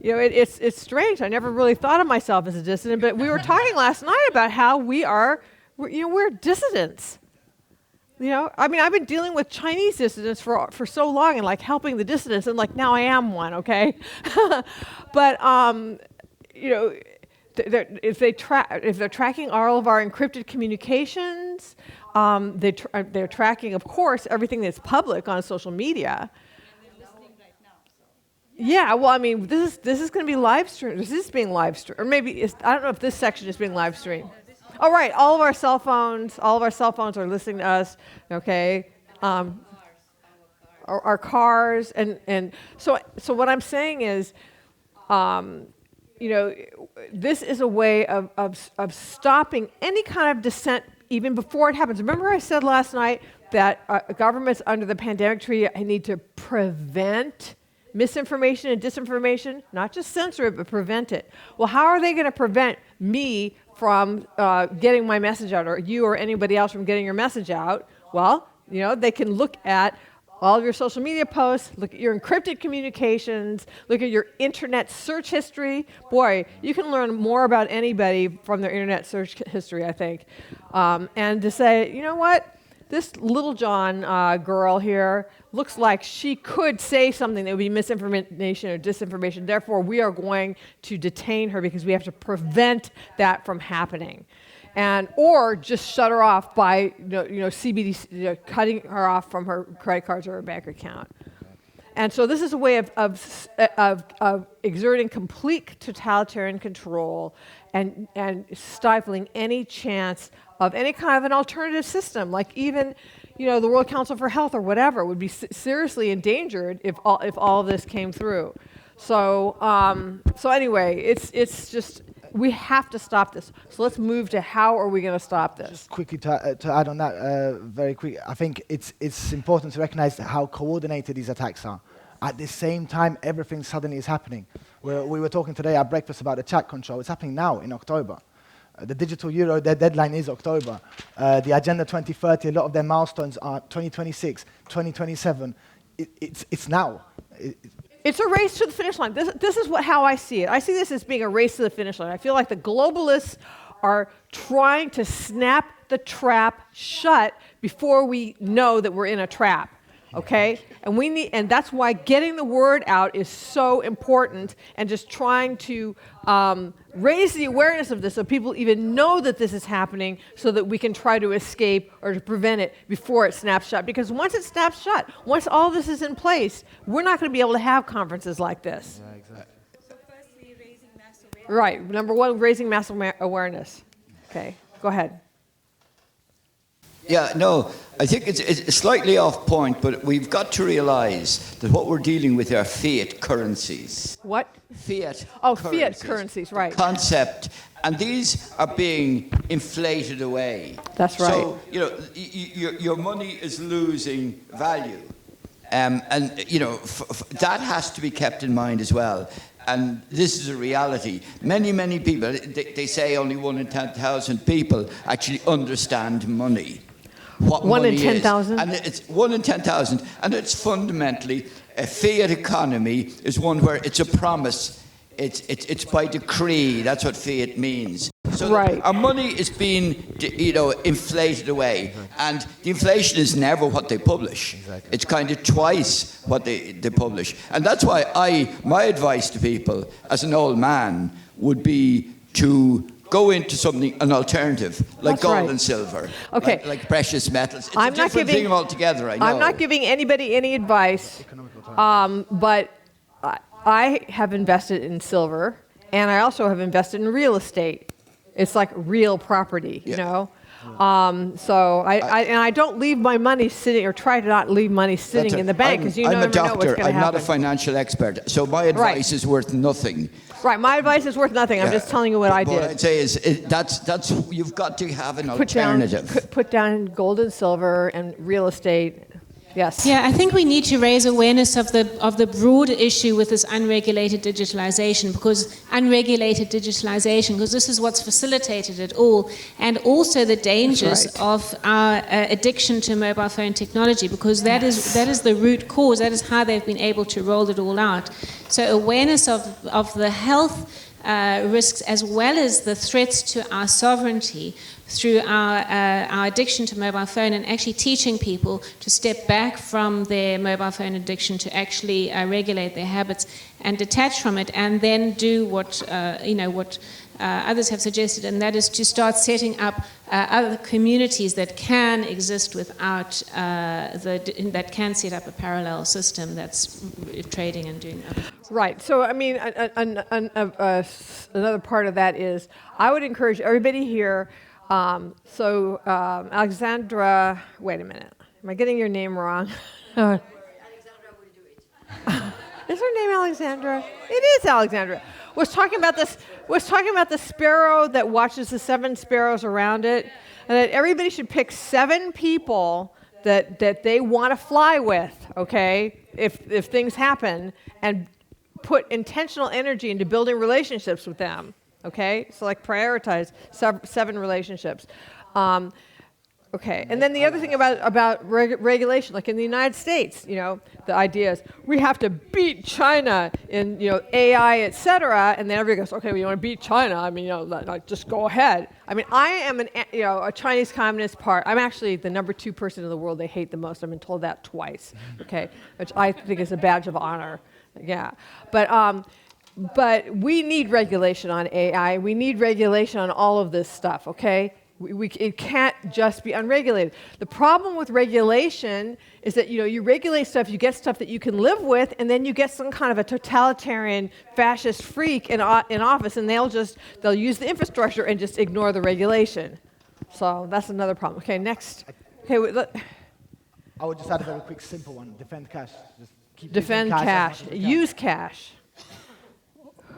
It's strange. I never really thought of myself as a dissident, but we were talking last night about how we're dissidents. I've been dealing with Chinese dissidents for so long and like helping the dissidents, and like now I am one, okay? But if they're tracking all of our encrypted communications, they're tracking, of course, everything that's public on social media. Yeah, well, this is going to be live streamed. This is being live streamed, or maybe I don't know if this section is being live streamed. Oh, right, all of our cell phones are listening to us. Okay, our cars, and so what I'm saying is, this is a way of stopping any kind of dissent even before it happens. Remember, I said last night that governments under the pandemic treaty need to prevent misinformation and disinformation, not just censor it, but prevent it. Well, how are they going to prevent me from getting my message out, or you or anybody else from getting your message out? Well, they can look at all of your social media posts, look at your encrypted communications, look at your internet search history. Boy, you can learn more about anybody from their internet search history, I think. And to say, you know what? This Little John girl here looks like she could say something that would be misinformation or disinformation. Therefore, we are going to detain her because we have to prevent that from happening. Or just shut her off by CBDC, cutting her off from her credit cards or her bank account. And so this is a way of exerting complete totalitarian control and stifling any chance of any kind of an alternative system, like even the World Council for Health or whatever would be seriously endangered if all of this came through. So anyway, it's just. We have to stop this. So let's move to how are we going to stop this? Just quickly to add on that, very quick, I think it's important to recognize how coordinated these attacks are. At the same time, everything suddenly is happening. We were talking today at breakfast about the chat control. It's happening now in October. The digital euro, their deadline is October. The Agenda 2030, a lot of their milestones are 2026, 2027. It's now. It's a race to the finish line. This is how I see it. I see this as being a race to the finish line. I feel like the globalists are trying to snap the trap shut before we know that we're in a trap. Okay? And that's why getting the word out is so important, and just trying to raise the awareness of this so people even know that this is happening, so that we can try to escape or to prevent it before it snaps shut. Because once it snaps shut, once all this is in place, we're not going to be able to have conferences like this. Yeah, exactly. So firstly, raising mass awareness. Right. Number one, raising mass awareness. Okay. Go ahead. Yeah, no, I think it's slightly off point, but we've got to realize that what we're dealing with are fiat currencies. What? Fiat currencies. Fiat currencies, right. The concept. And these are being inflated away. That's right. So, your money is losing value. That has to be kept in mind as well. And this is a reality. Many people, they say only 1 in 10,000 people actually understand money. What 1 in money 10,000? And it's 1 in 10,000. And it's fundamentally, a fiat economy is one where it's a promise. It's by decree. That's what fiat means. So right. Our money is being, inflated away. And the inflation is never what they publish. Exactly. It's kind of twice what they publish. And that's why my advice to people as an old man would be to go into an alternative, like That's gold right. and silver, okay. like precious metals. It's I'm a not different thing altogether, I know. I'm not giving anybody any advice, but I have invested in silver, and I also have invested in real estate. It's like real property, you know? So I don't leave my money sitting, or try to not leave money sitting in the bank, because you never know what's going to happen. I'm not a financial expert, so my advice is worth nothing. Right, my advice is worth nothing. I'm just telling you what I did. What I'd say is that's you've got to have an alternative. Put down gold and silver and real estate. Yes. Yeah, I think we need to raise awareness of the broader issue with this unregulated digitalization, because this is what's facilitated it all, and also the dangers of our addiction to mobile phone technology, because that is the root cause. That is how they've been able to roll it all out. So awareness of the health risks, as well as the threats to our sovereignty, through our addiction to mobile phone, and actually teaching people to step back from their mobile phone addiction, to actually regulate their habits and detach from it, and then do what others have suggested, and that is to start setting up other communities that can exist without that can set up a parallel system that's trading and doing other things. Right. So I mean, another part of that is I would encourage everybody here. Alexandra, wait a minute. Am I getting your name wrong? Is her name Alexandra? It is Alexandra. Was talking about the sparrow that watches the 7 sparrows around it, and that everybody should pick 7 people that they want to fly with, okay, if things happen, and put intentional energy into building relationships with them, okay? So like prioritize 7 relationships. Okay, and then the other thing about regulation, like in the United States, you know, the idea is we have to beat China in, you know, AI, et cetera, and then everybody goes, okay, well, you want to beat China? I mean, you know, just go ahead. I mean, I am a Chinese Communist Party. I'm actually the number 2 person in the world they hate the most. I've been told that twice, okay, which I think is a badge of honor. Yeah, but we need regulation on AI. We need regulation on all of this stuff, okay? It can't just be unregulated. The problem with regulation is that, you know, you regulate stuff, you get stuff that you can live with, and then you get some kind of a totalitarian fascist freak in office, and they'll use the infrastructure and just ignore the regulation. So that's another problem. Okay, next. Okay, I would just add a very quick, simple one. Defend cash. Just keep defend cash. Use cash.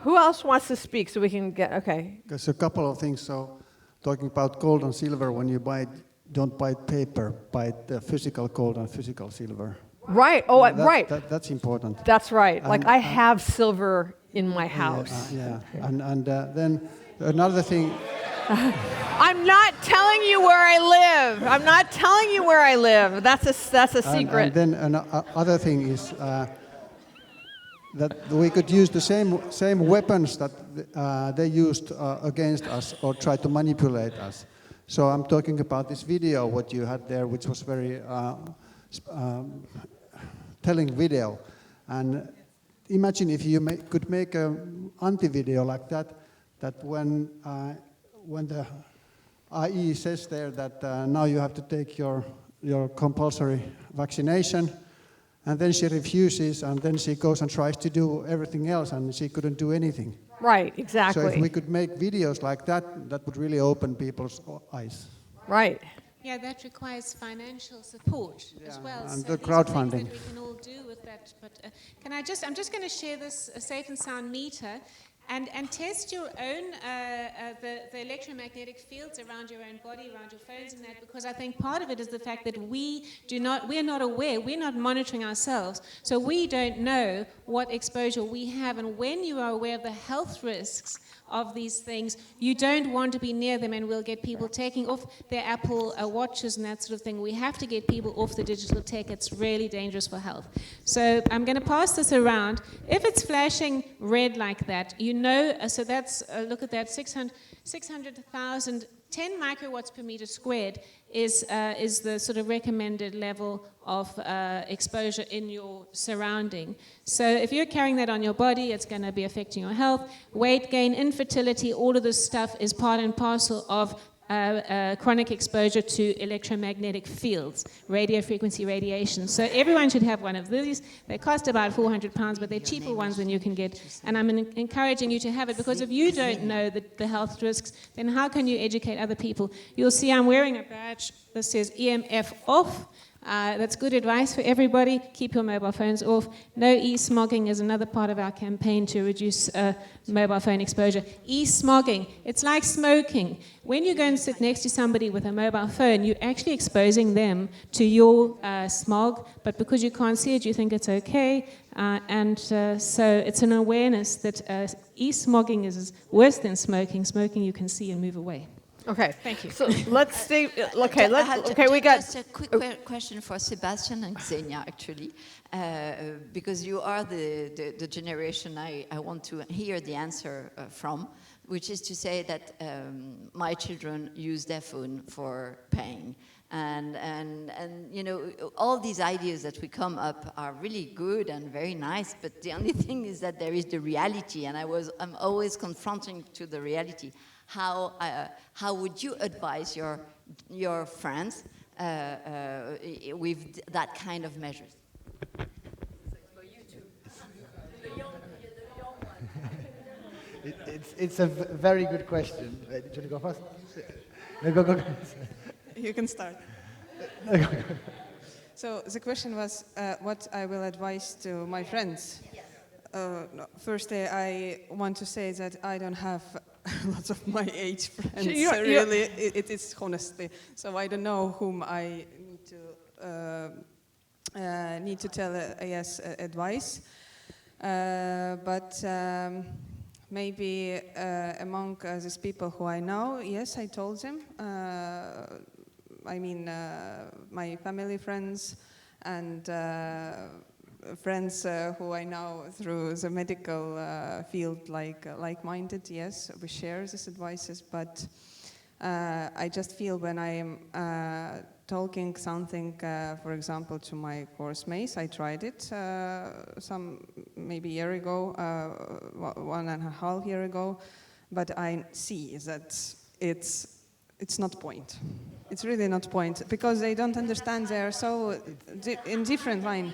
Who else wants to speak so we can get, okay. There's a couple of things. So talking about gold and silver, when you buy it, don't buy paper, buy the physical gold and physical silver. Right, right. That's important. That's right. Like I have silver in my house. Yeah, and then another thing. I'm not telling you where I live. I'm not telling you where I live. That's a secret. And then another thing is that we could use the same weapons that they used against us or tried to manipulate us. So I'm talking about this video, what you had there, which was very telling video. And imagine if you could make an anti-video like that, that when the IE says there that now you have to take your compulsory vaccination, and then she refuses, and then she goes and tries to do everything else, and she couldn't do anything. Right, exactly. So if we could make videos like that, that would really open people's eyes. Right. Yeah, that requires financial support as well. And so the crowdfunding. That we can all do with that. But I'm just going to share this safe and sound meter. And test your own, the electromagnetic fields around your own body, around your phones and that, because I think part of it is the fact that we're not aware, we're not monitoring ourselves, so we don't know what exposure we have. And when you are aware of the health risks of these things, you don't want to be near them, and we'll get people taking off their Apple watches and that sort of thing. We have to get people off the digital tech. It's really dangerous for health. So I'm going to pass this around. If it's flashing red like that, you know, so that's, look at that, 600,000, 10 microwatts per meter squared is the sort of recommended level of exposure in your surrounding. So if you're carrying that on your body, it's going to be affecting your health. Weight gain, infertility, all of this stuff is part and parcel of chronic exposure to electromagnetic fields, radio frequency radiation. So everyone should have one of these. They cost about £400, but they're cheaper ones than you can get. And I'm encouraging you to have it, because if you don't know the health risks, then how can you educate other people? You'll see I'm wearing a badge that says EMF off. That's good advice for everybody. Keep your mobile phones off. No e-smogging is another part of our campaign to reduce mobile phone exposure. E-smogging, it's like smoking. When you go and sit next to somebody with a mobile phone, you're actually exposing them to your smog, but because you can't see it, you think it's okay. So it's an awareness that e-smogging is worse than smoking. Smoking you can see and move away. Okay, thank you. So let's stay. Okay, we got just a quick question for Sebastian and Xenia, actually, because you are the generation I want to hear the answer from, which is to say that my children use their phone for paying. And you know, all these ideas that we come up are really good and very nice, but the only thing is that there is the reality, and I'm always confronting to the reality. How would you advise your friends with that kind of measures? It's a very good question. Do you want to go first? No, go. You can start. So the question was what I will advise to my friends. No, first, I want to say that I don't have lots of my age friends. Really, it is honestly. So I don't know whom I need to need to tell yes advice, but maybe among these people who I know, yes, I told them. I mean, my family, friends, and friends who I know through the medical field, like-minded. Yes, we share these advices, but I just feel when I am talking something, for example, to my course mates, I tried it maybe a year ago, 1.5 years ago, but I see that it's not point. It's really not point, because they don't understand. They are so in different line.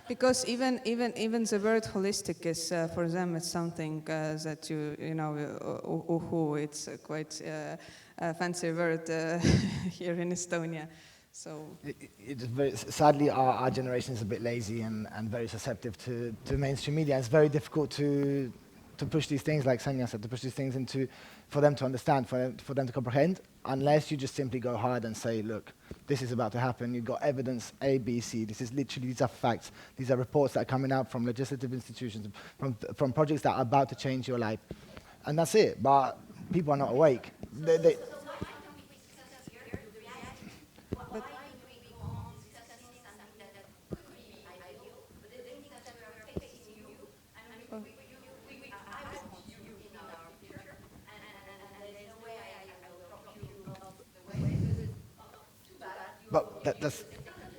Because even the word holistic is for them, it's something that you know it's quite a fancy word here in Estonia. So it's very, sadly, our generation is a bit lazy and very susceptible to mainstream media. It's very difficult to push these things, like Sanya said, to push these things for them to understand, for them to comprehend, unless you just simply go hard and say, look, this is about to happen. You've got evidence A, B, C. This is literally, these are facts. These are reports that are coming out from legislative institutions, from projects that are about to change your life. And that's it. But people are not awake. But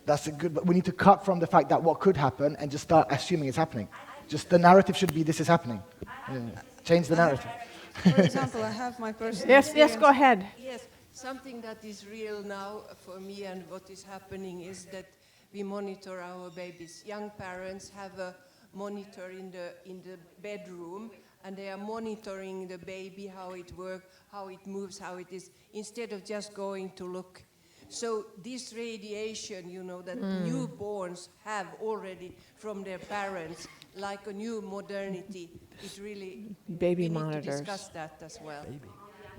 that's a good, but we need to cut from the fact that what could happen and just start assuming it's happening. Just the narrative should be this is happening. Yeah. Change the narrative. For example, I have my personal Yes, go ahead. Yes, something that is real now for me and what is happening is that we monitor our babies. Young parents have a monitor in the bedroom, and they are monitoring the baby, how it works, how it moves, how it is, instead of just going to look. So this radiation, you know, that newborns have already from their parents, like a new modernity, it really, baby we monitors. need to discuss that as well.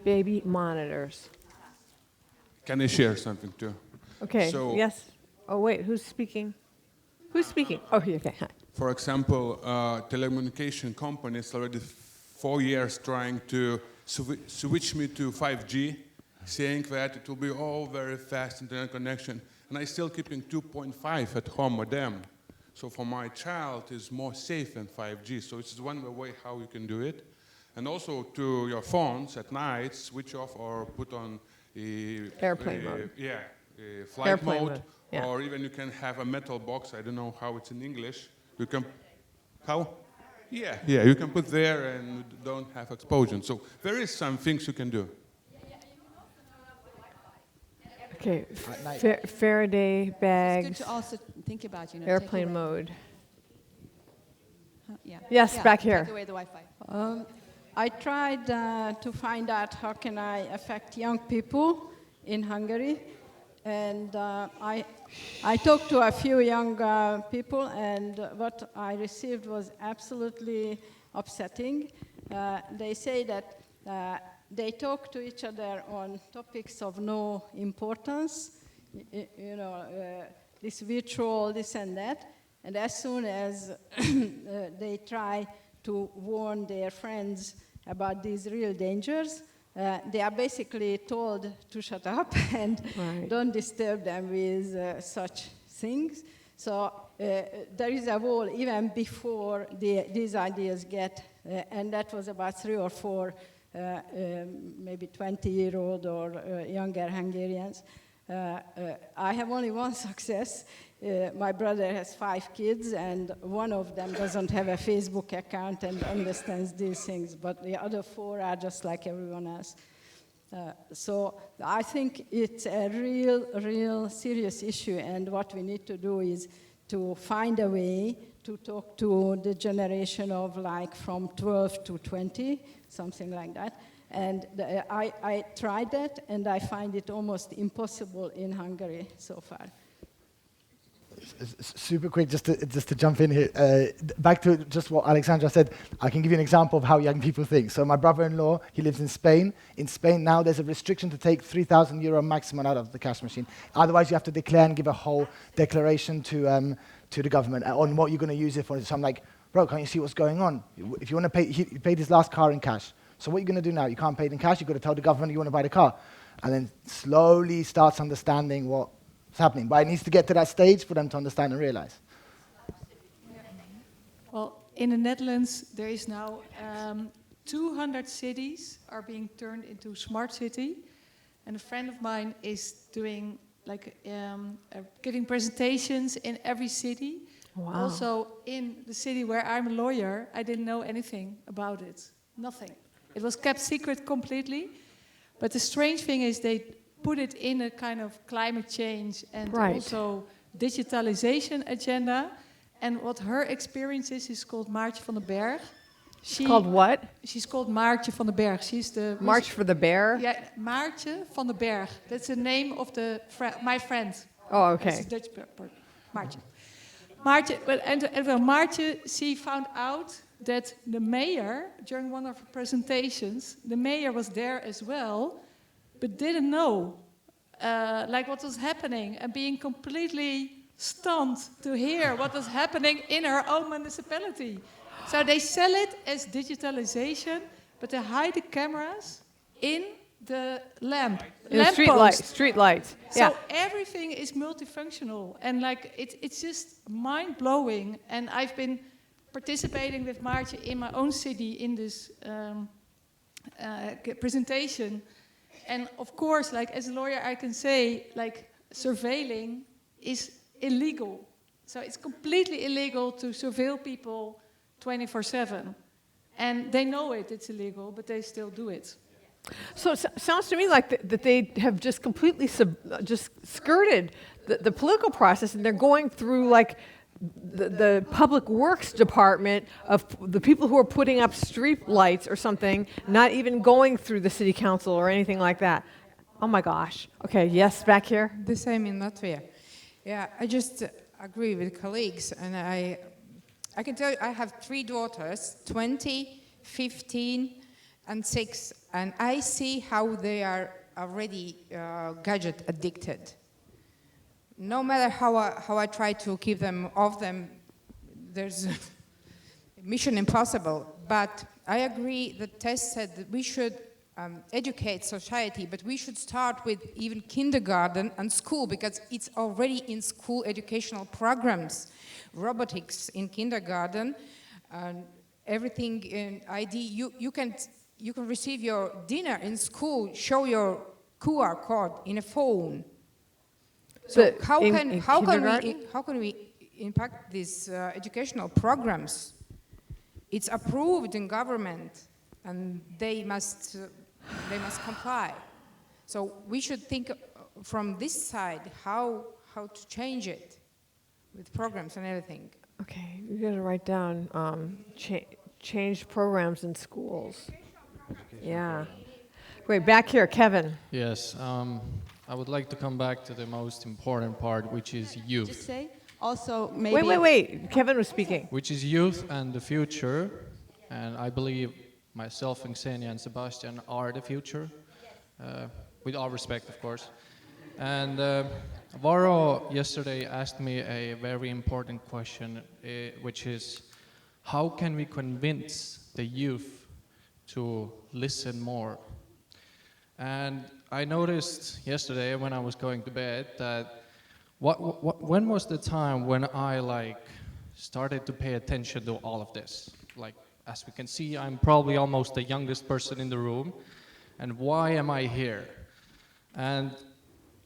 Baby monitors. Can I share something too? Okay, So, yes. Oh, wait, who's speaking? Who's speaking? Oh, okay. For example, telecommunication companies already 4 years trying to switch me to 5G, saying that it will be all very fast internet connection, and I still keeping 2.5 at home modem. So for my child, it's more safe than 5G. So it's one way how you can do it. And also to your phones at night, switch off or put on airplane mode. Yeah, flight Airplane mode. mode, yeah. Or even you can have a metal box. I don't know how it's in English. You can, how? Yeah, you can put there and don't have explosion. So there is some things you can do. Okay, Faraday bags. It's good to also think about, airplane mode. Yeah. Yes, back here. Take away the Wi-Fi. I tried to find out how can I affect young people in Hungary, and I talked to a few young people, and what I received was absolutely upsetting. They say that they talk to each other on topics of no importance, this virtual, this and that, and as soon as they try to warn their friends about these real dangers, they are basically told to shut up and don't disturb them with such things. So there is a wall even before these ideas get, and that was about 3 or 4 maybe 20-year-old or younger Hungarians. I have only one success. My brother has 5 kids, and one of them doesn't have a Facebook account and understands these things, but the other 4 are just like everyone else. So I think it's a real serious issue, and what we need to do is to find a way to talk to the generation of like from 12 to 20, something like that, And I tried that, and I find it almost impossible in Hungary so far. Super quick, just to jump in here. Back to just what Alexandra said, I can give you an example of how young people think. So my brother-in-law, he lives in Spain. In Spain now, there's a restriction to take €3,000 maximum out of the cash machine. Otherwise, you have to declare and give a whole declaration to the government on what you're going to use it for. So I'm like, bro, can't you see what's going on? If you want to pay, he paid his last car in cash. So what are you going to do now? You can't pay it in cash. You've got to tell the government you want to buy the car. And then slowly starts understanding what's happening. But it needs to get to that stage for them to understand and realize. Well, in the Netherlands, there is now 200 cities are being turned into smart city. And a friend of mine is doing giving presentations in every city. Wow. Also in the city where I'm a lawyer, I didn't know anything about it. Nothing. It was kept secret completely. But the strange thing is they put it in a kind of climate change and also digitalization agenda. And what her experience is called Maartje van den Berg. Called what? She's called Maartje van den Berg. She's the March for the Bear? Yeah, Maartje van den Berg. That's the name of my friend. Oh, okay. That's the Dutch part. Maartje. Maartje, she found out that the mayor, during one of her presentations, the mayor was there as well, but didn't know what was happening and being completely stunned to hear what was happening in her own municipality. So they sell it as digitalization, but they hide the cameras in the lamp. In the street lights. So everything is multifunctional, and it's just mind-blowing. And I've been participating with Maartje in my own city in this presentation. And of course, as a lawyer, I can say, surveilling is illegal. So it's completely illegal to surveil people 24/7. And they know it's illegal, but they still do it. So it sounds to me like that they have just completely just skirted the political process, and they're going through the public works department of the people who are putting up street lights or something, not even going through the city council or anything like that. Oh my gosh. Okay, yes, back here. The same in Latvia. Yeah, I just agree with colleagues, and I can tell you I have 3 daughters, 20, 15, and 6, and I see how they are already gadget addicted. No matter how I try to keep them off them, there's mission impossible. But I agree that Tess said that we should educate society, but we should start with even kindergarten and school, because it's already in school educational programs. Robotics in kindergarten, everything in ID. You can receive your dinner in school, show your QR code in a phone. So how can we impact these educational programs? It's approved in government, and they must comply. So we should think from this side how to change it with programs and everything. Okay, you got to write down change programs in schools. Yeah. Wait, back here, Kevin. Yes, I would like to come back to the most important part, which is youth. Just say, also maybe... Wait. Kevin was speaking. Which is youth and the future. And I believe myself and Xenia and Sebastian are the future. With all respect, of course. And Varo yesterday asked me a very important question, which is, how can we convince the youth to listen more? And I noticed yesterday when I was going to bed that when was the time when I started to pay attention to all of this? As we can see, I'm probably almost the youngest person in the room. And why am I here? And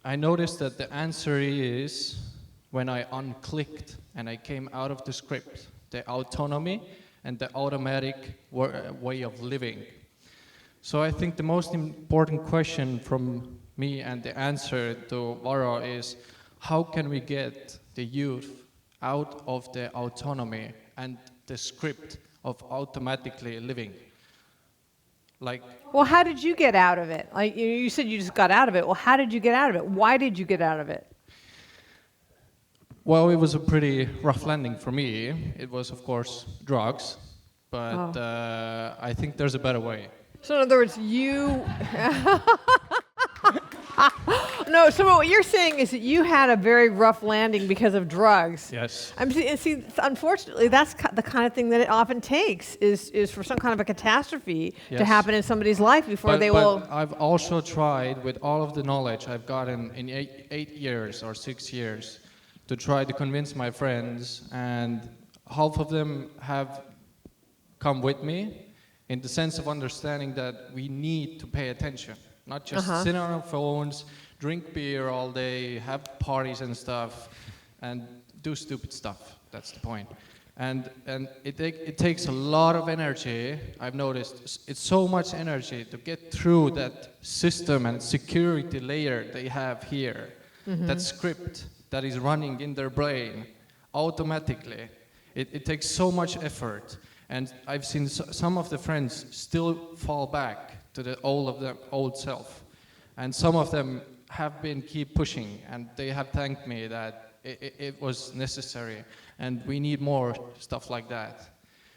I noticed that the answer is when I unclicked and I came out of the script, the autonomy and the automatic way of living. So I think the most important question from me and the answer to Varo is, how can we get the youth out of the autonomy and the script of automatically living? Well, how did you get out of it? Like you said, you just got out of it. Well, how did you get out of it? Why did you get out of it? Well, it was a pretty rough landing for me. It was, of course, drugs, but I think there's a better way. So in other words, you... No, so what you're saying is that you had a very rough landing because of drugs. Yes. See, unfortunately, that's the kind of thing that it often takes is for some kind of a catastrophe to happen in somebody's life before they will... But I've also tried, with all of the knowledge I've gotten in 8 years or 6 years, to try to convince my friends, and half of them have come with me in the sense of understanding that we need to pay attention, not just sit on our phones, drink beer all day, have parties and stuff, and do stupid stuff. That's the point. And it takes a lot of energy. I've noticed it's so much energy to get through that system and security layer they have here, that script that is running in their brain automatically. It takes so much effort. And I've seen some of the friends still fall back to the old self. And some of them have been keep pushing, and they have thanked me that it was necessary. And we need more stuff like that.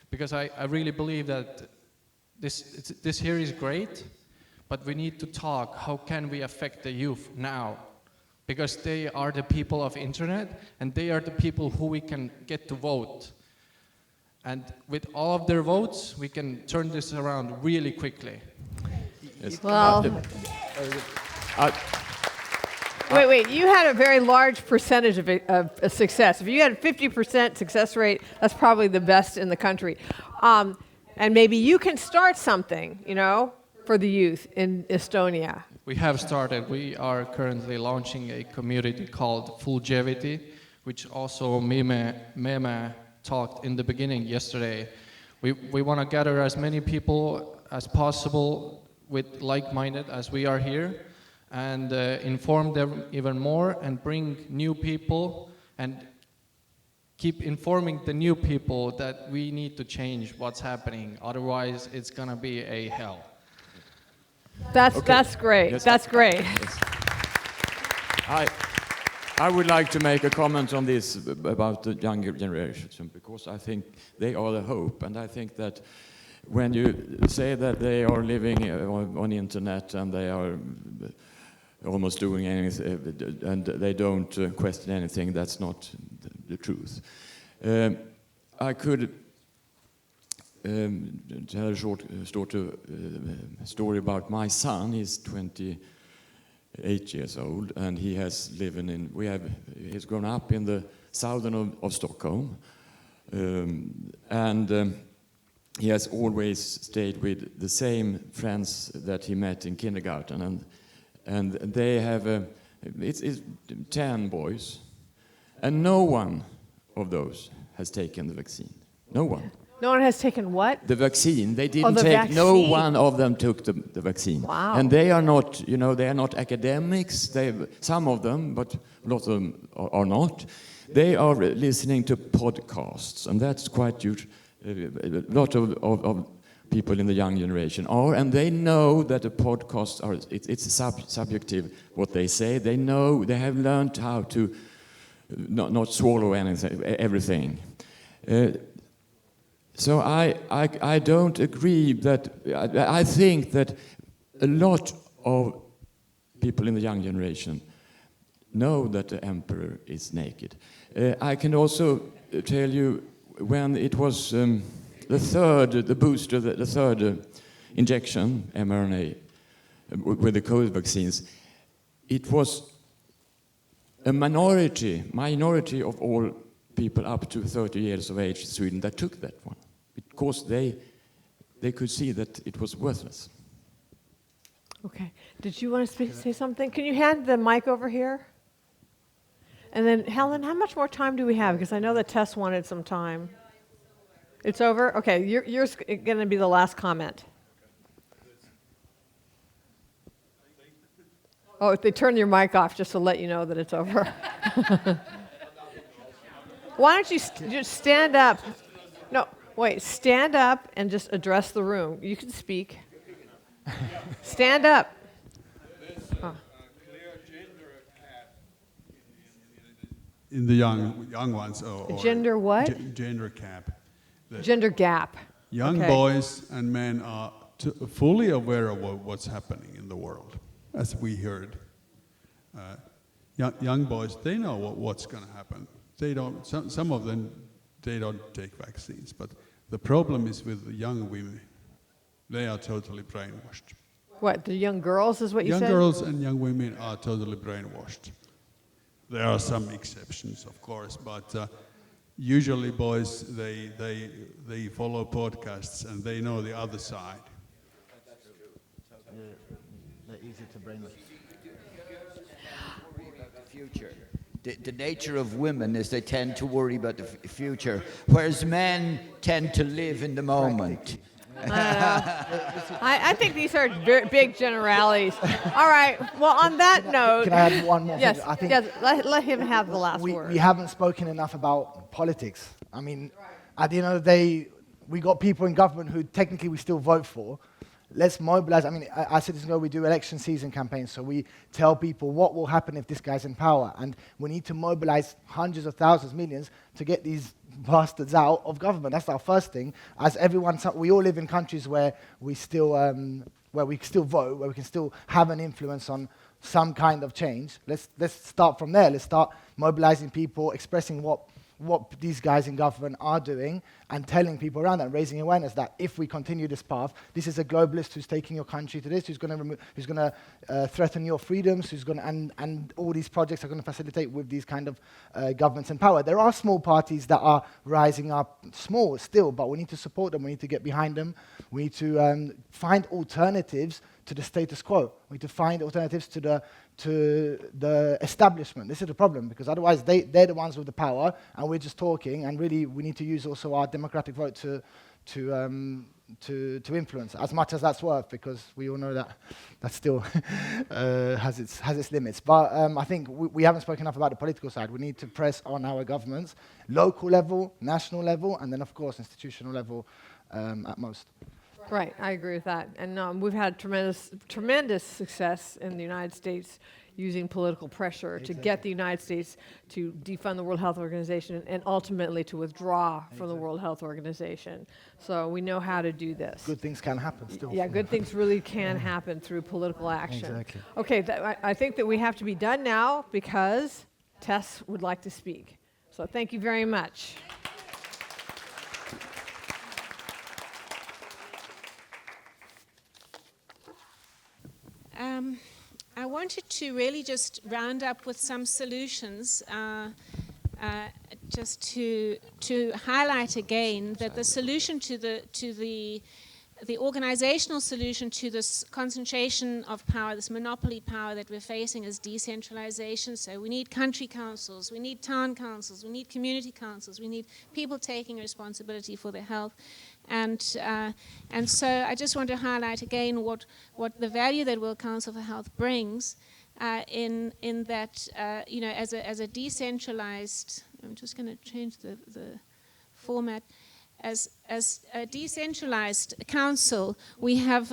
Because I really believe that this here is great, but we need to talk, how can we affect the youth now? Because they are the people of internet, and they are the people who we can get to vote. And with all of their votes, we can turn this around really quickly. Well, wait, you had a very large percentage of success. If you had a 50% success rate, that's probably the best in the country. And maybe you can start something, for the youth in Estonia. We have started. We are currently launching a community called Fullgevity, which also Meme talked in the beginning yesterday. We want to gather as many people as possible with like-minded as we are here, and inform them even more and bring new people and keep informing the new people that we need to change what's happening. Otherwise, it's going to be a hell. That's great. Yes. That's great. Yes. I would like to make a comment on this about the younger generation, because I think they are the hope, and I think that when you say that they are living on the internet and they are almost doing anything and they don't question anything, that's not the truth. I could tell a short story about my son. He's 28 years old, and he has he's grown up in the southern of Stockholm, and he has always stayed with the same friends that he met in kindergarten, and they have it's 10 boys, and no one of those has taken the vaccine. No one. No one has taken what? The vaccine. They didn't the take. vaccine. No one of them took the vaccine. Wow. And they are not. They are not academics. Some of them, but a lot of them are not. They are listening to podcasts, and that's quite huge. A lot of people in the young generation are, and they know that the podcasts are. It's subjective what they say. They know. They have learned how to not swallow everything. So I don't agree that. I think that a lot of people in the young generation know that the emperor is naked. I can also tell you when it was the third injection, mRNA, with the COVID vaccines, it was a minority of all people up to 30 years of age in Sweden that took that one, because they could see that it was worthless. Okay. Did you want to say something? Can you hand the mic over here? And then, Helen, how much more time do we have? Because I know that Tess wanted some time. It's over? Okay, you're going to be the last comment. Oh, they turned your mic off just to let you know that it's over. Why don't you just stand up? No, wait, stand up and just address the room. You can speak. Stand up. In the young ones, or gender what? Gender gap. Gender gap. Young boys and men are fully aware of what's happening in the world, as we heard. Young boys, they know what's going to happen. They don't. Some of them, they don't take vaccines. But the problem is with the young women. They are totally brainwashed. What, the young girls is what you said? Young girls and young women are totally brainwashed. There are some exceptions, of course, but usually boys, they follow podcasts and they know the other side. That's true. They're easy to brainwash. The future. The nature of women is they tend to worry about the future, whereas men tend to live in the moment. I think these are big generalities. All right. Well, on that note, can I add one more yes, thing? I think yes. Let him have the last word. We haven't spoken enough about politics. I mean, at the end of the day, we got people in government who technically we still vote for. Let's mobilize. I mean, I said this ago, we do election season campaigns, so we tell people what will happen if this guy's in power, and we need to mobilize hundreds of thousands, millions to get these bastards out of government. That's our first thing. As everyone, we all live in countries where we still vote, where we can still have an influence on some kind of change. Let's start from there. Let's start mobilizing people, expressing what these guys in government are doing, and telling people around that, raising awareness that if we continue this path, this is a globalist who's taking your country to this, who's going to threaten your freedoms, and all these projects are going to facilitate with these kind of governments in power. There are small parties that are rising up, small still, but we need to support them. We need to get behind them. We need to find alternatives to the status quo. We need to find alternatives to the establishment. This is the problem, because otherwise they're the ones with the power, and we're just talking. And really, we need to use also our democratic vote to influence, as much as that's worth, because we all know that still has its limits. But I think we haven't spoken enough about the political side. We need to press on our governments, local level, national level, and then of course institutional level at most. Right, I agree with that. And we've had tremendous success in the United States using political pressure to get the United States to defund the World Health Organization and ultimately to withdraw from the World Health Organization. So we know how to do this. Good things can happen still. Yeah, good things really can happen through political action. Exactly. Okay, I think that we have to be done now because Tess would like to speak. So thank you very much. I wanted to really just round up with some solutions, just to highlight again that the solution to the organizational solution to this concentration of power, this monopoly power that we're facing, is decentralization. So we need country councils, we need town councils, we need community councils, we need people taking responsibility for their health. And so I just want to highlight again what the value that World Council for Health brings in that, as a decentralized, I'm just going to change the format. As a decentralized council, we have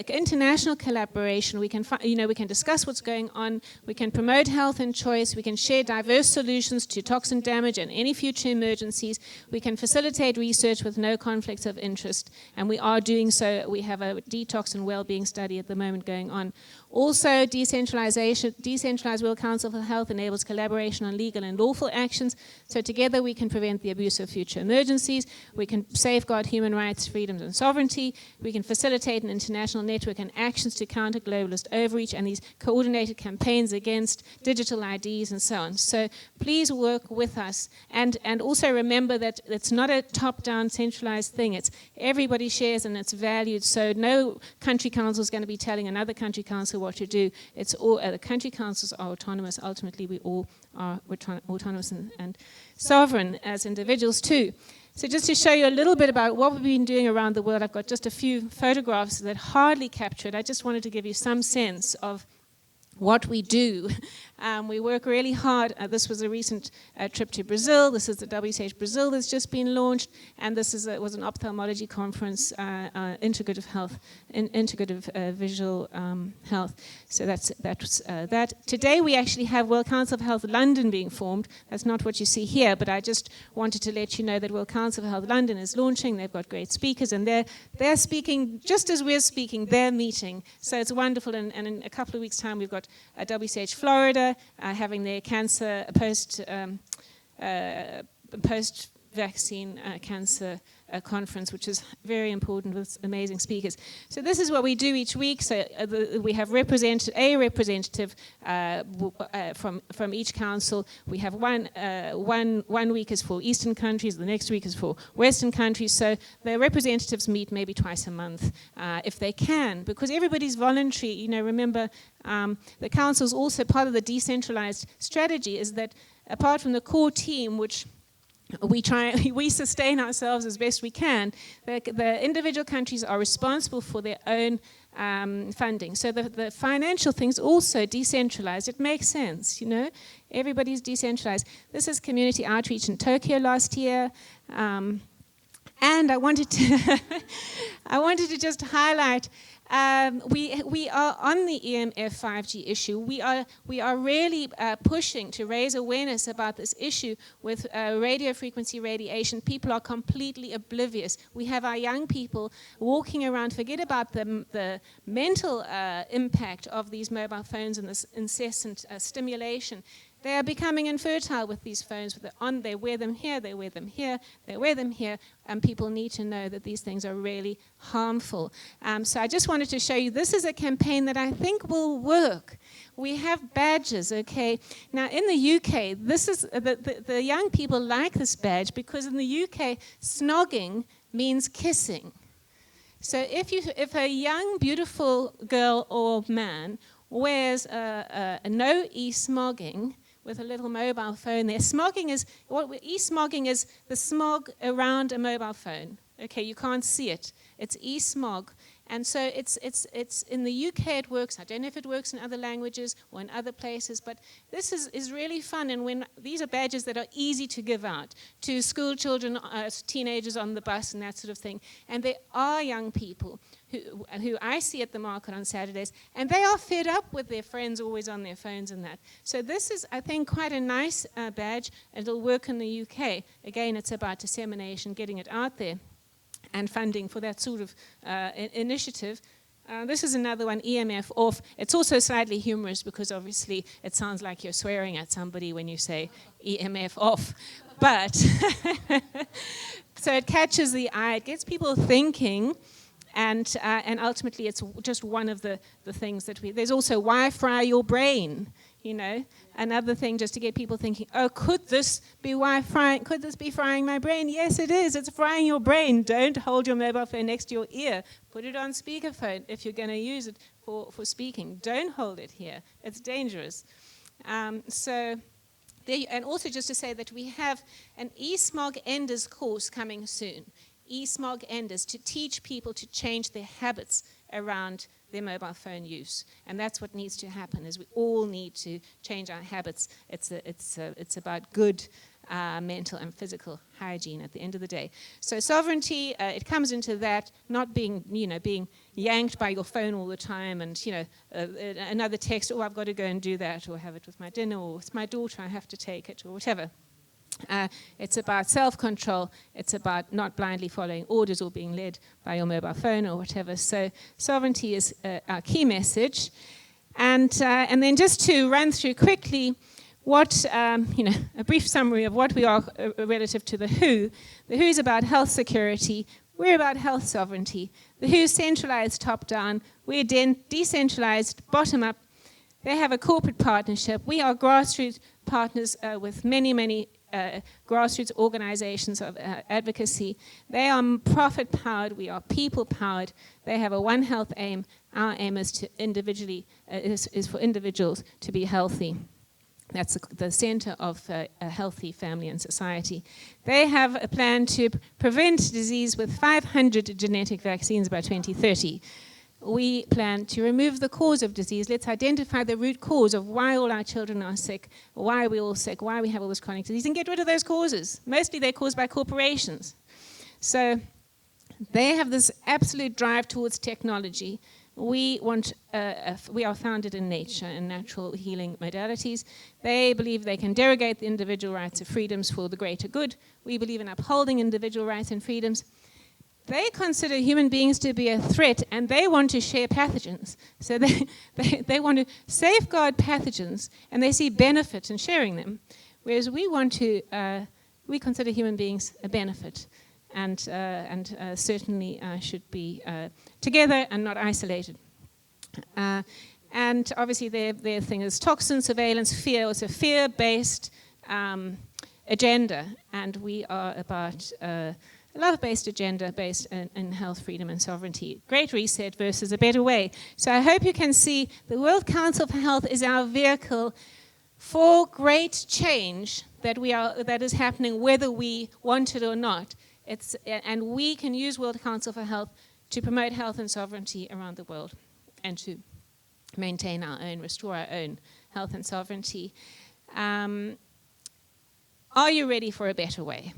international collaboration. We can, we can discuss what's going on. We can promote health and choice. We can share diverse solutions to toxin damage and any future emergencies. We can facilitate research with no conflicts of interest, and we are doing so. We have a detox and well-being study at the moment going on. Also, decentralized World Council for Health enables collaboration on legal and lawful actions. So together we can prevent the abuse of future emergencies. We can safeguard human rights, freedoms, and sovereignty. We can facilitate an international network and actions to counter globalist overreach and these coordinated campaigns against digital IDs and so on. So please work with us. And also remember that it's not a top-down centralized thing. It's everybody shares and it's valued. So no country council is going to be telling another country council what to do. It's all the country councils are autonomous. Ultimately, we all are autonomous and sovereign as individuals too. So just to show you a little bit about what we've been doing around the world, I've got just a few photographs that hardly capture it. I just wanted to give you some sense of what we do We work really hard. This was a recent trip to Brazil. This is the WCH Brazil that's just been launched, and this was an ophthalmology conference, integrative health, integrative visual health. So that's that. Today we actually have World Council of Health London being formed. That's not what you see here, but I just wanted to let you know that World Council of Health London is launching. They've got great speakers, and they're speaking just as we're speaking. They're meeting, so it's wonderful. And in a couple of weeks' time, we've got WCH Florida having their cancer post-vaccine cancer conference, which is very important with amazing speakers. So this is what we do each week. So we have a representative from each council. We have one week is for Eastern countries, the next week is for Western countries. So the representatives meet maybe twice a month if they can, because everybody's voluntary. You know, remember, the council is also part of the decentralized strategy, is that apart from the core team, which we sustain ourselves as best we can, the individual countries are responsible for their own funding. So the financial things also decentralized. It makes sense, you know. Everybody's decentralized. This is community outreach in Tokyo last year. And I wanted to just highlight, we are on the EMF 5G issue. We are really pushing to raise awareness about this issue with radio frequency radiation. People are completely oblivious. We have our young people walking around, forget about the mental impact of these mobile phones and this incessant stimulation. They are becoming infertile with these phones. They wear them here, they wear them here, they wear them here, and people need to know that these things are really harmful. So I just wanted to show you, this is a campaign that I think will work. We have badges, okay? Now in the UK, this is the young people like this badge because in the UK, snogging means kissing. So if a young, beautiful girl or man wears a no e-smogging with a little mobile phone there. E-smogging is the smog around a mobile phone. Okay, you can't see it. It's e-smog. And so it's in the UK it works. I don't know if it works in other languages or in other places, but this is really fun. And when these are badges that are easy to give out to school children, teenagers on the bus and that sort of thing. And there are young people who I see at the market on Saturdays, and they are fed up with their friends always on their phones and that. So this is, I think, quite a nice badge. It'll work in the UK. Again, it's about dissemination, getting it out there, and funding for that sort of initiative. This is another one, EMF off. It's also slightly humorous because obviously it sounds like you're swearing at somebody when you say EMF off. But, so it catches the eye, it gets people thinking, and ultimately it's just one of the things that there's also why fry your brain, you know, another thing just to get people thinking, oh, could this be frying my brain? Yes, it is, it's frying your brain. Don't hold your mobile phone next to your ear. Put it on speakerphone if you're going to use it for speaking. Don't hold it here, it's dangerous. And also just to say that we have an eSmog Enders course coming soon. eSmog Enders, to teach people to change their habits around their mobile phone use. And that's what needs to happen, is we all need to change our habits. It's about good mental and physical hygiene at the end of the day. So sovereignty, it comes into that, not being yanked by your phone all the time and, another text, oh, I've got to go and do that, or have it with my dinner, or it's my daughter, I have to take it, or whatever. It's about self-control. It's about not blindly following orders or being led by your mobile phone or whatever. So sovereignty is our key message. And then just to run through quickly a brief summary of what we are relative to the WHO. The WHO is about health security. We're about health sovereignty. The WHO is centralized top-down. We're decentralized bottom-up. They have a corporate partnership. We are grassroots partners with many, many grassroots organizations of advocacy. They are profit-powered, we are people-powered. They have a One Health aim. Our aim is to is for individuals to be healthy. That's the center of a healthy family and society. They have a plan to prevent disease with 500 genetic vaccines by 2030. we plan to remove the cause of disease. Let's identify the root cause of why all our children are sick, why we're all sick, why we have all this chronic disease, and get rid of those causes. Mostly they're caused by corporations. So they have this absolute drive towards technology. We are founded in nature and natural healing modalities. They believe they can derogate the individual rights and freedoms for the greater good. We believe in upholding individual rights and freedoms. They consider human beings to be a threat, and they want to share pathogens. So they want to safeguard pathogens, and they see benefit in sharing them. Whereas we consider human beings a benefit, and certainly should be together and not isolated. And obviously their thing is toxin, surveillance, fear. It's a fear-based agenda, and we are about a love-based agenda based in health, freedom, and sovereignty. Great Reset versus a better way. So I hope you can see the World Council for Health is our vehicle for great change that is happening whether we want it or not. And we can use World Council for Health to promote health and sovereignty around the world and to maintain our own, restore our own health and sovereignty. Are you ready for a better way?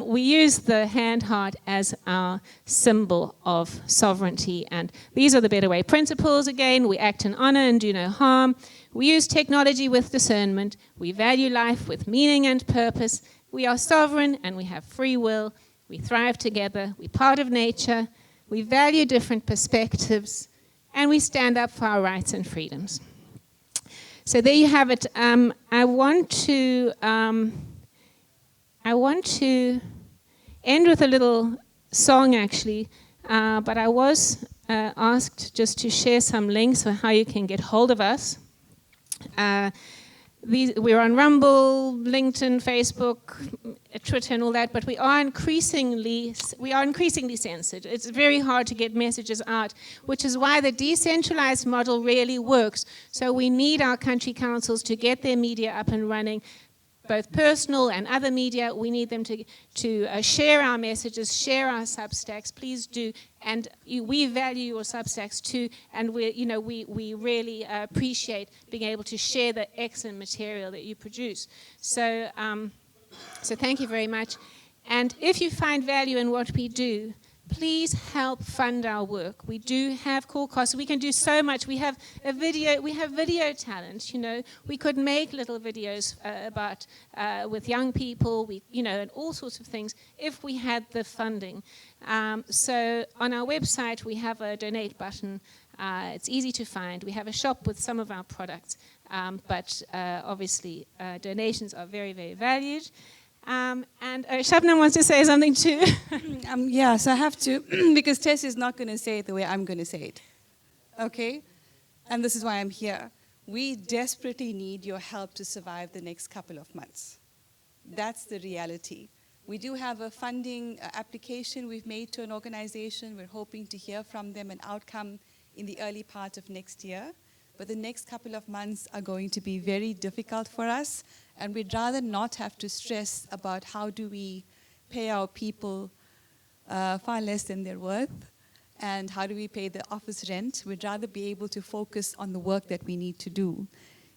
We use the hand heart as our symbol of sovereignty, and these are the better way principles. Again, we act in honor and do no harm. We use technology with discernment. We value life with meaning and purpose. We are sovereign and we have free will. We thrive together. We're part of nature. We value different perspectives, and we stand up for our rights and freedoms. So there you have it. I want to end with a little song, actually, but I was asked just to share some links for how you can get hold of us. We're on Rumble, LinkedIn, Facebook, Twitter, and all that, but we are increasingly censored. It's very hard to get messages out, which is why the decentralized model really works. So we need our country councils to get their media up and running, both personal and other media. We need them to share our messages, share our Substacks. Please do, and we value your Substacks too. And we really appreciate being able to share the excellent material that you produce. So, so thank you very much. And if you find value in what we do, please help fund our work. We do have core costs. We can do so much. We have video talent. We could make little videos about with young people. And all sorts of things if we had the funding. So on our website we have a donate button. It's easy to find. We have a shop with some of our products, but obviously donations are very, very valued. And Shabnam wants to say something too. Yes, I have to, because Tess is not going to say it the way I'm going to say it. Okay? And this is why I'm here. We desperately need your help to survive the next couple of months. That's the reality. We do have a funding application we've made to an organization. We're hoping to hear from them an outcome in the early part of next year. But the next couple of months are going to be very difficult for us. And we'd rather not have to stress about how do we pay our people far less than they're worth, and how do we pay the office rent. We'd rather be able to focus on the work that we need to do.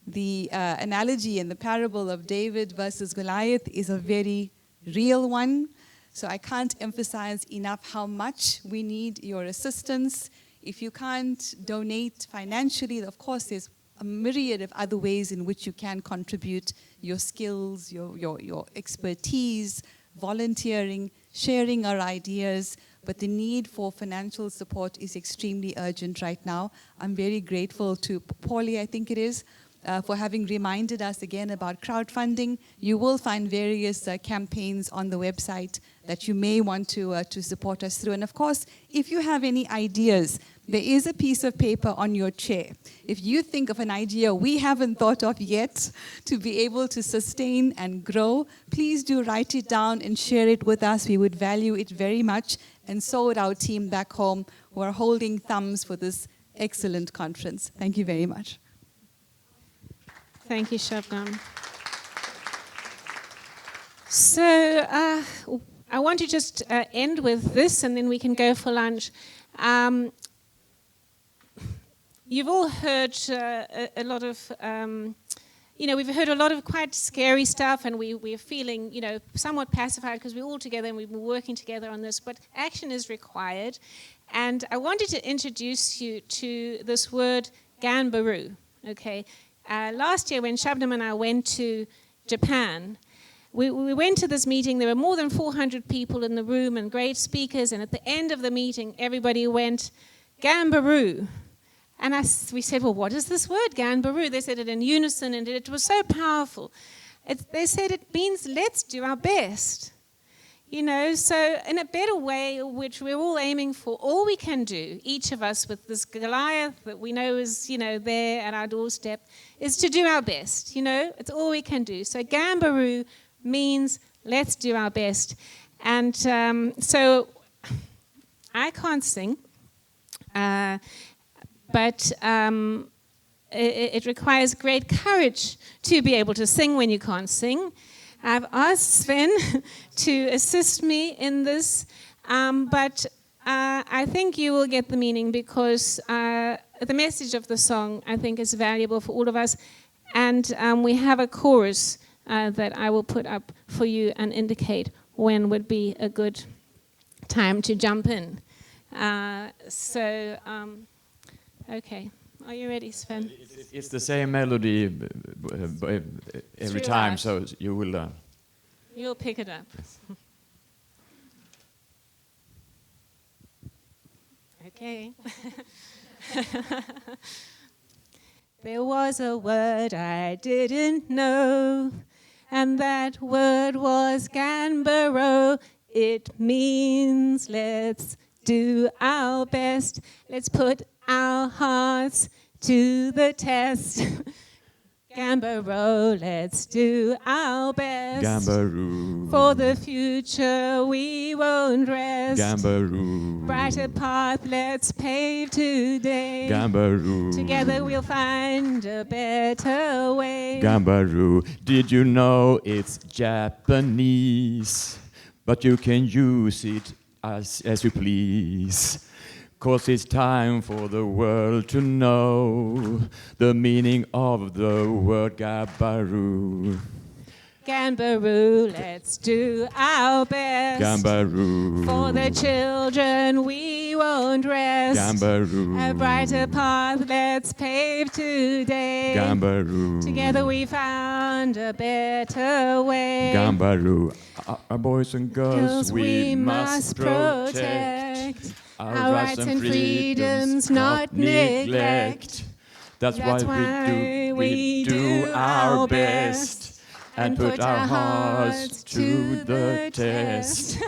The analogy and the parable of David versus Goliath is a very real one. So I can't emphasize enough how much we need your assistance. If you can't donate financially, of course, there's a myriad of other ways in which you can contribute your skills, your expertise, volunteering, sharing our ideas. But the need for financial support is extremely urgent right now. I'm very grateful to Paulie, I think it is, for having reminded us again about crowdfunding. You will find various campaigns on the website that you may want to support us through. And of course, if you have any ideas, there is a piece of paper on your chair. If you think of an idea we haven't thought of yet to be able to sustain and grow, please do write it down and share it with us. We would value it very much. And so would our team back home who are holding thumbs for this excellent conference. Thank you very much. Thank you, Shabnam. So I want to just end with this, and then we can go for lunch. You've all heard a lot of, we've heard a lot of quite scary stuff, and we're feeling, somewhat pacified because we're all together and we've been working together on this, but action is required. And I wanted to introduce you to this word, Ganbaru, okay? Last year when Shabnam and I went to Japan, we went to this meeting. There were more than 400 people in the room and great speakers, and at the end of the meeting, everybody went, Ganbaru. And we said, well, what is this word, Ganbaru? They said it in unison, and it was so powerful. They said it means let's do our best. So in a better way, which we're all aiming for, all we can do, each of us with this Goliath that we know is, there at our doorstep, is to do our best. It's all we can do. So Ganbaru means let's do our best. And so I can't sing. But it requires great courage to be able to sing when you can't sing. I've asked Sven to assist me in this, but I think you will get the meaning because the message of the song, I think, is valuable for all of us. And we have a chorus that I will put up for you and indicate when would be a good time to jump in. Okay, are you ready, Sven? It's the same melody every time, so you will... You'll pick it up. Yes. Okay. There was a word I didn't know, and that word was Ganbaro. It means let's do our best. Let's put our hearts to the test. Ganbaro, let's do our best. Ganbaro. For the future we won't rest. Ganbaro. Brighter path let's pave today. Ganbaro. Together we'll find a better way. Ganbaro. Did you know it's Japanese? But you can use it as you please. 'Cause it's time for the world to know the meaning of the word Ganbaro. Ganbaro, let's do our best. Ganbaro. For the children we won't rest. Ganbaro. A brighter path let's pave today. Ganbaro. Together we found a better way. Ganbaro. Our boys and girls we must protect. Our rights and freedoms not neglect. That's why we do our best and put our hearts to the test.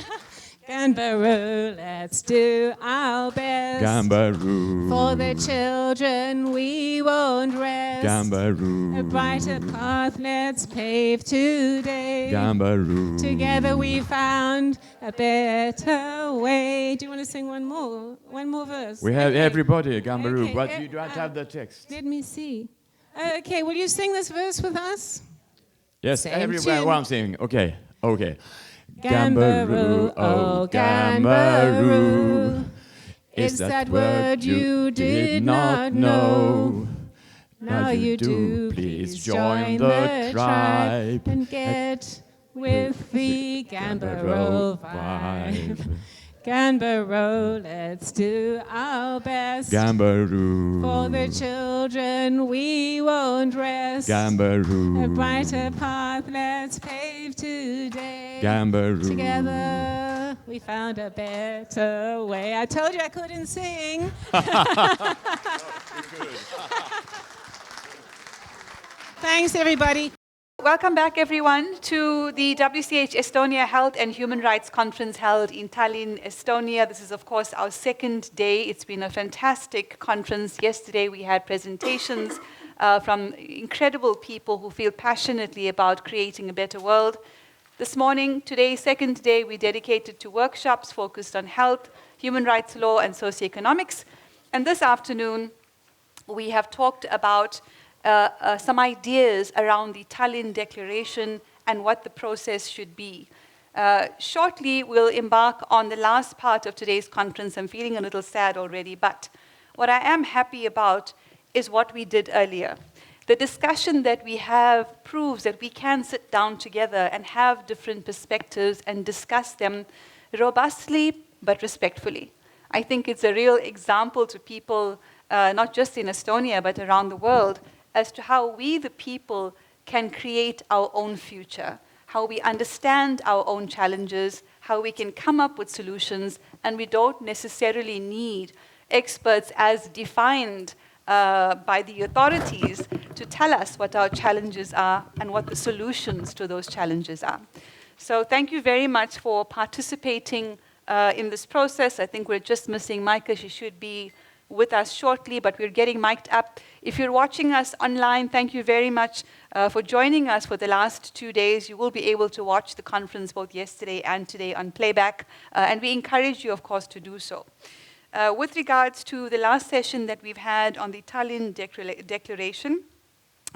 Ganbaro, let's do our best. Ganbaro. For the children we won't rest. Ganbaro. A brighter path let's pave today. Ganbaro. Together we found a better way. Do you want to sing one more? One more verse? We have everybody, Ganbaro, Okay, but you don't have the text. Let me see. Okay, will you sing this verse with us? Yes, Same everyone sing. Okay. Ganbaro, oh Ganbaro, is that word you did not know. Now you do, please join the tribe and get with the Ganbaro vibe. Ganbaro, let's do our best. Ganbaro. For the children we won't rest. Ganbaro. A brighter path let's pave today. Ganbaro. Together we found a better way. I told you I couldn't sing. Thanks, everybody. Welcome back, everyone, to the WCH Estonia Health and Human Rights Conference held in Tallinn, Estonia. This is, of course, our second day. It's been a fantastic conference. Yesterday, we had presentations from incredible people who feel passionately about creating a better world. This morning, today, second day, we dedicated to workshops focused on health, human rights law, and socioeconomics. And this afternoon, we have talked about some ideas around the Tallinn Declaration and what the process should be. Shortly, we'll embark on the last part of today's conference. I'm feeling a little sad already, but what I am happy about is what we did earlier. The discussion that we have proves that we can sit down together and have different perspectives and discuss them robustly but respectfully. I think it's a real example to people, not just in Estonia, but around the world, as to how we, the people, can create our own future, how we understand our own challenges, how we can come up with solutions, and we don't necessarily need experts as defined by the authorities to tell us what our challenges are and what the solutions to those challenges are. So thank you very much for participating in this process. I think we're just missing Micah. She should be with us shortly, but we're getting mic'd up. If you're watching us online, thank you very much for joining us for the last 2 days. You will be able to watch the conference both yesterday and today on playback, and we encourage you, of course, to do so. With regards to the last session that we've had on the Tallinn Declaration,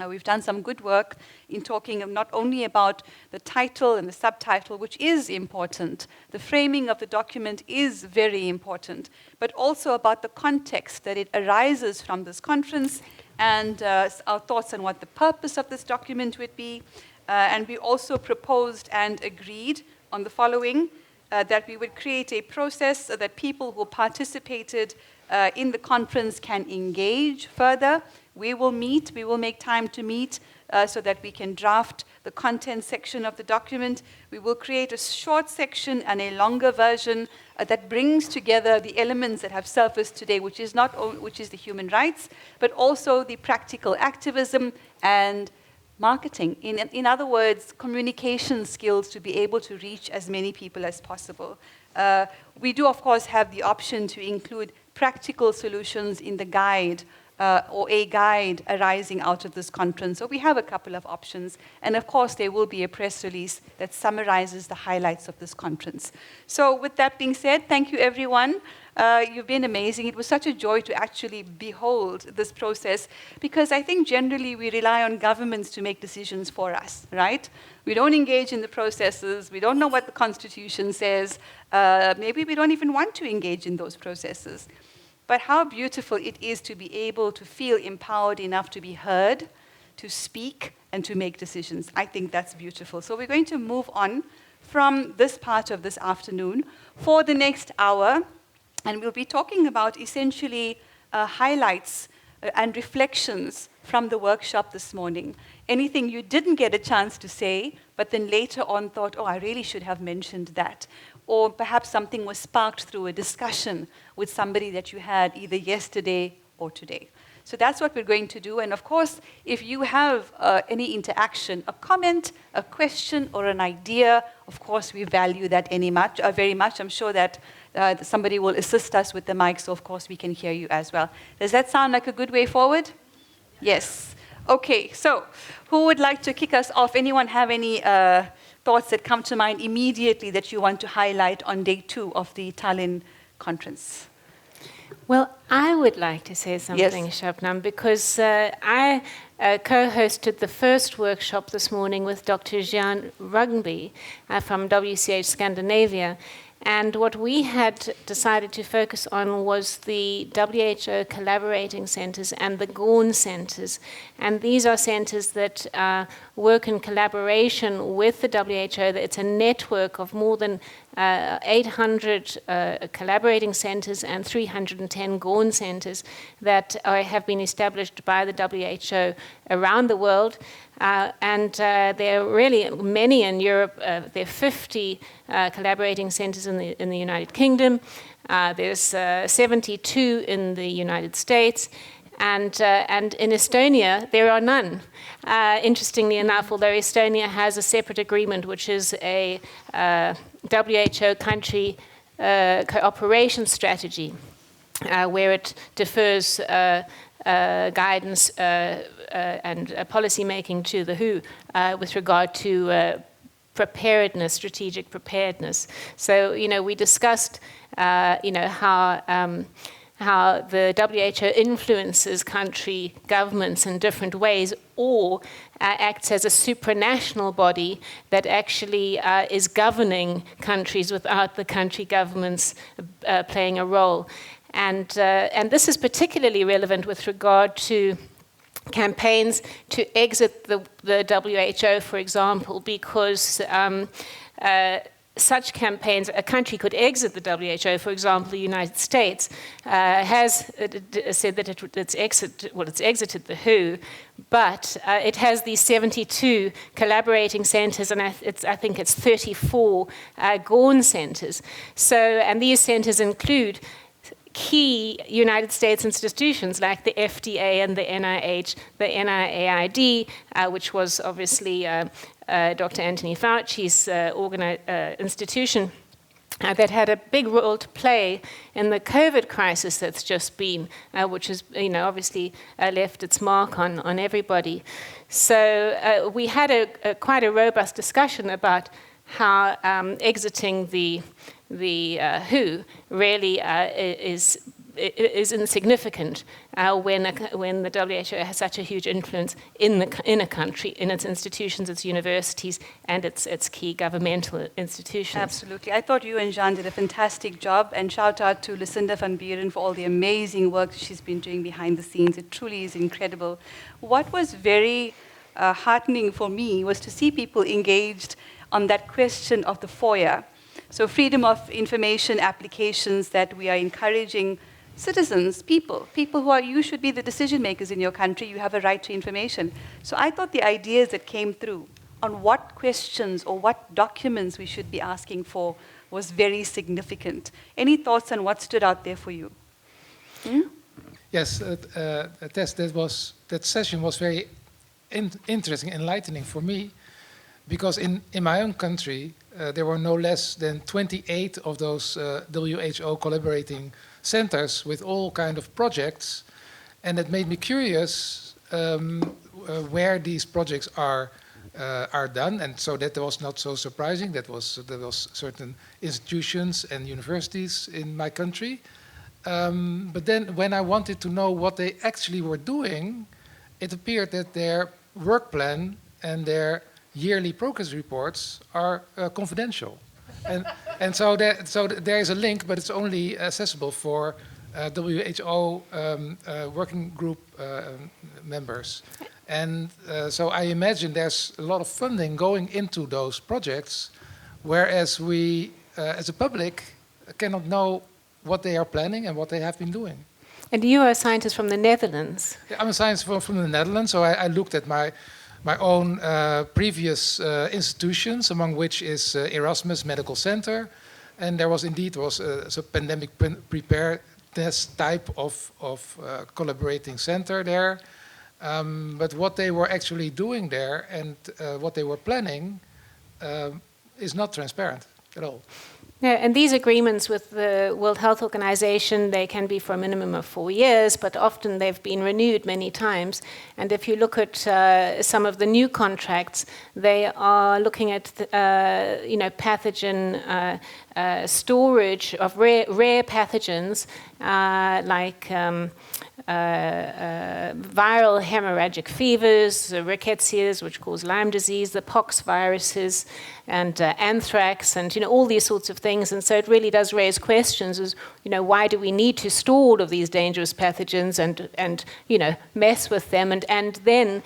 we've done some good work in talking not only about the title and the subtitle, which is important. The framing of the document is very important, but also about the context that it arises from this conference and our thoughts on what the purpose of this document would be. And we also proposed and agreed on the following, that we would create a process so that people who participated in the conference can engage further. We will meet, we will make time to meet so that we can draft the content section of the document. We will create a short section and a longer version that brings together the elements that have surfaced today, which is the human rights, but also the practical activism and marketing. In other words, communication skills to be able to reach as many people as possible. We do, of course, have the option to include practical solutions in the guide or a guide arising out of this conference. So we have a couple of options. And of course, there will be a press release that summarizes the highlights of this conference. So with that being said, thank you, everyone. You've been amazing. It was such a joy to actually behold this process, because I think generally we rely on governments to make decisions for us, right? We don't engage in the processes. We don't know what the Constitution says. Maybe we don't even want to engage in those processes. But how beautiful it is to be able to feel empowered enough to be heard, to speak, and to make decisions. I think that's beautiful. So we're going to move on from this part of this afternoon for the next hour, and we'll be talking about essentially highlights and reflections from the workshop this morning. Anything you didn't get a chance to say, but then later on thought, oh, I really should have mentioned that. Or perhaps something was sparked through a discussion with somebody that you had either yesterday or today. So that's what we're going to do. And of course, if you have any interaction, a comment, a question, or an idea, of course, we value that very much. I'm sure that somebody will assist us with the mic, so of course we can hear you as well. Does that sound like a good way forward? Yes. Okay, so who would like to kick us off? Anyone have any thoughts that come to mind immediately that you want to highlight on day 2 of the Tallinn conference? Well, I would like to say something, yes, Shabnam, because I co-hosted the first workshop this morning with Dr. Jan Rugby from WCH Scandinavia. And what we had decided to focus on was the WHO collaborating centers and the GORN centers. And these are centers that work in collaboration with the WHO. It's a network of more than 800 collaborating centers and 310 GORN centers that have been established by the WHO around the world. And there are really many in Europe. There are 50 collaborating centers in the United Kingdom. There's 72 in the United States. And in Estonia, there are none. Interestingly enough, although Estonia has a separate agreement, which is a WHO country cooperation strategy, where it defers guidance and policy making to the WHO with regard to preparedness, strategic preparedness. So, we discussed, how how the WHO influences country governments in different ways, or acts as a supranational body that actually is governing countries without the country governments playing a role. And this is particularly relevant with regard to campaigns to exit the WHO, for example, because such campaigns, a country could exit the WHO, for example, the United States has said that it's exited the WHO, but it has these 72 collaborating centers, and I think it's 34 Gorn centers. So, and these centers include key United States institutions like the FDA and the NIH, the NIAID, which was obviously Dr. Anthony Fauci's institution, that had a big role to play in the COVID crisis that's just been, which has obviously left its mark on everybody. So we had quite a robust discussion about how exiting the WHO really is insignificant when the WHO has such a huge influence in a country, in its institutions, its universities, and its key governmental institutions. Absolutely. I thought you and Jean did a fantastic job, and shout out to Lucinda van Buren for all the amazing work she's been doing behind the scenes. It truly is incredible. What was very heartening for me was to see people engaged on that question of the FOIA. So freedom of information applications that we are encouraging citizens, people who are, you should be the decision makers in your country, you have a right to information. So I thought the ideas that came through on what questions or what documents we should be asking for was very significant. Any thoughts on what stood out there for you? Yes, Tess, that session was very interesting, enlightening for me, because in my own country, there were no less than 28 of those WHO collaborating centers with all kind of projects, and it made me curious where these projects are done, and so that was not so surprising. There was certain institutions and universities in my country, but then when I wanted to know what they actually were doing, it appeared that their work plan and their yearly progress reports are confidential. And so there is a link, but it's only accessible for WHO working group members. And so I imagine there's a lot of funding going into those projects, whereas we, as a public, cannot know what they are planning and what they have been doing. And you are a scientist from the Netherlands. Yeah, I'm a scientist from the Netherlands, so I looked at my own previous institutions, among which is Erasmus Medical Center, and there was indeed a pandemic preparedness type of collaborating center there. But what they were actually doing there and what they were planning is not transparent at all. Yeah, and these agreements with the World Health Organization, they can be for a minimum of 4 years, but often they've been renewed many times. And if you look at some of the new contracts, they are looking at pathogen storage of rare pathogens like viral hemorrhagic fevers, rickettsias, which cause Lyme disease, the pox viruses, and anthrax, and all these sorts of things. And so it really does raise questions as why do we need to store all of these dangerous pathogens and mess with them and then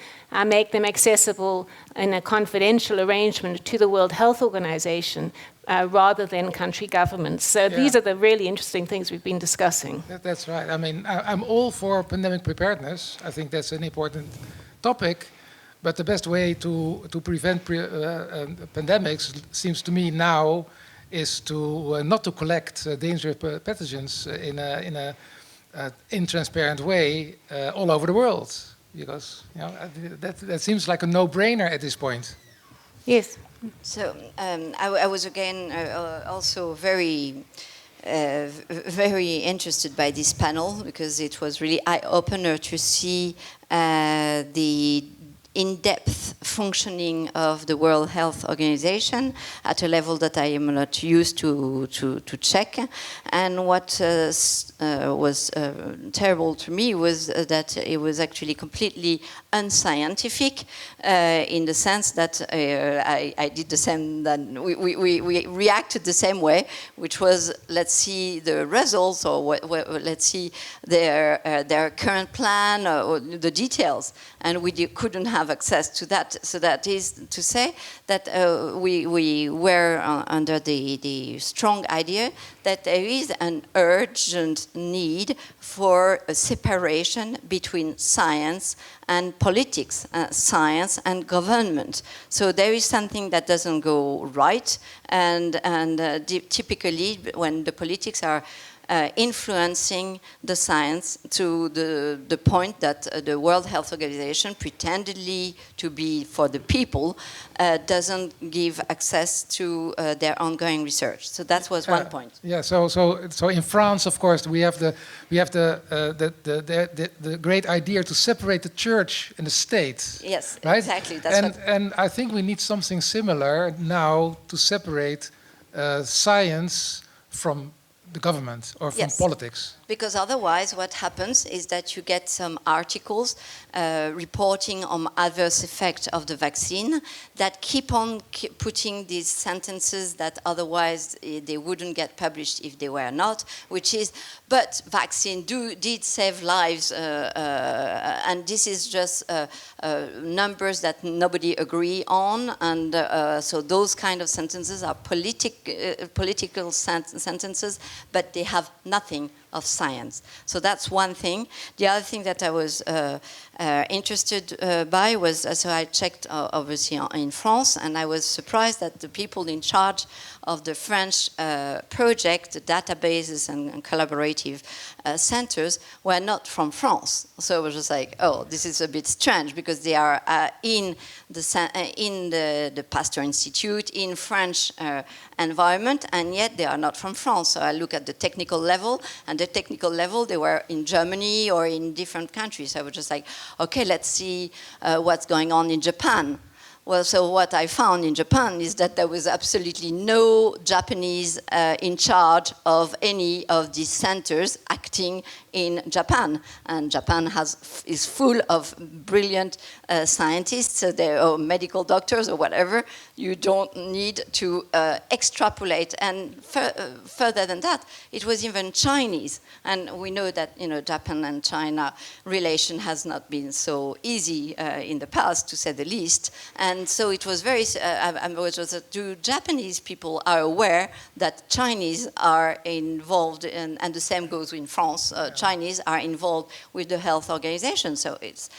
make them accessible in a confidential arrangement to the World Health Organization rather than country governments. So these are the really interesting things we've been discussing. That's right. I mean, I'm all for pandemic preparedness. I think that's an important topic. But the best way to prevent pandemics seems to me now is to not to collect dangerous pathogens in a intransparent way all over the world, because that seems like a no-brainer at this point. Yes. So I was again also very interested by this panel, because it was really eye-opener to see the in-depth functioning of the World Health Organization at a level that I am not used to check. And what was terrible to me was that it was actually completely unscientific in the sense that I did the same, that we reacted the same way, which was, let's see the results, or let's see their current plan, or the details, and we couldn't have access to that. So that is to say that we were under the strong idea that there is an urgent need for a separation between science and politics, science and government. So there is something that doesn't go right, and typically when the politics are influencing the science to the point that the World Health Organization, pretendedly to be for the people, doesn't give access to their ongoing research. So that was one point. Yeah. So in France, of course, we have the great idea to separate the church and the state. Yes, right? exactly. And I think we need something similar now to separate science from the government or from politics. Because otherwise what happens is that you get some articles reporting on adverse effects of the vaccine that keep on putting these sentences that otherwise they wouldn't get published if they were not, which is, but vaccine did save lives, and this is just numbers that nobody agree on, and so those kind of sentences are political sentences, but they have nothing of science. So that's one thing. The other thing that I was interested by was, so I checked obviously in France, and I was surprised that the people in charge of the French project, the databases and collaborative centers, were not from France. So it was just like, oh, this is a bit strange, because they are in the Pasteur Institute, in French environment, and yet they are not from France. So I look at the technical level, and the technical level, they were in Germany or in different countries. I was just like, okay, let's see what's going on in Japan. Well, so what I found in Japan is that there was absolutely no Japanese in charge of any of these centers acting in Japan. And Japan is full of brilliant scientists, or medical doctors or whatever. You don't need to extrapolate. And further than that, it was even Chinese. And we know that Japan and China relation has not been so easy in the past, to say the least. And so it was very, do Japanese people are aware that Chinese are involved, and the same goes in France, Chinese are involved with the health organization. So it's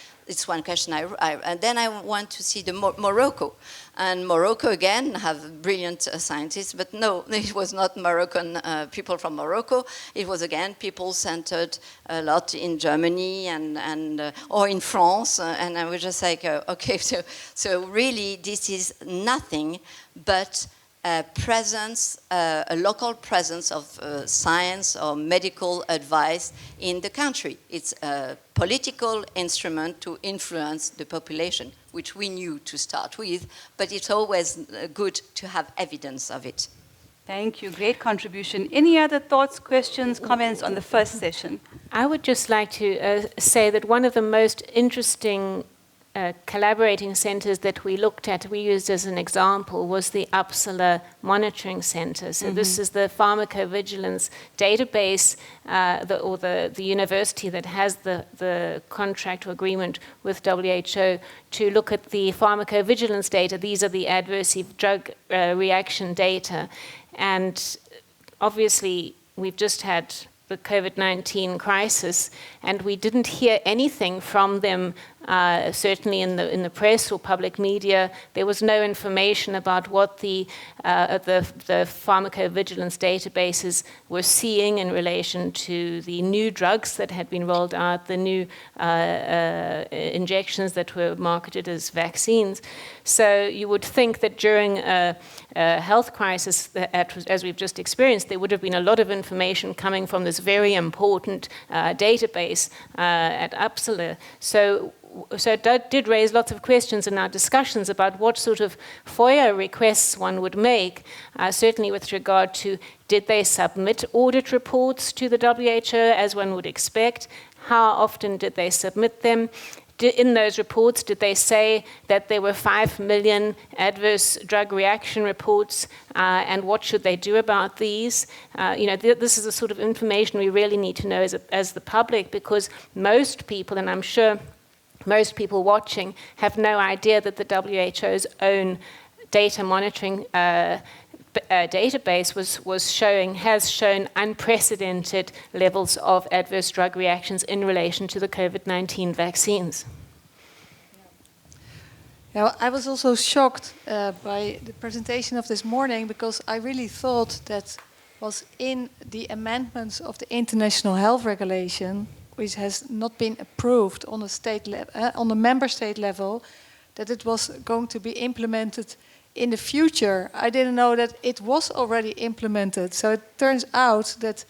one question. And then I want to see the Morocco. And Morocco, again, have brilliant scientists, but no, it was not Moroccan people from Morocco. It was, again, people centered a lot in Germany or in France. And I was just like, okay, so really this is nothing but a local presence of science or medical advice in the country. It's a political instrument to influence the population, which we knew to start with, but it's always good to have evidence of it. Thank you. Great contribution. Any other thoughts, questions, comments on the first session? I would just like to say that one of the most interesting collaborating centers that we looked at, we used as an example, was the Uppsala Monitoring Center. So this is the pharmacovigilance database, the university that has the contract or agreement with WHO to look at the pharmacovigilance data. These are the adverse drug reaction data. And obviously, we've just had the COVID-19 crisis, and we didn't hear anything from them, certainly in the press or public media. There was no information about what the pharmacovigilance databases were seeing in relation to the new drugs that had been rolled out, the new injections that were marketed as vaccines. So you would think that during a health crisis, as we've just experienced, there would have been a lot of information coming from this very important database at Uppsala. So so it did raise lots of questions in our discussions about what sort of FOIA requests one would make, certainly with regard to did they submit audit reports to the WHO as one would expect, how often did they submit them, in those reports, did they say that there were 5 million adverse drug reaction reports, and what should they do about these? This is the sort of information we really need to know as the public, because most people, and I'm sure most people watching, have no idea that the WHO's own data monitoring database has shown unprecedented levels of adverse drug reactions in relation to the COVID-19 vaccines. Yeah, I was also shocked by the presentation of this morning, because I really thought that was in the amendments of the International Health Regulation, which has not been approved on on the member state level, that it was going to be implemented in the future. I didn't know that it was already implemented. So it turns out that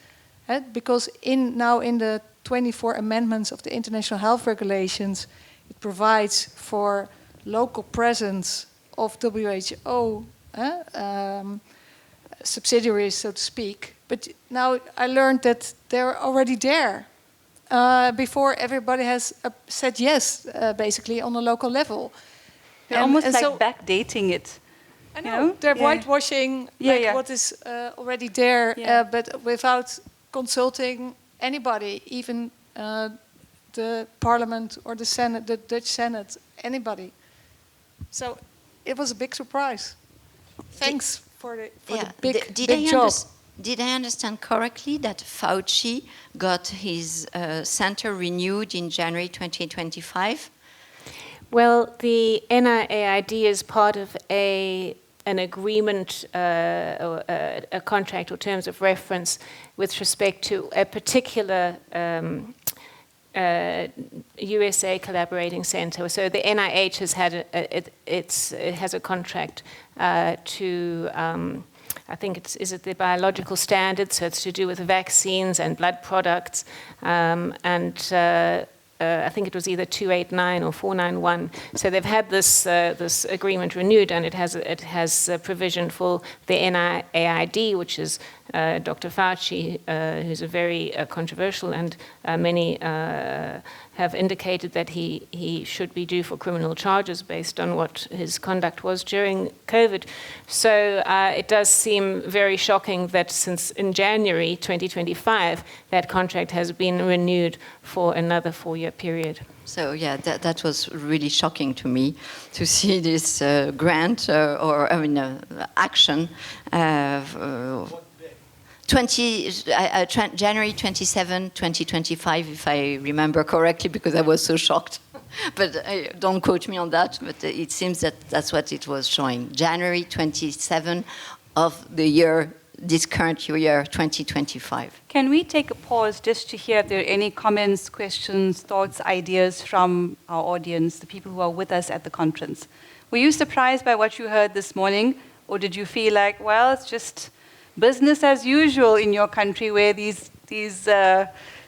because now in the 24 amendments of the International Health Regulations, it provides for local presence of WHO subsidiaries, so to speak. But now I learned that they're already there before everybody has said yes, basically on a local level. They're almost like backdating it. I know. They're whitewashing what is already there, but without consulting anybody, even the Parliament or the Senate, the Dutch Senate, anybody. So it was a big surprise. Thanks for the big job. Did I understand correctly that Fauci got his center renewed in January 2025? Well, the NIAID is part of an agreement, a contract or terms of reference with respect to a particular USA collaborating center. So the NIH has had it has a contract to. I think is it the biological standards, so it's to do with vaccines and blood products, I think it was either 289 or 491. So they've had this agreement renewed, and it has a provision for the NIAID, which is Dr. Fauci, who's a very controversial, and many have indicated that he should be due for criminal charges based on what his conduct was during COVID. So it does seem very shocking that since in January 2025, that contract has been renewed for another 4-year period. So yeah, that was really shocking to me to see this grant action. January 27, 2025, if I remember correctly, because I was so shocked. But don't quote me on that, but it seems that that's what it was showing. January 27 of the year, this current year, 2025. Can we take a pause just to hear if there are any comments, questions, thoughts, ideas from our audience, the people who are with us at the conference? Were you surprised by what you heard this morning, or did you feel like, well, it's just business as usual in your country where these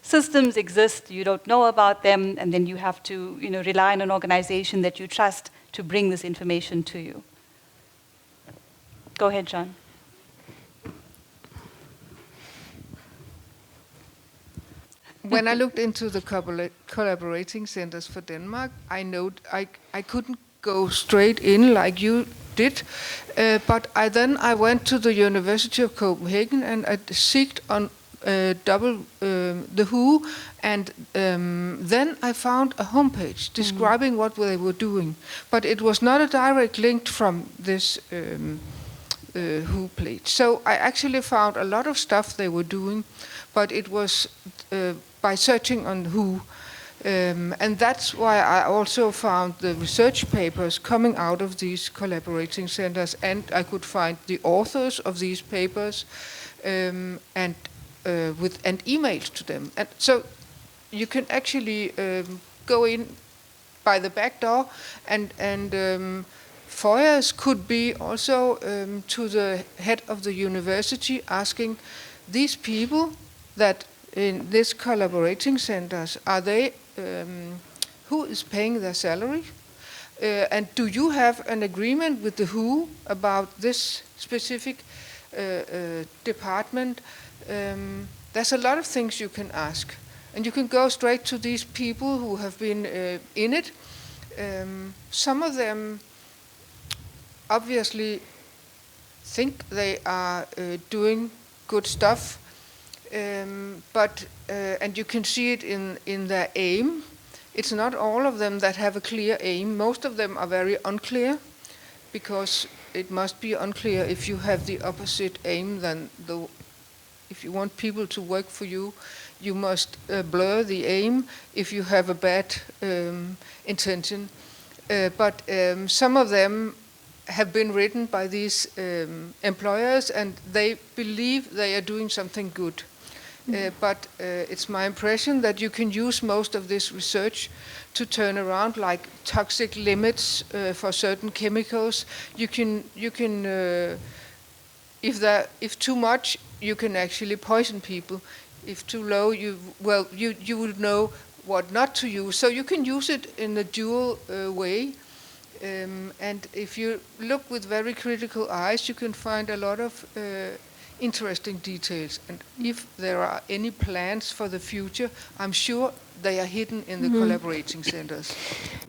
systems exist, you don't know about them, and then you have to rely on an organization that you trust to bring this information to you? Go ahead, John. When I looked into the collaborating centers for Denmark, I couldn't go straight in like you did, but I went to the University of Copenhagen and I seeked on the WHO, and then I found a homepage describing what they were doing, but it was not a direct link from this WHO page. So I actually found a lot of stuff they were doing, but it was by searching on WHO. And that's why I also found the research papers coming out of these collaborating centers, and I could find the authors of these papers and emails to them. And so you can actually go in by the back door, and FOIAs could be also to the head of the university, asking these people that in these collaborating centers, are they who is paying their salary? And do you have an agreement with the WHO about this specific department? There's a lot of things you can ask. And you can go straight to these people who have been in it. Some of them obviously think they are doing good stuff, but and you can see it in their aim. It's not all of them that have a clear aim. Most of them are very unclear, because it must be unclear if you have the opposite aim than if you want people to work for you, you must blur the aim if you have a bad intention. But some of them have been written by these employers, and they believe they are doing something good. But it's my impression that you can use most of this research to turn around, like toxic limits for certain chemicals. You can if too much, you can actually poison people. If too low, you will know what not to use. So you can use it in a dual way. And if you look with very critical eyes, you can find a lot of interesting details. And if there are any plans for the future, I'm sure they are hidden in the collaborating centers.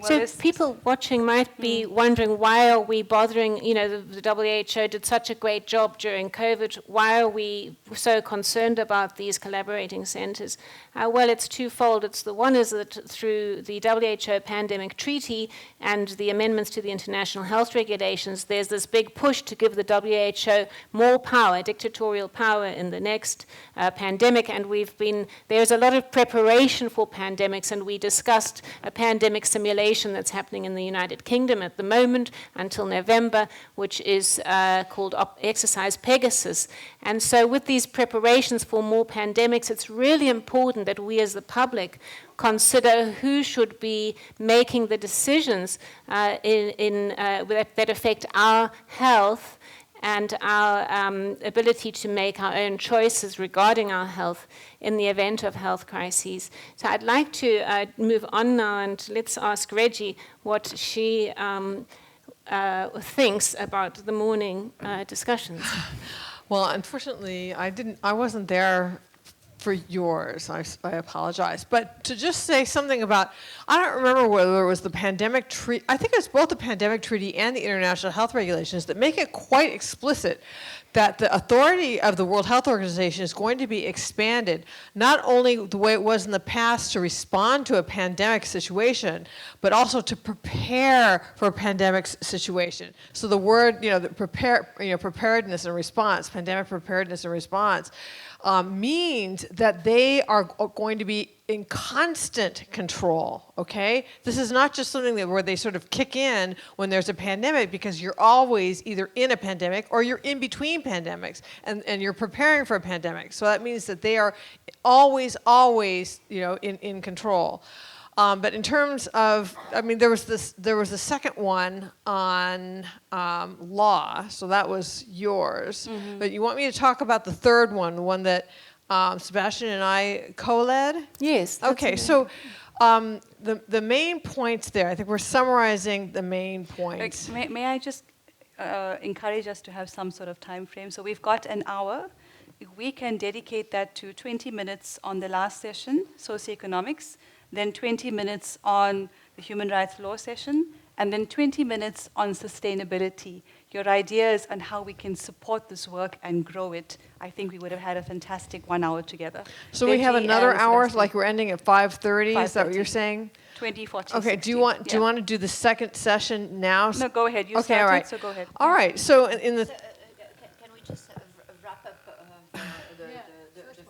So people watching might be wondering, why are we bothering, the WHO did such a great job during COVID, why are we so concerned about these collaborating centers? Well, it's twofold. One is that through the WHO Pandemic Treaty and the amendments to the international health regulations, there's this big push to give the WHO more power, dictatorial power in the next pandemic, and there's a lot of preparation for pandemics, and we discussed a pandemic simulation that's happening in the United Kingdom at the moment until November, which is called Exercise Pegasus. And so with these preparations for more pandemics, it's really important that we as the public consider who should be making the decisions that affect our health and our ability to make our own choices regarding our health in the event of health crises. So I'd like to move on now, and let's ask Reggie what she thinks about the morning discussions. Well, unfortunately, I wasn't there for yours. I apologize. But to just say something about, I don't remember whether it was the pandemic treaty, I think it's both the pandemic treaty and the international health regulations that make it quite explicit that the authority of the World Health Organization is going to be expanded, not only the way it was in the past to respond to a pandemic situation, but also to prepare for a pandemic situation. So the word, preparedness and response, pandemic preparedness and response, means that they are going to be in constant control, okay? This is not just something where they sort of kick in when there's a pandemic, because you're always either in a pandemic or you're in between pandemics, and you're preparing for a pandemic. So that means that they are always, in control. But in terms of, there was the second one on law, so that was yours. Mm-hmm. But you want me to talk about the third one, the one that Sebastian and I co-led? Yes. Okay, so the main points there, I think we're summarizing the main points. May I just encourage us to have some sort of time frame? So we've got an hour. If we can dedicate that to 20 minutes on the last session, socioeconomics, then 20 minutes on the human rights law session, and then 20 minutes on sustainability. Your ideas on how we can support this work and grow it. I think we would have had a fantastic 1 hour together. So we have another hour, like we're ending at 5:30, is that what you're saying? 20, 40, okay, 60. do you want to do the second session now? No, go ahead. You okay, started, all right. So go ahead. All right, so in the... Can we just wrap up the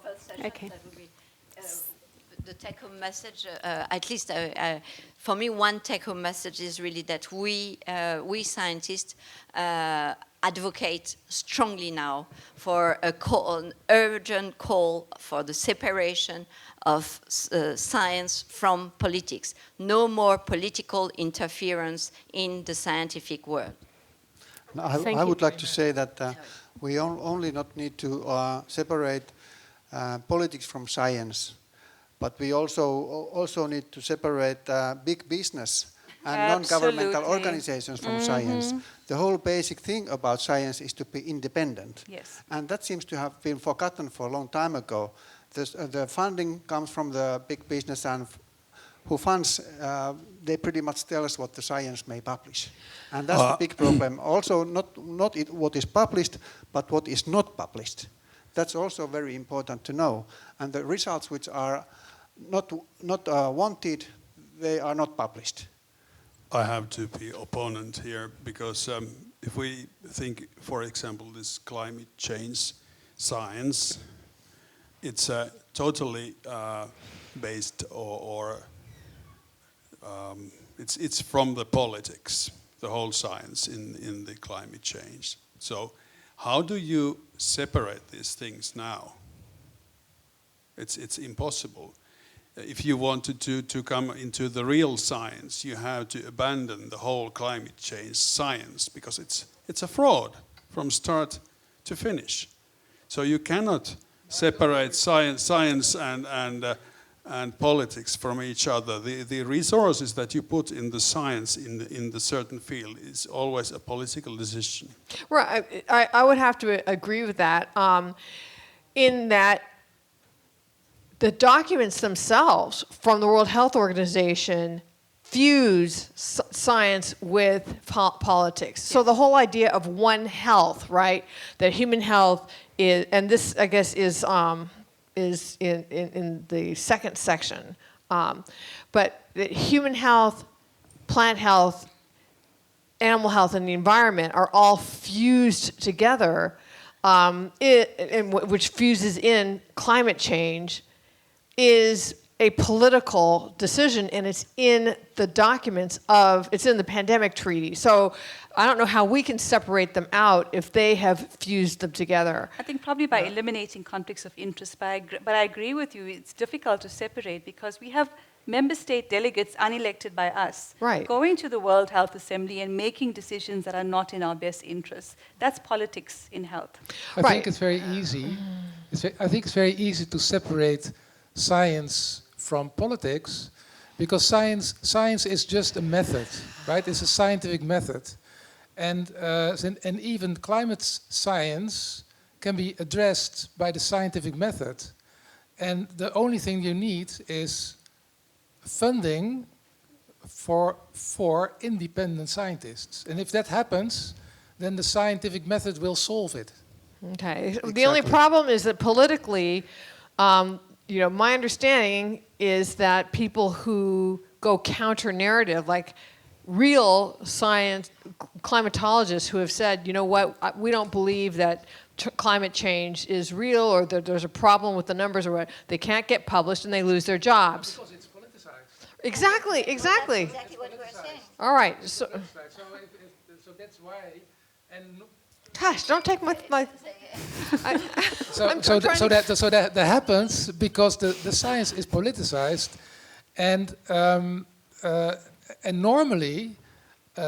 first session? Okay. That would be the take-home message. At least for me, one take-home message is really that we scientists advocate strongly now for an urgent call for the separation of science from politics. No more political interference in the scientific world. I would like to say that we only not need to separate politics from science. But we also need to separate big business and non-governmental organizations from science. The whole basic thing about science is to be independent. Yes. And that seems to have been forgotten for a long time ago. The funding comes from the big business, and who funds, they pretty much tell us what the science may publish. And that's the big problem. Also, not what is published, but what is not published. That's also very important to know. And the results which are not wanted, they are not published. I have to be opponent here because if we think, for example, this climate change science, it's totally based or it's from the politics, the whole science in the climate change. So how do you separate these things now? It's impossible. If you wanted to come into the real science, you have to abandon the whole climate change science because it's a fraud from start to finish. So you cannot separate science and politics from each other. The resources that you put in the science in the certain field is always a political decision. Right, I would have to agree with that. In that the documents themselves from the World Health Organization fuse science with politics. So the whole idea of One Health, right? That human health is, and this I guess is in the second section, but that human health, plant health, animal health, and the environment are all fused together, which fuses in climate change, is a political decision, and it's in the documents it's in the pandemic treaty. So I don't know how we can separate them out if they have fused them together. I think probably by eliminating conflicts of interest, but I agree with you, it's difficult to separate because we have member state delegates unelected by us going to the World Health Assembly and making decisions that are not in our best interests. That's politics in health. I think it's very easy. I think it's very easy to separate science from politics, because science is just a method, right? It's a scientific method, and even climate science can be addressed by the scientific method, and the only thing you need is funding for independent scientists, and if that happens, then the scientific method will solve it. Okay. Exactly. The only problem is that politically, my understanding is that people who go counter-narrative, like real science climatologists who have said, you know what, we don't believe that climate change is real, or that there's a problem with the numbers, or what, they can't get published and they lose their jobs. Because it's politicized. Exactly. That's exactly what we're saying. All right. So that's why. And gosh, don't take my so that happens because the science is politicized, and normally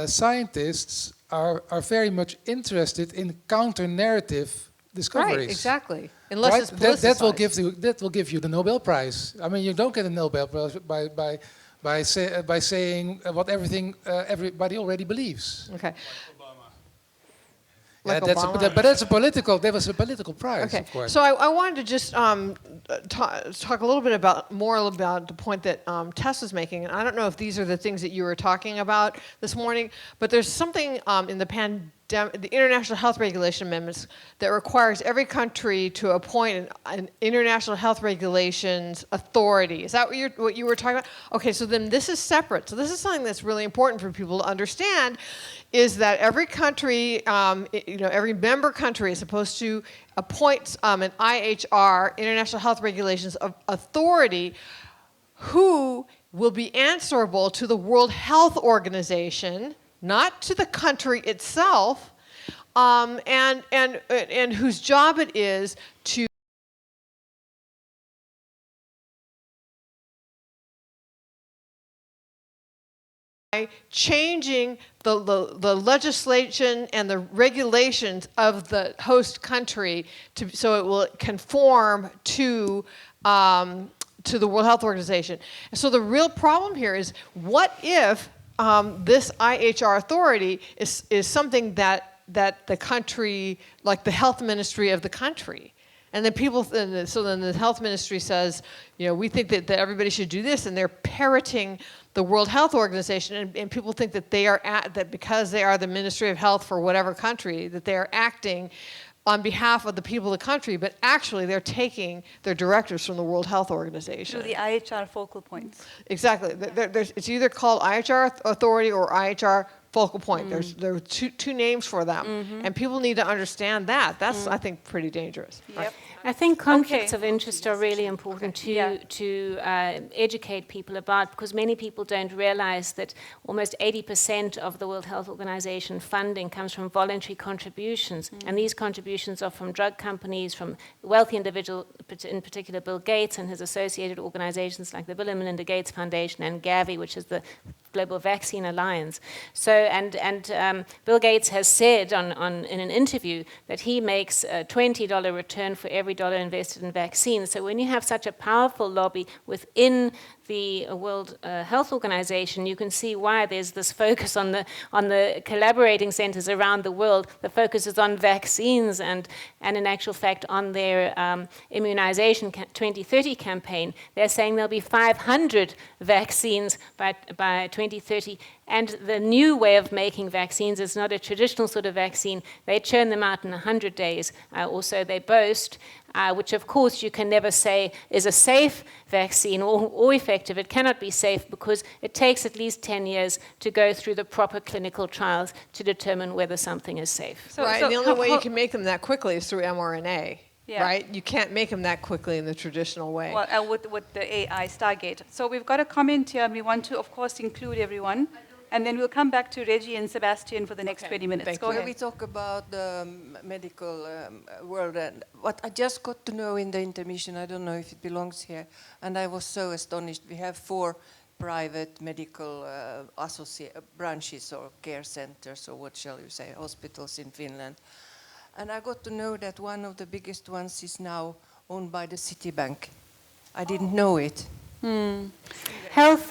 scientists are very much interested in counter-narrative discoveries. Right, exactly. Unless it's politicized. That will give you the Nobel Prize. I mean, you don't get a Nobel Prize by saying what everybody already believes. Okay. Yeah, Like but that's a political. There was a political prize, okay. Of course. So I wanted to just talk a little bit more about the point that Tess was making, and I don't know if these are the things that you were talking about this morning, but there's something in the International Health Regulation Amendments that requires every country to appoint an International Health Regulations Authority. Is that what you were talking about? Okay, so then this is separate. So this is something that's really important for people to understand, is that every country, every member country is supposed to appoint an IHR, International Health Regulations Authority, who will be answerable to the World Health Organization, not to the country itself, and whose job it is to changing the legislation and the regulations of the host country so it will conform to to the World Health Organization. And so the real problem here is, what if this IHR authority is something that the country, like the health ministry of the country? And then so then the health ministry says, we think that everybody should do this, and they're parroting the World Health Organization, and people think that that because they are the Ministry of Health for whatever country, that they are acting on behalf of the people of the country, but actually they're taking their directives from the World Health Organization. To the IHR focal points. Exactly. It's either called IHR Authority or IHR Focal Point. There are two names for them, and people need to understand that. That's, I think, pretty dangerous. Yep. Right? I think conflicts of interest are really important to educate people about, because many people don't realize that almost 80% of the World Health Organization funding comes from voluntary contributions, and these contributions are from drug companies, from wealthy individuals, in particular Bill Gates and his associated organizations like the Bill and Melinda Gates Foundation and Gavi, which is the Global Vaccine Alliance. So, and Bill Gates has said in an interview that he makes a $20 return for every dollar invested in vaccines. So when you have such a powerful lobby within the World Health Organization, you can see why there's this focus on the collaborating centers around the world. The focus is on vaccines and in actual fact on their immunization 2030 campaign. They're saying there'll be 500 vaccines by 2030. And the new way of making vaccines is not a traditional sort of vaccine. They churn them out in 100 days, or so they boast, which of course you can never say is a safe vaccine or effective. It cannot be safe because it takes at least 10 years to go through the proper clinical trials to determine whether something is safe. Right, and the only way you can make them that quickly is through mRNA. Yeah. Right? You can't make them that quickly in the traditional way. Well, and with the AI Stargate. So we've got a comment here, and we want to, of course, include everyone. And then we'll come back to Reggie and Sebastian for the next 20 minutes. Go ahead. We talk about the medical world, and what I just got to know in the intermission, I don't know if it belongs here, and I was so astonished. We have 4 private medical branches or care centers, or what shall you say, hospitals in Finland. And I got to know that one of the biggest ones is now owned by the Citibank. I didn't know it. Health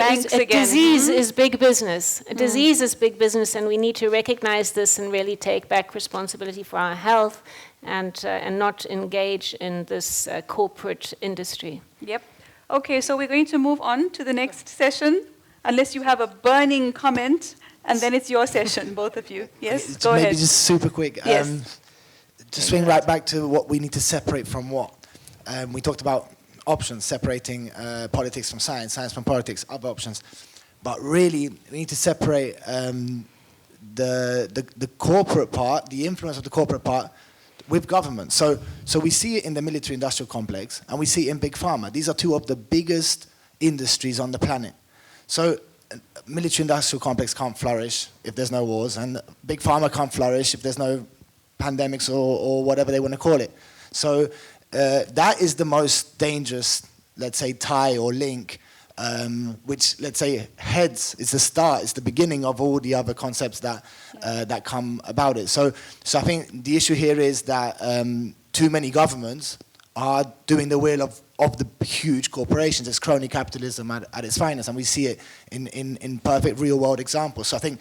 disease is big business. A disease is big business, and we need to recognize this and really take back responsibility for our health and not engage in this corporate industry. Yep. Okay, so we're going to move on to the next session, unless you have a burning comment, and then it's your session, both of you. Yes, go ahead. Maybe just super quick. Yes. To swing right back to what we need to separate from what. We talked about options, separating politics from science, science from politics, other options. But really, we need to separate the corporate part, the influence of the corporate part, with government. So we see it in the military-industrial complex, and we see it in Big Pharma. These are 2 of the biggest industries on the planet. So military-industrial complex can't flourish if there's no wars, and Big Pharma can't flourish if there's no pandemics or whatever they want to call it. So that is the most dangerous, let's say, tie or link, which, let's say, heads, is the start, it's the beginning of all the other concepts that come about it. So I think the issue here is that too many governments are doing the will of the huge corporations. It's crony capitalism at its finest, and we see it in perfect real-world examples. So I think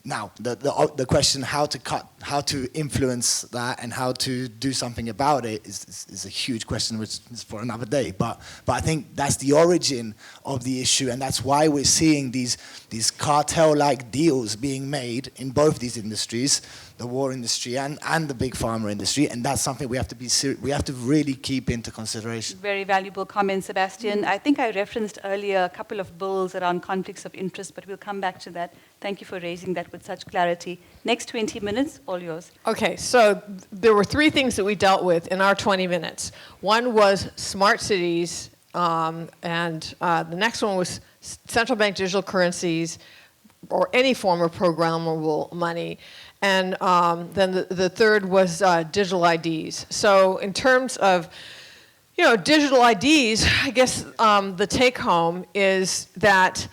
now, the question how to influence that and how to do something about it is a huge question, which is for another day. But I think that's the origin of the issue, and that's why we're seeing these cartel-like deals being made in both these industries, the war industry and the big pharma industry, and that's something we have to really keep into consideration. Very valuable comment, Sebastian. I think I referenced earlier a couple of bills around conflicts of interest, but we'll come back to that. Thank you for raising that with such clarity. Next 20 minutes, all yours. Okay, so there were 3 things that we dealt with in our 20 minutes. One was smart cities, and the next one was central bank digital currencies, or any form of programmable money. And then the third was digital IDs. So in terms of digital IDs, I guess the take home is that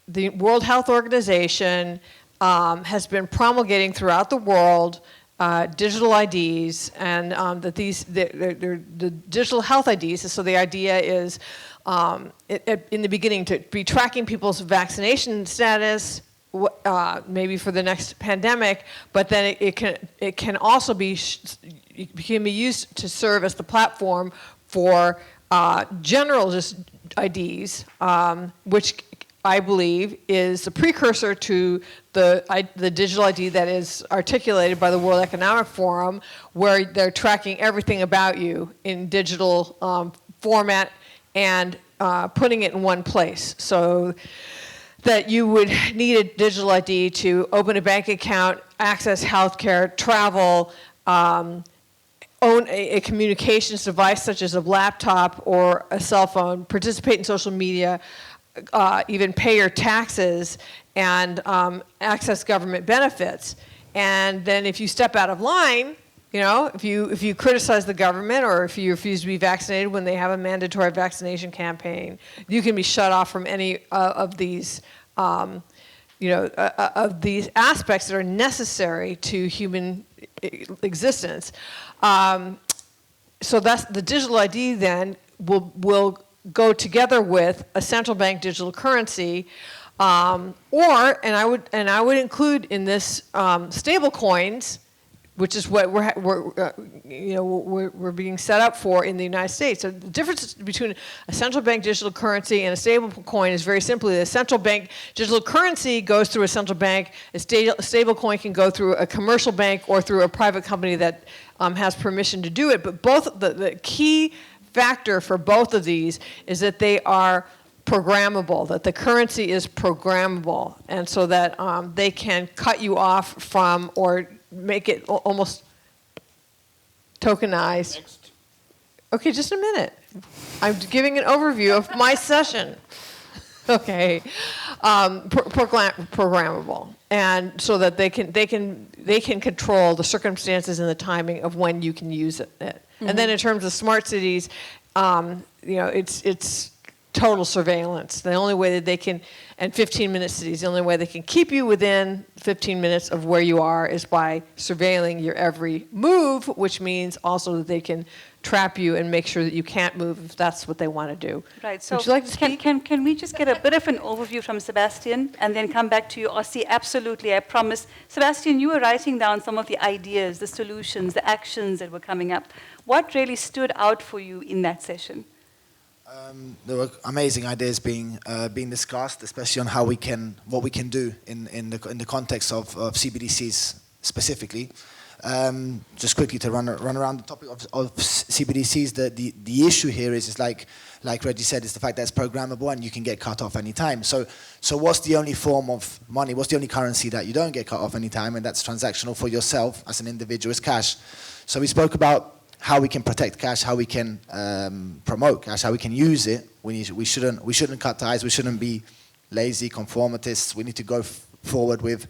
the World Health Organization has been promulgating throughout the world digital IDs, and that the digital health IDs, so the idea is in the beginning to be tracking people's vaccination status, maybe for the next pandemic, but then it can also be used to serve as the platform for general just IDs, which I believe is the precursor to the digital ID that is articulated by the World Economic Forum, where they're tracking everything about you in digital format and putting it in one place. So that you would need a digital ID to open a bank account, access healthcare, travel, own a communications device such as a laptop or a cell phone, participate in social media, even pay your taxes and access government benefits. And then if you step out of line, if you criticize the government or if you refuse to be vaccinated when they have a mandatory vaccination campaign, you can be shut off from any of these of these aspects that are necessary to human existence. So that's the digital ID then will go together with a central bank digital currency, and I would include in this stable coins, which is what we're being set up for in the United States. So the difference between a central bank digital currency and a stable coin is very simply the central bank digital currency goes through a central bank. A stable coin can go through a commercial bank or through a private company that has permission to do it. But both the key factor for both of these is that they are programmable, that the currency is programmable, and so that they can cut you off from or make it almost tokenized. Next. Okay, just a minute. I'm giving an overview of my session. Okay, programmable, and so that they can control the circumstances and the timing of when you can use it. Mm-hmm. And then in terms of smart cities, it's total surveillance. The only way that they can, and 15-minute cities, the only way they can keep you within 15 minutes of where you are is by surveilling your every move, which means also that they can trap you and make sure that you can't move if that's what they want to do. Right. So would you like to speak? Can we just get a bit of an overview from Sebastian and then come back to you, Ossi? Absolutely, I promise. Sebastian, you were writing down some of the ideas, the solutions, the actions that were coming up. What really stood out for you in that session? There were amazing ideas being discussed, especially on what we can do in the context of CBDCs specifically. Just quickly to run around the topic of CBDCs, the issue here is like Reggie said, is the fact that it's programmable and you can get cut off any time. So what's the only form of money? What's the only currency that you don't get cut off any time, and that's transactional for yourself as an individual, is cash. So we spoke about how we can protect cash, how we can promote cash, how we can use it. We shouldn't cut ties. We shouldn't be lazy conformists. We need to go forward with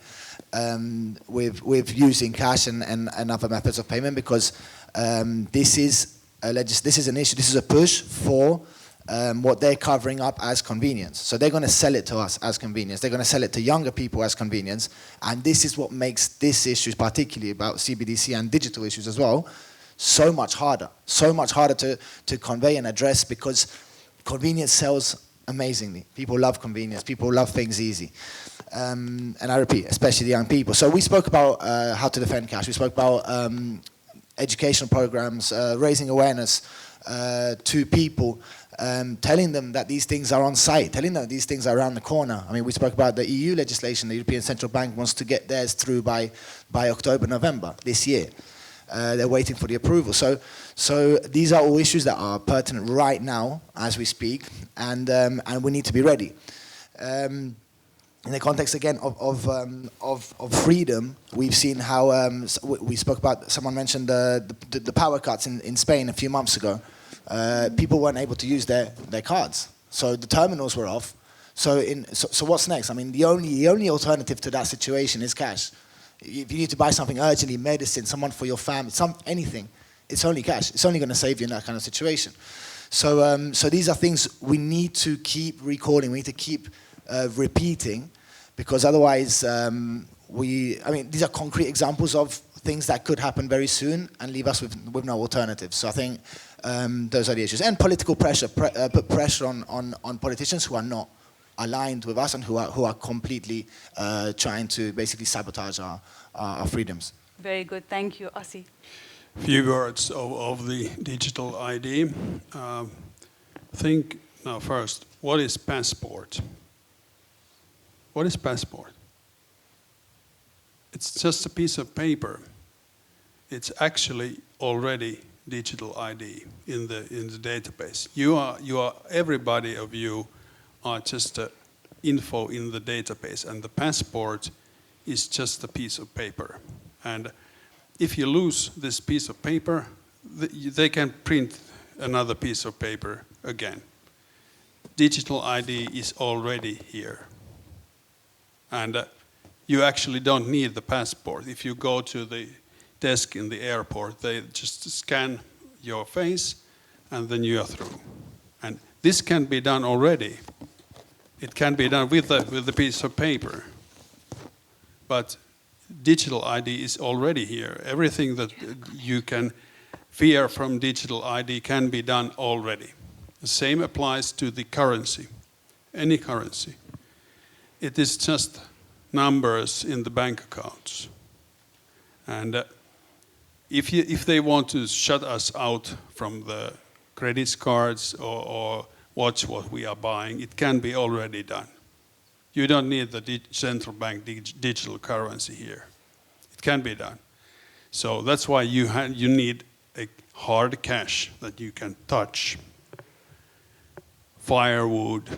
using cash and other methods of payment, because this is an issue. This is a push for what they're covering up as convenience. So they're going to sell it to us as convenience. They're going to sell it to younger people as convenience, and this is what makes this issue, particularly about CBDC and digital issues as well, so much harder to convey and address, because convenience sells amazingly. People love convenience. People love things easy. And I repeat, especially the young people. So we spoke about how to defend cash. We spoke about educational programs, raising awareness to people, telling them that these things are on site, telling them that these things are around the corner. I mean, we spoke about the EU legislation. The European Central Bank wants to get theirs through by October, November this year. They're waiting for the approval. So these are all issues that are pertinent right now as we speak, and we need to be ready. In the context again of freedom, we've seen how we spoke about. Someone mentioned the power cuts in Spain a few months ago. People weren't able to use their cards, so the terminals were off. So what's next? I mean, the only alternative to that situation is cash. If you need to buy something urgently, medicine, someone for your family, anything, it's only cash. It's only going to save you in that kind of situation. So these are things we need to keep recalling. We need to keep repeating, because otherwise, these are concrete examples of things that could happen very soon and leave us with no alternatives. So I think those are the issues. And political pressure, put pressure on politicians who are not aligned with us and who are completely trying to basically sabotage our freedoms. Very good. Thank you. Ossi. Few words of the digital ID. Think now first, what is passport? What is passport? It's just a piece of paper. It's actually already digital ID in the database. Everybody of you are just info in the database, and the passport is just a piece of paper. And if you lose this piece of paper, they can print another piece of paper again. Digital ID is already here. And you actually don't need the passport. If you go to the desk in the airport, they just scan your face and then you are through. And this can be done already. It can be done with the piece of paper. But digital ID is already here. Everything that you can fear from digital ID can be done already. The same applies to the currency, any currency. It is just numbers in the bank accounts. And if they want to shut us out from the credit cards or watch what we are buying, it can be already done. You don't need the central bank digital currency here. It can be done. So that's why you need a hard cash that you can touch. Firewood,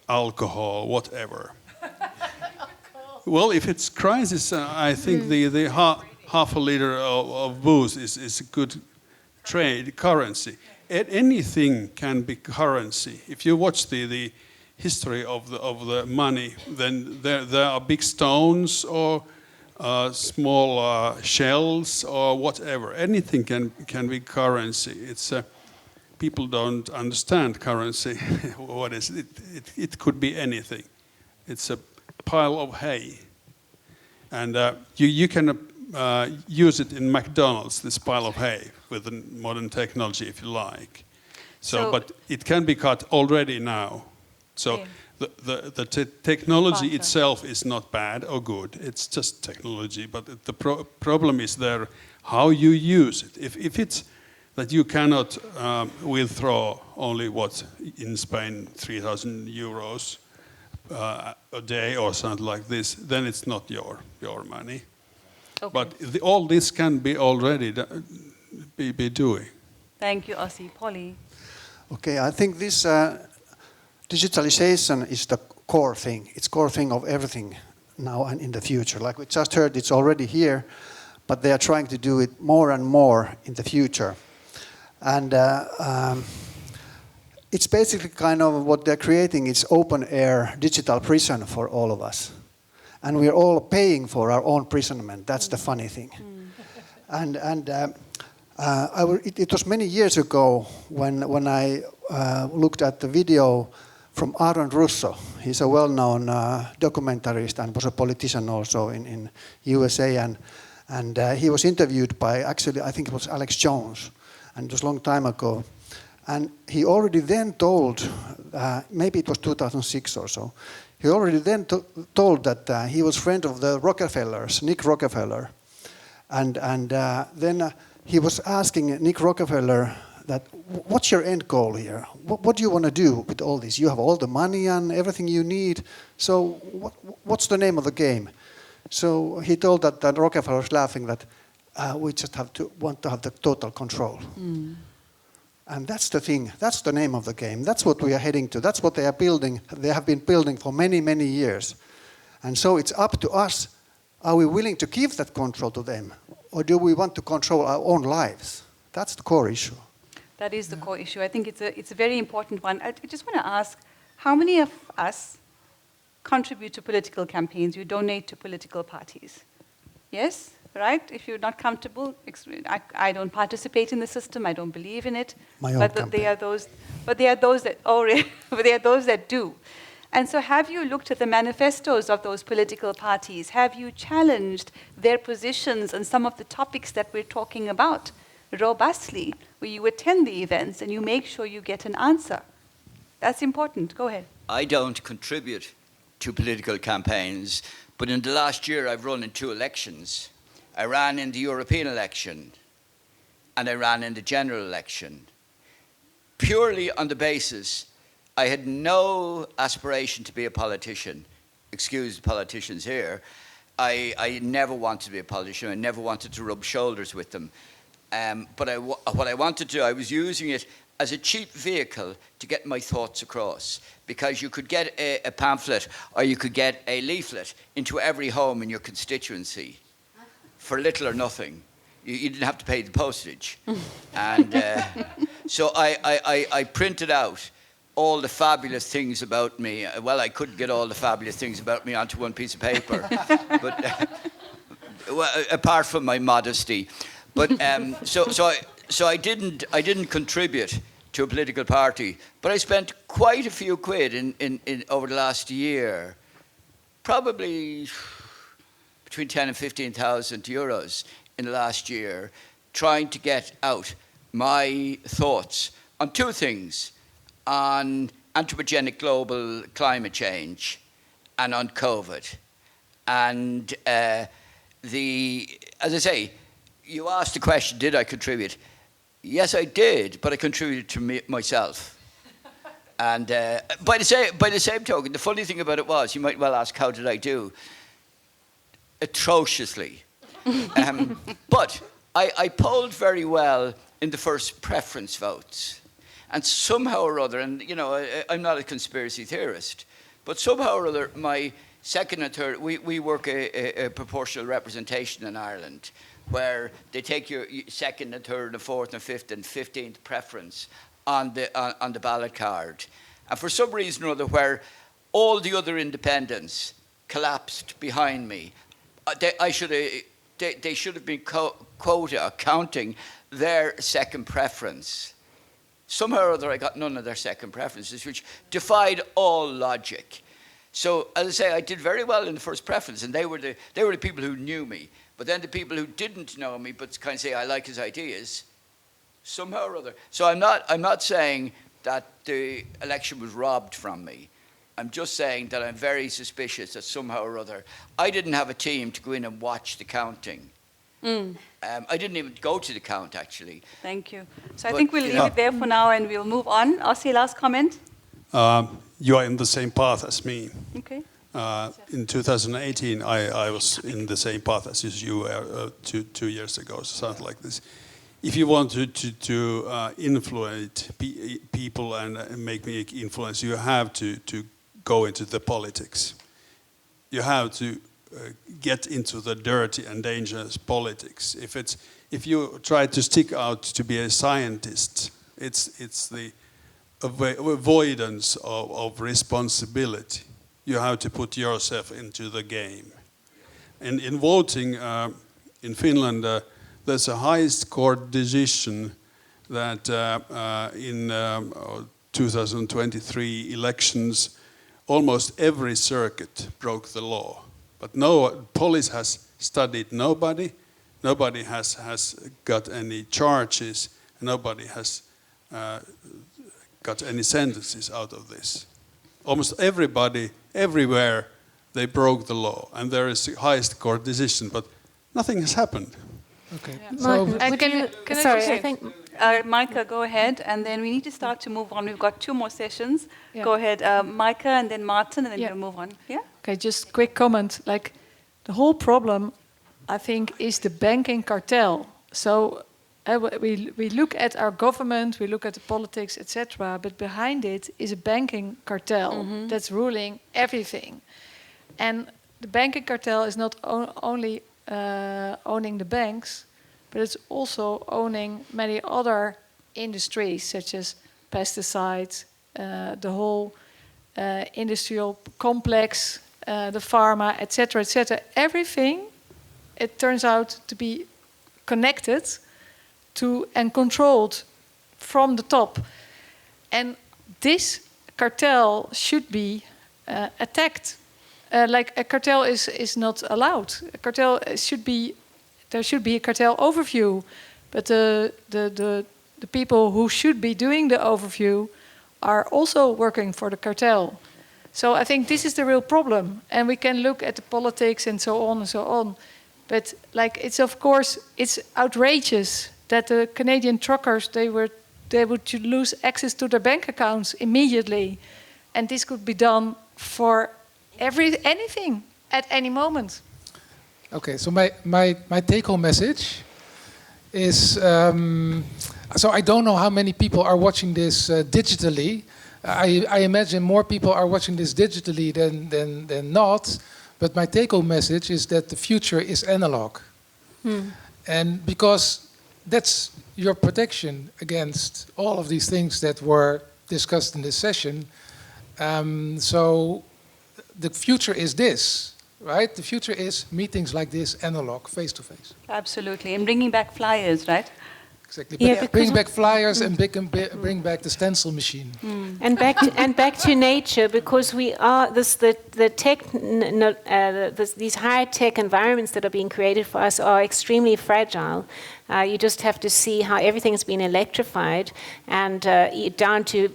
alcohol, whatever. Well, if it's crisis, I think the half a liter of booze is a good trade currency. Anything can be currency. If you watch the history of the money, then there are big stones or small shells or whatever. Anything can be currency. It's people don't understand currency. What is it? It could be anything. It's a pile of hay, and you can use it in McDonald's. This pile of hay with the modern technology, if you like. So but it can be cut already now. So the technology itself is not bad or good. It's just technology. But the problem is there how you use it. If it's that you cannot withdraw only what in Spain 3,000 euros a day or something like this, then it's not your money. Okay. But all this can be already be doing. Thank you, Ossi. Polly. Okay, I think this digitalization is the core thing. It's core thing of everything now and in the future. Like we just heard, it's already here, but they are trying to do it more and more in the future. And it's basically kind of what they're creating is open air digital prison for all of us. And we're all paying for our own imprisonment. That's the funny thing. It was many years ago when I looked at the video from Aaron Russo. He's a well-known documentarist and was a politician also in USA. And he was interviewed by, actually, I think it was Alex Jones. And it was a long time ago. And he already then told, maybe it was 2006 or so, he already then told that he was friend of the Rockefellers, Nick Rockefeller. And then he was asking Nick Rockefeller that, what's your end goal here? What do you want to do with all this? You have all the money and everything you need. So what's the name of the game? So he told that Rockefeller was laughing that we just want to have the total control. Mm. And that's the thing. That's the name of the game. That's what we are heading to. That's what they are building. They have been building for many, many years. And so it's up to us. Are we willing to give that control to them? Or do we want to control our own lives? That's the core issue. That is the core issue. I think it's a very important one. I just want to ask, how many of us contribute to political campaigns? You donate to political parties? Yes? Right? If you're not comfortable, I don't participate in the system. I don't believe in it. But there are those that do. And so, have you looked at the manifestos of those political parties? Have you challenged their positions on some of the topics that we're talking about? robustly, where you attend the events and you make sure you get an answer. That's important. Go ahead. I don't contribute to political campaigns, but in the last year I've run in 2 elections. I ran in the European election and I ran in the general election. Purely on the basis I had no aspiration to be a politician. Excuse the politicians here. I never wanted to be a politician. I never wanted to rub shoulders with them. But what I wanted to do, I was using it as a cheap vehicle to get my thoughts across, because you could get a pamphlet or you could get a leaflet into every home in your constituency for little or nothing. You didn't have to pay the postage. And so I printed out all the fabulous things about me. Well, I couldn't get all the fabulous things about me onto one piece of paper, but well, apart from my modesty. But so I didn't contribute to a political party, but I spent quite a few quid in over the last year, probably between 10 and 15,000 euros in the last year, trying to get out my thoughts on 2 things: on anthropogenic global climate change and on COVID. And as I say, you asked the question, did I contribute? Yes, I did, but I contributed to myself. And by the same token, the funny thing about it was, you might well ask, how did I do? Atrociously. But I polled very well in the first preference votes. And somehow or other, and you know, I'm not a conspiracy theorist, but somehow or other, my second and third, we work a proportional representation in Ireland, where they take your second and third and fourth and fifth and 15th preference on the ballot card. And for some reason or other, where all the other independents collapsed behind me, they should have been counting their second preference. Somehow or other, I got none of their second preferences, which defied all logic. So, as I say, I did very well in the first preference, and they were the people who knew me. But then the people who didn't know me, but kind of say I like his ideas, somehow or other. So I'm not saying that the election was robbed from me. I'm just saying that I'm very suspicious that somehow or other I didn't have a team to go in and watch the counting. I didn't even go to the count, actually. Thank you. So I think we'll leave it there for now and we'll move on. Ossi, last comment? You are in the same path as me. Okay. In 2018, I was in the same path as you were 2 years ago, something like this. If you want to influence people and make me influence, you have to go into the politics. You have to get into the dirty and dangerous politics. If you try to stick out to be a scientist, it's the avoidance of responsibility. You have to put yourself into the game. And in voting in Finland, there's a highest court decision that in 2023 elections, almost every circuit broke the law. But no, police has studied nobody. Nobody has got any charges. Nobody has got any sentences out of this. Almost everybody, everywhere, they broke the law. And there is the highest court decision, but nothing has happened. Okay. So, I think Micah, go ahead, and then we need to start to move on. We've got 2 more sessions. Yeah. Go ahead, Micah, and then Martin, and then we'll move on. Yeah. Okay, just quick comment. Like, the whole problem, I think, is the banking cartel. So we look at our government, we look at the politics, etc., but behind it is a banking cartel that's ruling everything. And the banking cartel is not only owning the banks, but it's also owning many other industries, such as pesticides, the whole industrial complex, the pharma, etc., etc. Everything, it turns out to be connected to and controlled from the top. And this cartel should be attacked. Like a cartel is not allowed. A cartel should be, there should be a cartel overview. but the people who should be doing the overview are also working for the cartel. So I think this is the real problem, and we can look at the politics and so on and so on. But like, it's of course it's outrageous that the Canadian truckers they would lose access to their bank accounts immediately, and this could be done for anything at any moment. Okay, so my take-home message is, so I don't know how many people are watching this digitally. I imagine more people are watching this digitally than not, but my take-home message is that the future is analog. And because that's your protection against all of these things that were discussed in this session. So the future is this, right? The future is meetings like this, analog, face-to-face. Absolutely, and bringing back flyers, right? Exactly. Yeah, bring back flyers and bring back the stencil machine. And back to nature, because we are these high tech environments that are being created for us are extremely fragile. You just have to see how everything's been electrified, and down to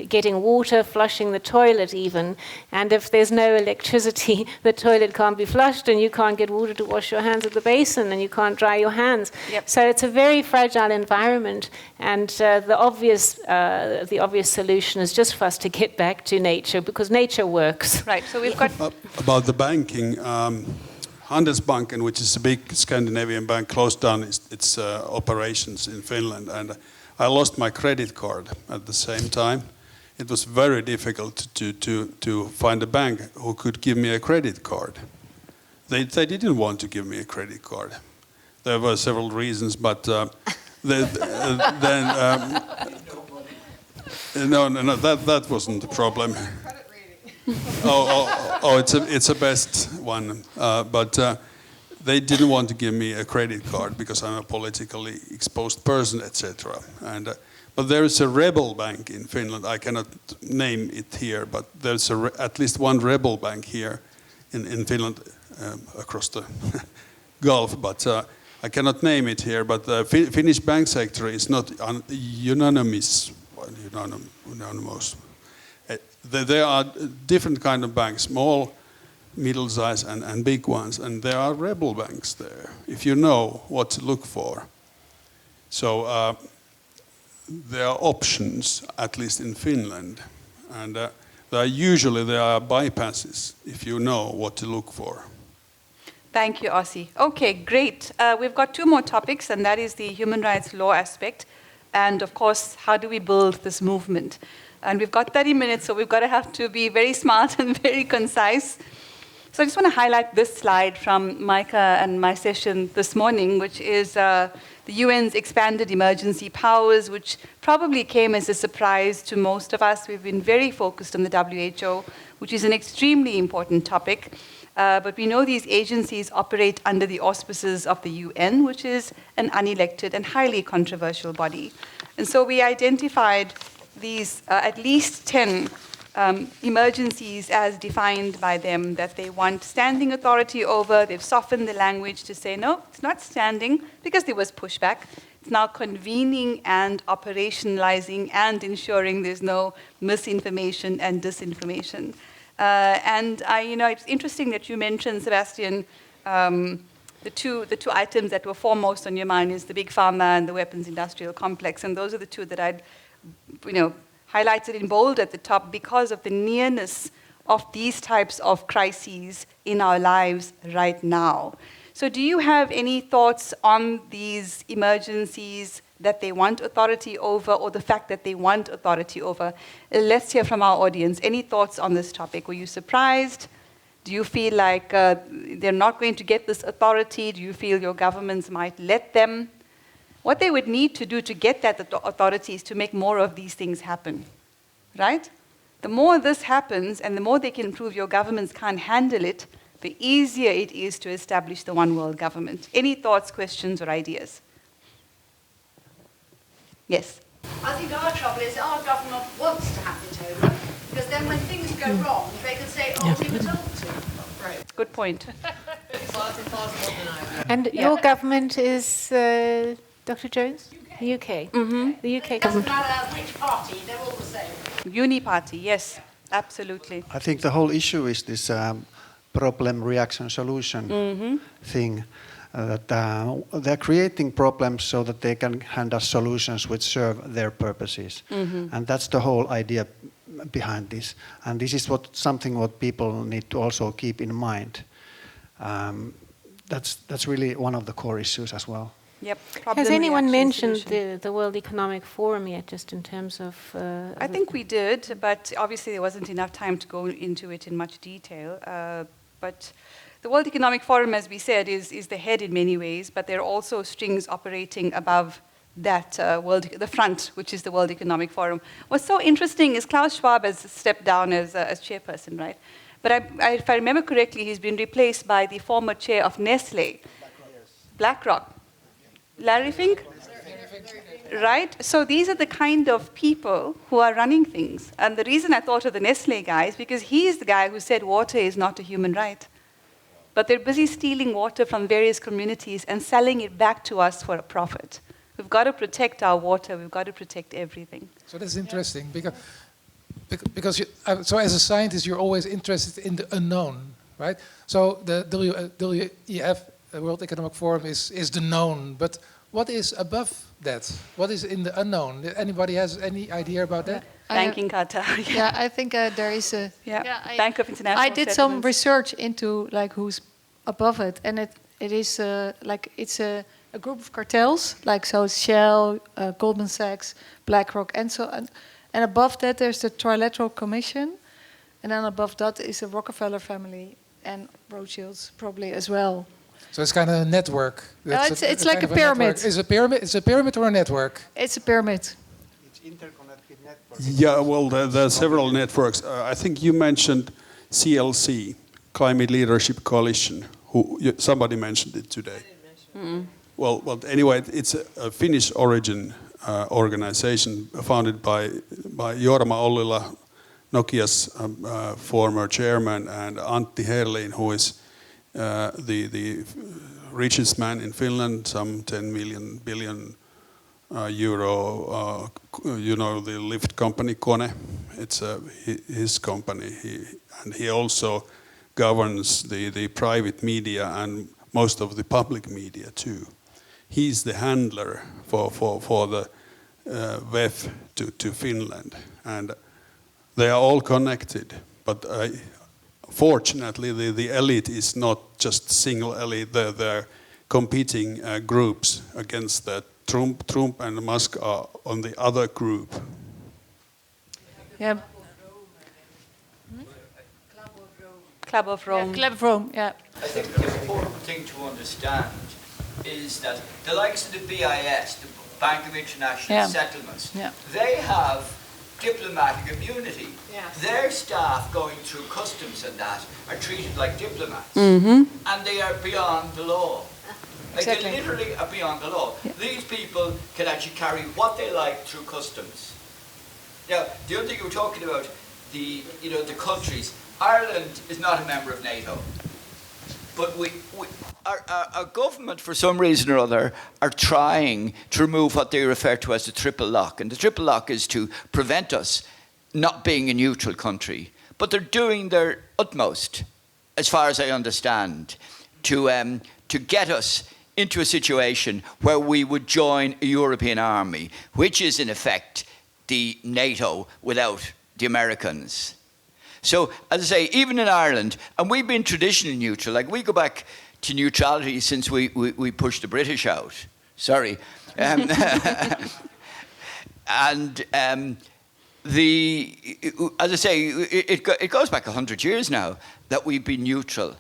getting water, flushing the toilet even. And if there's no electricity, the toilet can't be flushed, and you can't get water to wash your hands at the basin, and you can't dry your hands. Yep. So it's a very fragile environment, and the obvious solution is just for us to get back to nature, because nature works. Right. So we've got about the banking. Handelsbanken, which is a big Scandinavian bank, closed down its operations in Finland, and I lost my credit card at the same time. It was very difficult to find a bank who could give me a credit card. They didn't want to give me a credit card. There were several reasons, but then that wasn't the problem. It's a best one, but they didn't want to give me a credit card because I'm a politically exposed person, etc. And but there is a rebel bank in Finland. I cannot name it here, but there's at least one rebel bank here in Finland across the Gulf. But I cannot name it here. But the Finnish bank sector is not unanimous. There are different kind of banks, small, middle-sized, and big ones, and there are rebel banks there, if you know what to look for. So there are options, at least in Finland, and there are bypasses, if you know what to look for. Thank you, Ossi. Okay, great. We've got two more topics, and that is the human rights law aspect, and of course, how do we build this movement? And we've got 30 minutes, so we've got to have to be very smart and very concise. So I just want to highlight this slide from Micah and my session this morning, which is the UN's expanded emergency powers, which probably came as a surprise to most of us. We've been very focused on the WHO, which is an extremely important topic. But we know these agencies operate under the auspices of the UN, which is an unelected and highly controversial body. And so we identified these at least 10 emergencies as defined by them that they want standing authority over. They've softened the language to say, no, it's not standing, because there was pushback. It's now convening and operationalizing and ensuring there's no misinformation and disinformation. It's interesting that you mentioned, Sebastian, the two items that were foremost on your mind is the big pharma and the weapons industrial complex, and those are the two that I'd highlighted in bold at the top because of the nearness of these types of crises in our lives right now. So do you have any thoughts on these emergencies that they want authority over, or the fact that they want authority over? Let's hear from our audience. Any thoughts on this topic? Were you surprised? Do you feel like they're not going to get this authority? Do you feel your governments might let them? What they would need to do to get that authority is to make more of these things happen, right? The more this happens and the more they can prove your governments can't handle it, the easier it is to establish the one world government. Any thoughts, questions, or ideas? Yes? I think our trouble is our government wants to hand it over, because then when things go wrong, they can say, oh, we were told to. Right. Good point. And your government is Dr. Jones? The UK. The UK It doesn't matter which party, they're all the same. Uni-party, yes, absolutely. I think the whole issue is this problem, reaction, solution thing. That they're creating problems so that they can hand us solutions which serve their purposes. And that's the whole idea behind this. And this is something what people need to also keep in mind. That's really one of the core issues as well. Yep. Has anyone mentioned the World Economic Forum yet, just in terms of... I think we did, but obviously there wasn't enough time to go into it in much detail. But the World Economic Forum, as we said, is the head in many ways, but there are also strings operating above that the front, which is the World Economic Forum. What's so interesting is Klaus Schwab has stepped down as chairperson, right? But if I remember correctly, he's been replaced by the former chair of Nestle, BlackRock. Larry Fink? Right? So these are the kind of people who are running things. And the reason I thought of the Nestle guy is because he's the guy who said water is not a human right. But they're busy stealing water from various communities and selling it back to us for a profit. We've got to protect our water. We've got to protect everything. So that's interesting because so as a scientist, you're always interested in the unknown, right? So the WEF, the World Economic Forum, is the known. But what is above that? What is in the unknown? Anybody has any idea about that? Banking Qatar. Yeah, I think there is a Bank of International I did some research into like who's above it, and it is like it's a group of cartels, like so it's Shell, Goldman Sachs, BlackRock, and so on. And above that there's the Trilateral Commission, and then above that is the Rockefeller family and Rothschilds probably as well. So it's kind of a network. It's like a pyramid. Is a pyramid? It's a pyramid or a network? It's a pyramid. Yeah, well, there are several networks. I think you mentioned CLC, Climate Leadership Coalition. Somebody mentioned it today. Well, anyway, it's a Finnish origin organization founded by Jorma Ollila, Nokia's former chairman, and Antti Herlin, who is the richest man in Finland, some 10 billion euro, the lift company Kone. It's his company. He also governs the private media and most of the public media too. He's the handler for the WEF to Finland, and they are all connected. But fortunately, the elite is not just single elite. They're competing groups against that. Trump and Musk are on the other group. Yeah. Club of Rome. Club of Rome, yeah. I think the important thing to understand is that the likes of the BIS, the Bank of International Settlements, they have diplomatic immunity. Their staff going through customs and that are treated like diplomats. And they are beyond the law. Like they literally are beyond the law. These people can actually carry what they like through customs. Now, the other thing you were talking about, the countries. Ireland is not a member of NATO, but our government, for some reason or other, are trying to remove what they refer to as the triple lock. And the triple lock is to prevent us not being a neutral country. But they're doing their utmost, as far as I understand, to get us into a situation where we would join a European army, which is in effect the NATO without the Americans. So, as I say, even in Ireland, and we've been traditionally neutral, like we go back to neutrality since we pushed the British out. Sorry. And as I say, it goes back 100 years now that we've been neutral.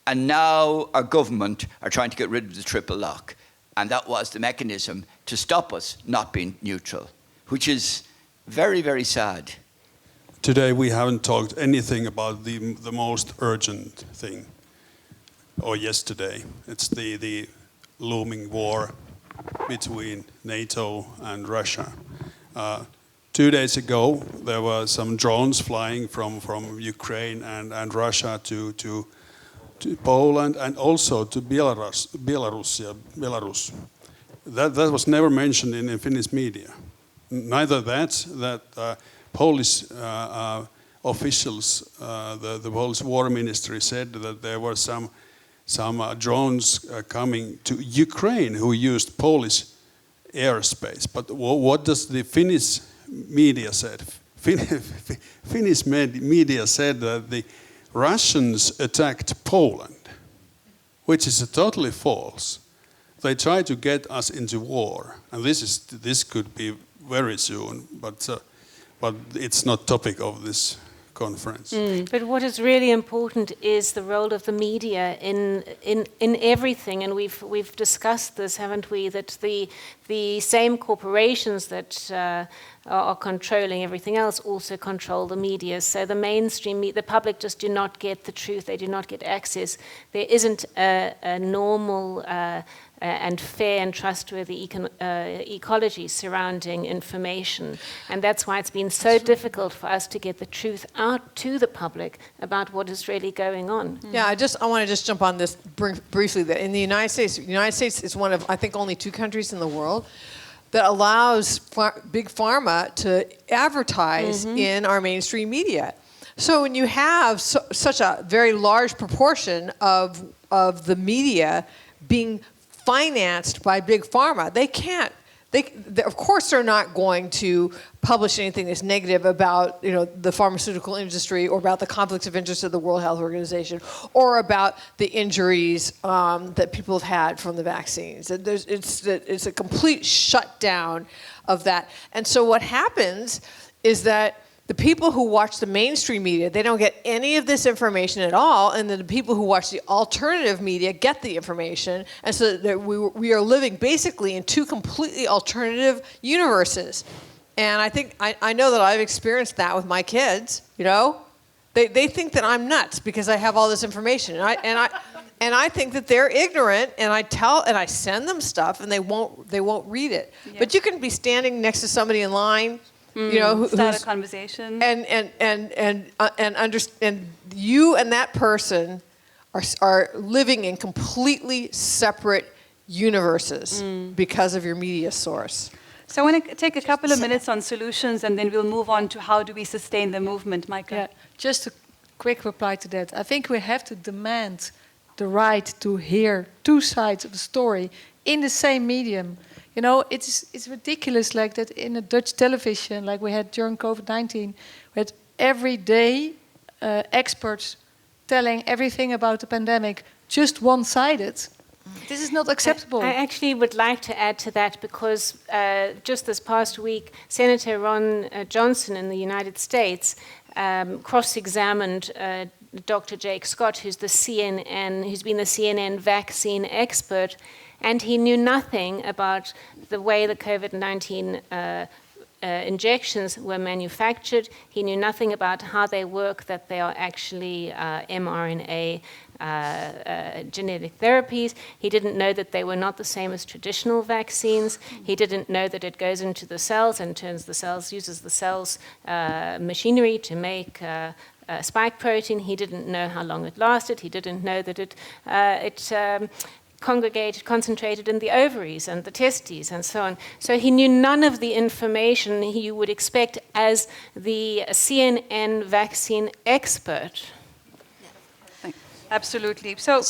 And now our government are trying to get rid of the triple lock. And that was the mechanism to stop us not being neutral, which is very, very sad. Today we haven't talked anything about the most urgent thing, or yesterday. It's the looming war between NATO and Russia. 2 days ago, there were some drones flying from Ukraine and Russia to Poland and also to Belarus. that was never mentioned in Finnish media. Neither that Polish officials, the Polish War Ministry said that there were some drones coming to Ukraine who used Polish airspace. But what does the Finnish media said? Finnish media said that the Russians attacked Poland, which is totally false. They try to get us into war, and this could be very soon, but it's not topic of this conference. But what is really important is the role of the media in everything, and we've discussed this, haven't we? That the same corporations that are controlling everything else also control the media. So the mainstream, the public just do not get the truth. They do not get access. There isn't a normal and fair and trustworthy ecology surrounding information. And that's why it's been so difficult for us to get the truth out to the public about what is really going on. Yeah, I want to just jump on this briefly. That in the United States is one of, I think, only 2 countries in the world that allows big pharma to advertise in our mainstream media. So when you have such a very large proportion of the media being financed by big pharma, they of course they're not going to publish anything that's negative about the pharmaceutical industry or about the conflicts of interest of the World Health Organization or about the injuries that people have had from the vaccines. It's a complete shutdown of that. And so what happens is that the people who watch the mainstream media, they don't get any of this information at all, and then the people who watch the alternative media get the information, and so that we are living basically in 2 completely alternative universes. And I think I know that I've experienced that with my kids. They think that I'm nuts because I have all this information, and I think that they're ignorant, and I send them stuff, and they won't read it. Yeah. But you can be standing next to somebody in line. Start a conversation, and you and that person are living in completely separate universes because of your media source. So I want to take a couple of minutes on solutions, and then we'll move on to how do we sustain the movement. Micah? Yeah, just a quick reply to that. I think we have to demand the right to hear 2 sides of the story in the same medium. It's ridiculous like that in a Dutch television, like we had during COVID-19, we had every day experts telling everything about the pandemic, just one-sided. This is not acceptable. I actually would like to add to that because just this past week, Senator Ron Johnson in the United States cross-examined Dr. Jake Scott, who's been the CNN vaccine expert, and he knew nothing about the way the COVID-19 injections were manufactured. He knew nothing about how they work, that they are actually mRNA genetic therapies. He didn't know that they were not the same as traditional vaccines. He didn't know that it goes into the cells and uses the cells machinery to make spike protein. He didn't know how long it lasted. He didn't know that it concentrated in the ovaries and the testes and so on. So he knew none of the information you would expect as the CNN vaccine expert. Absolutely. So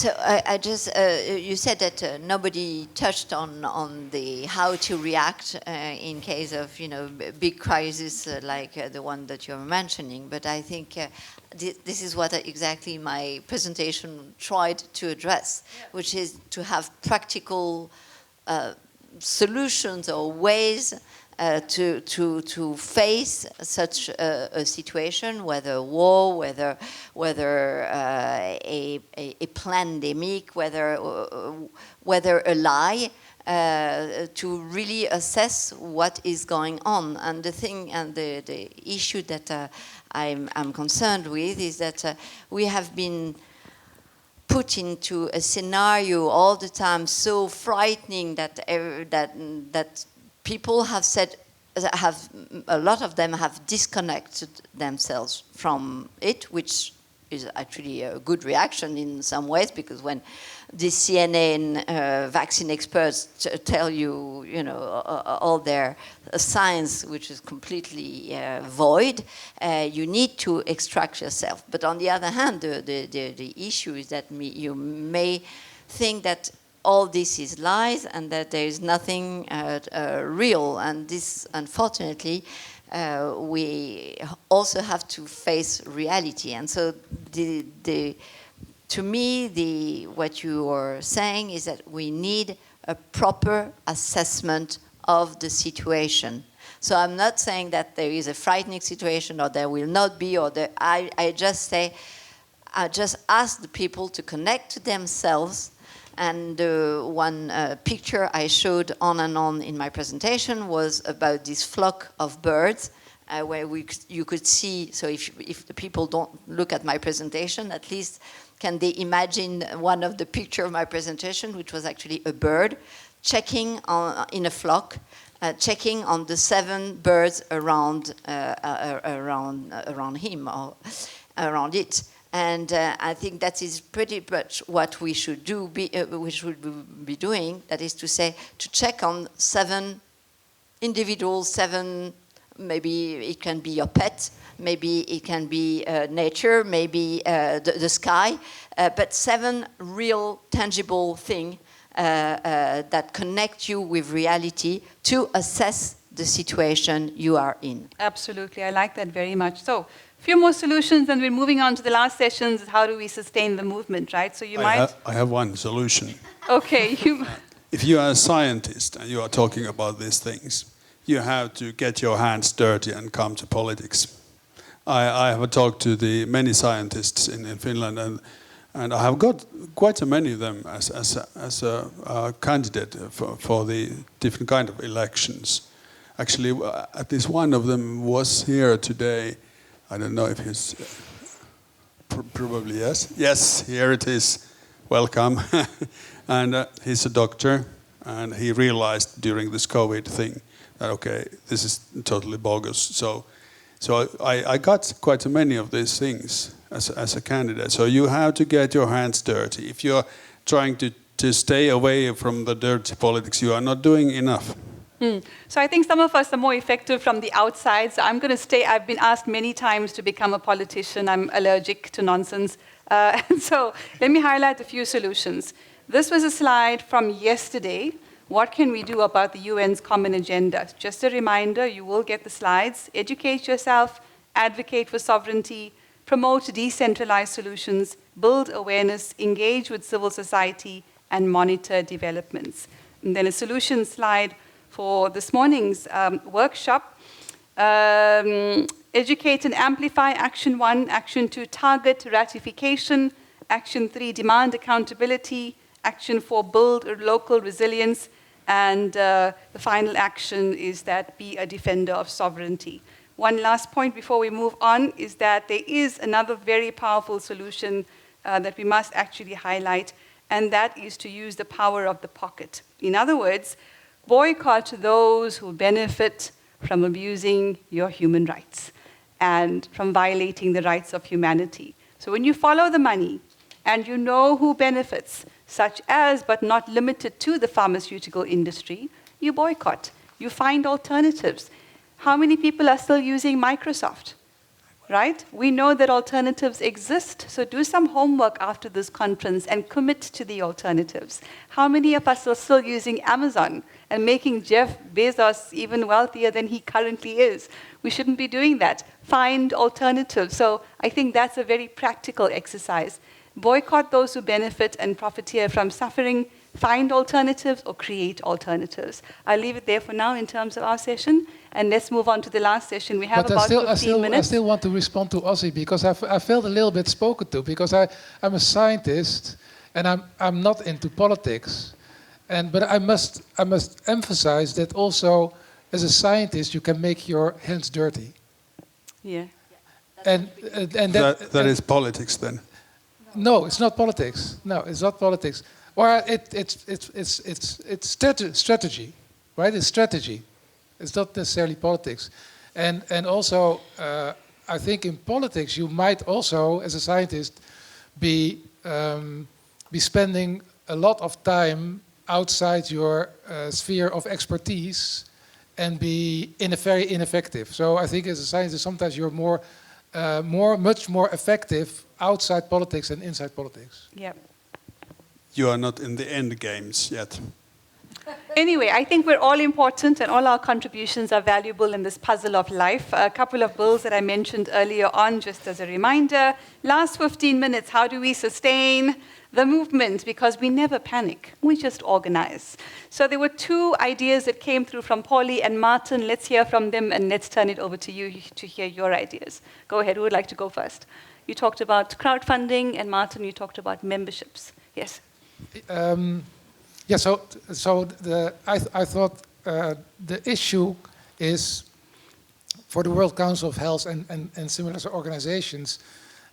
I just you said that nobody touched on the how to react in case of big crisis like the one that you're mentioning. But I think this is what exactly my presentation tried to address, which is to have practical solutions or ways to face such a situation, whether war, whether a pandemic, whether a lie, to really assess what is going on. And the thing and the issue that I'm concerned with is that we have been put into a scenario all the time so frightening that people have said, a lot of them have disconnected themselves from it, which is actually a good reaction in some ways, because when the CNN vaccine experts tell you, all their science, which is completely void, you need to extract yourself. But on the other hand, the issue is that you may think that all this is lies and that there is nothing real, and this, unfortunately, we also have to face reality. And so to me, what you are saying is that we need a proper assessment of the situation. So I'm not saying that there is a frightening situation or there will not be, or I just say, I just ask the people to connect to themselves. And one picture I showed on and on in my presentation was about this flock of birds, where you could see, so if the people don't look at my presentation, at least can they imagine one of the picture of my presentation, which was actually a bird checking in a flock, checking on the 7 birds around him or around it. And I think that is pretty much what we should be doing. That is to say, to check on 7 individuals, 7. Maybe it can be your pet, maybe it can be nature, maybe the sky, but 7 real, tangible things that connect you with reality to assess the situation you are in. Absolutely, I like that very much. So, a few more solutions, and we're moving on to the last sessions. How do we sustain the movement, right? So I have one solution. Okay. If you are a scientist and you are talking about these things, you have to get your hands dirty and come to politics. I have talked to many scientists in Finland, and I have got quite a many of them as a candidate for the different kind of elections. Actually, at least one of them was here today. I don't know if he's... Probably yes. Yes, here it is. Welcome. And he's a doctor, and he realized during this COVID thing that, okay, this is totally bogus. So I got quite many of these things as a candidate. So you have to get your hands dirty. If you're trying to stay away from the dirty politics, you are not doing enough. So I think some of us are more effective from the outside. So I'm going to stay. I've been asked many times to become a politician. I'm allergic to nonsense. And so let me highlight a few solutions. This was a slide from yesterday. What can we do about the UN's common agenda? Just a reminder, you will get the slides. Educate yourself, advocate for sovereignty, promote decentralized solutions, build awareness, engage with civil society, and monitor developments. And then a solution slide for this morning's workshop. Educate and amplify, Action 1, Action 2, target ratification, Action 3, demand accountability, Action 4, build local resilience, and the final action is that be a defender of sovereignty. One last point before we move on is that there is another very powerful solution that we must actually highlight, and that is to use the power of the pocket. In other words, boycott those who benefit from abusing your human rights and from violating the rights of humanity. So when you follow the money and you know who benefits, such as but not limited to the pharmaceutical industry, you boycott. You find alternatives. How many people are still using Microsoft? Right? We know that alternatives exist, so do some homework after this conference and commit to the alternatives. How many of us are still using Amazon and making Jeff Bezos even wealthier than he currently is? We shouldn't be doing that. Find alternatives. So I think that's a very practical exercise. Boycott those who benefit and profiteer from suffering, find alternatives or create alternatives. I'll leave it there for now in terms of our session, and let's move on to the last session. We have about 15 minutes. I still want to respond to Ozzy because I felt a little bit spoken to, because I'm a scientist and I'm not into politics, but I must emphasize that also as a scientist you can make your hands dirty. Yeah. And that is politics then. No, it's not politics. No, it's not politics. Or it's strategy, right? It's strategy. It's not necessarily politics. And also, I think in politics you might also, as a scientist, be spending a lot of time outside your sphere of expertise and be very ineffective. So I think as a scientist, sometimes you're much more effective outside politics than inside politics. Yeah. You are not in the end games yet. Anyway, I think we're all important and all our contributions are valuable in this puzzle of life. A couple of bills that I mentioned earlier on, just as a reminder. Last 15 minutes, how do we sustain the movement? Because we never panic, we just organize. So there were two ideas that came through from Polly and Martin. Let's hear from them and let's turn it over to you to hear your ideas. Go ahead, who would like to go first? You talked about crowdfunding and Martin, you talked about memberships. Yes. Yeah, I thought the issue is for the World Council of Health and similar organizations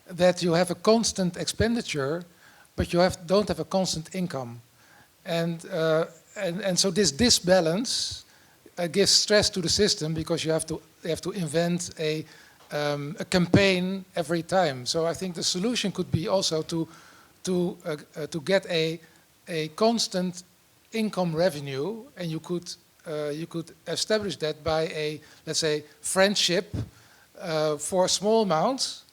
that you have a constant expenditure, but you don't have a constant income, and so this disbalance gives stress to the system because you have to invent a campaign every time. So I think the solution could be also to get a constant income revenue, and you could establish that by a, let's say, friendship for a small amount,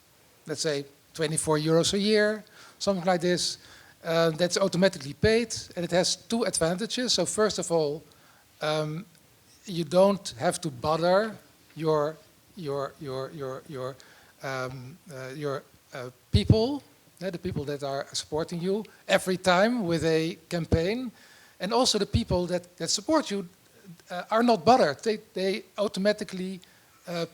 let's say 24 euros a year, something like this, that's automatically paid, and it has two advantages. So first of all, you don't have to bother your people, the people that are supporting you every time with a campaign, and also the people that support you are not bothered. They automatically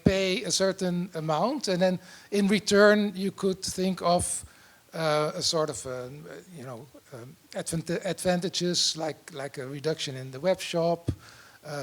pay a certain amount, and then in return you could think of a sort of advantages like a reduction in the web shop,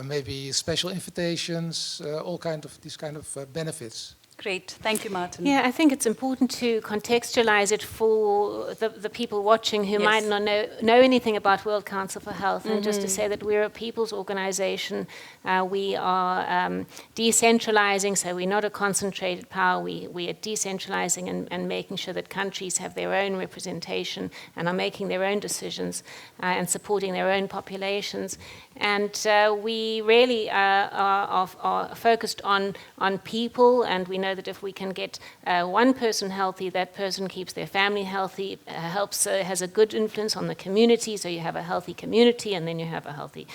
maybe special invitations, all these kind of benefits. Great, thank you, Martin. Yeah, I think it's important to contextualize it for the people watching who might not know anything about World Council for Health, and just to say that we're a people's organization. We are decentralizing, so we're not a concentrated power. We are decentralizing and making sure that countries have their own representation and are making their own decisions and supporting their own populations. And we really are focused on people, and we know that if we can get one person healthy, that person keeps their family healthy, has a good influence on the community, so you have a healthy community, and then you have a healthy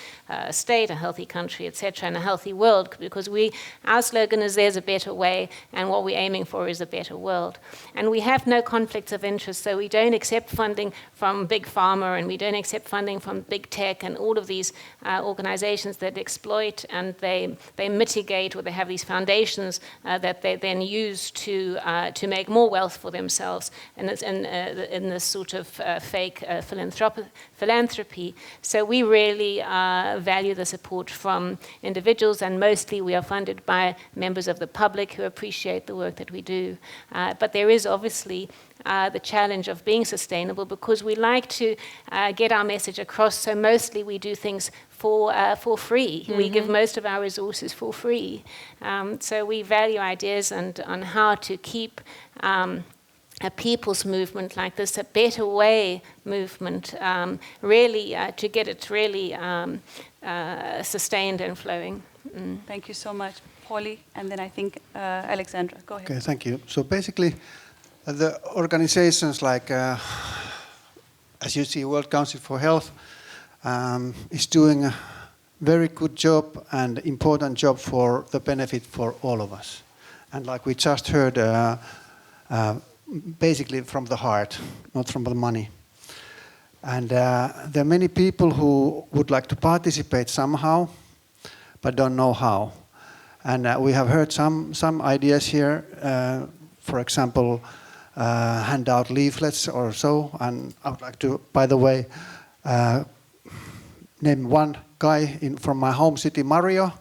state, a healthy country, etc., and a healthy world, because our slogan is there's a better way, and what we're aiming for is a better world. And we have no conflicts of interest, so we don't accept funding from big pharma, and we don't accept funding from big tech and all of these organizations that exploit, and they mitigate, or they have these foundations that they then use to make more wealth for themselves in this sort of fake philanthropy. So we really value the support from individuals, and mostly we are funded by members of the public who appreciate the work that we do. But there is obviously the challenge of being sustainable, because we like to get our message across, so mostly we do things for free. We give most of our resources for free. So we value ideas on how to keep a people's movement like this, a better way movement, really to get it really sustained and flowing. Thank you so much, Polly, and then I think Alexandra, go ahead. Okay, thank you. So basically, the organizations like, as you see, World Council for Health is doing a very good job and important job for the benefit for all of us. And like we just heard, basically from the heart, not from the money. And there are many people who would like to participate somehow, but don't know how. And we have heard some ideas here, for example, hand out leaflets or so. And I would like to, by the way, name one guy from my home city, Mario,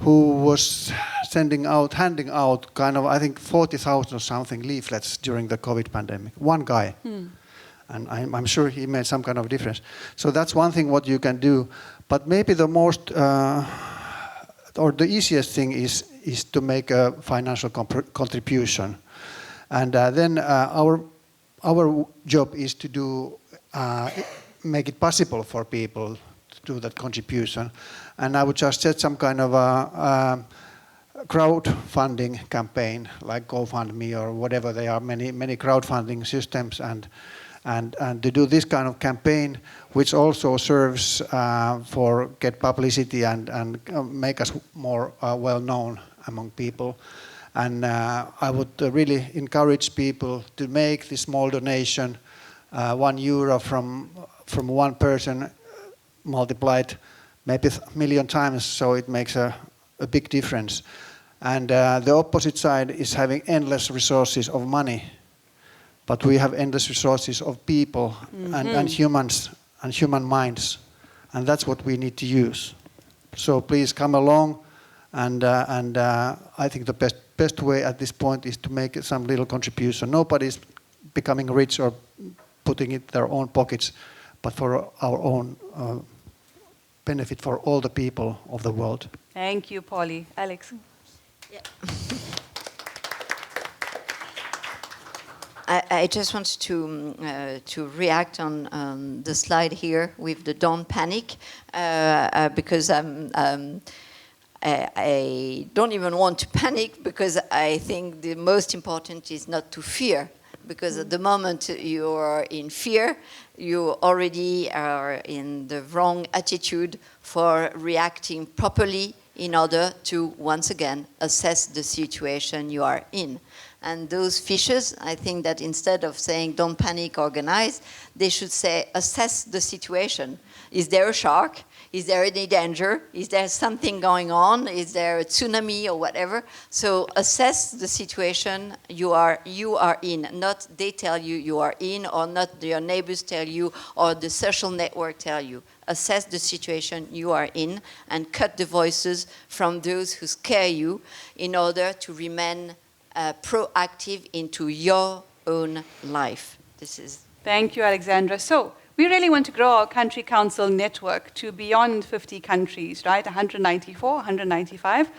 who was handing out kind of, I think, 40,000 or something leaflets during the COVID pandemic. One guy. And I'm sure he made some kind of difference. So that's one thing what you can do. But maybe the most, or the easiest thing is is to make a financial contribution. And then our job is to do make it possible for people to do that contribution. And I would just set some kind of a crowdfunding campaign, like GoFundMe or whatever. There are many crowdfunding systems, and to do this kind of campaign, which also serves for get publicity and make us more well known among people. And I would really encourage people to make this small donation, €1 from one person multiplied maybe a million times, so it makes a big difference. And the opposite side is having endless resources of money, but we have endless resources of people and humans and human minds, and that's what we need to use. So please come along, and I think the best way at this point is to make some little contribution. Nobody's becoming rich or putting it in their own pockets, but for our own benefit for all the people of the world. Thank you, Polly. Alex? Yeah. I just wanted to react on the slide here with the don't panic, because I don't even want to panic, because I think the most important is not to fear, because at the moment you are in fear, you already are in the wrong attitude for reacting properly in order to, once again, assess the situation you are in. And those fishers, I think that instead of saying don't panic, organize, they should say assess the situation. Is there a shark? Is there any danger? Is there something going on? Is there a tsunami or whatever? So assess the situation you are in. Not they tell you you are in, or not your neighbors tell you, or the social network tell you. Assess the situation you are in and cut the voices from those who scare you in order to remain proactive into your own life. This is. Thank you, Alexandra. So we really want to grow our country council network to beyond 50 countries, right? 194, 195.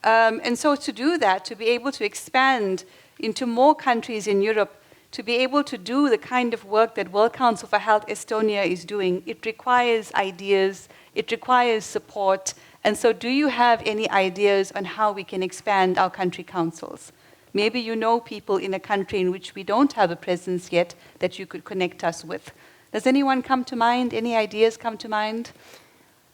And so to do that, to be able to expand into more countries in Europe, to be able to do the kind of work that World Council for Health Estonia is doing, it requires ideas, it requires support. And so do you have any ideas on how we can expand our country councils? Maybe you know people in a country in which we don't have a presence yet that you could connect us with. Does anyone come to mind? Any ideas come to mind?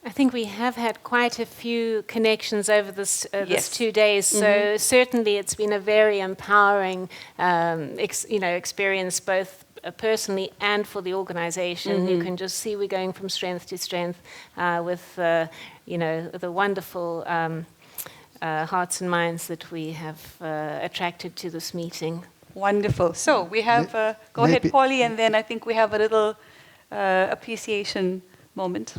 I think we have had quite a few connections over this 2 days. So certainly it's been a very empowering experience, both personally and for the organization. You can just see we're going from strength to strength with the wonderful hearts and minds that we have attracted to this meeting. Wonderful. So we have, go ahead, Polly, and then I think we have a little appreciation moment.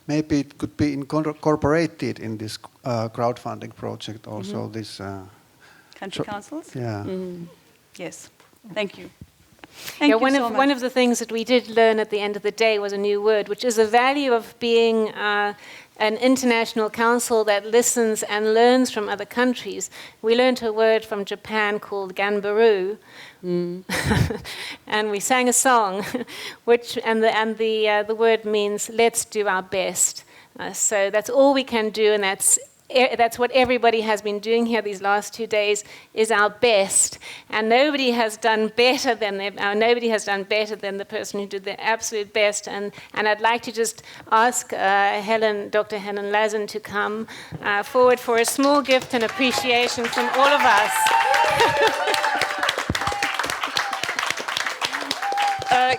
Maybe it could be incorporated in this crowdfunding project also, this... Country councils? Yeah. Yes. Thank you. Thank you so much. One of the things that we did learn at the end of the day was a new word, which is the value of being an international council that listens and learns from other countries. We learned a word from Japan called ganbaru, and we sang a song, the word means let's do our best. So that's all we can do, and that's what everybody has been doing here these last 2 days, is our best. And nobody has done better than the person who did their absolute best. And I'd like to just ask Dr. Helen Lazen to come forward for a small gift and appreciation from all of us.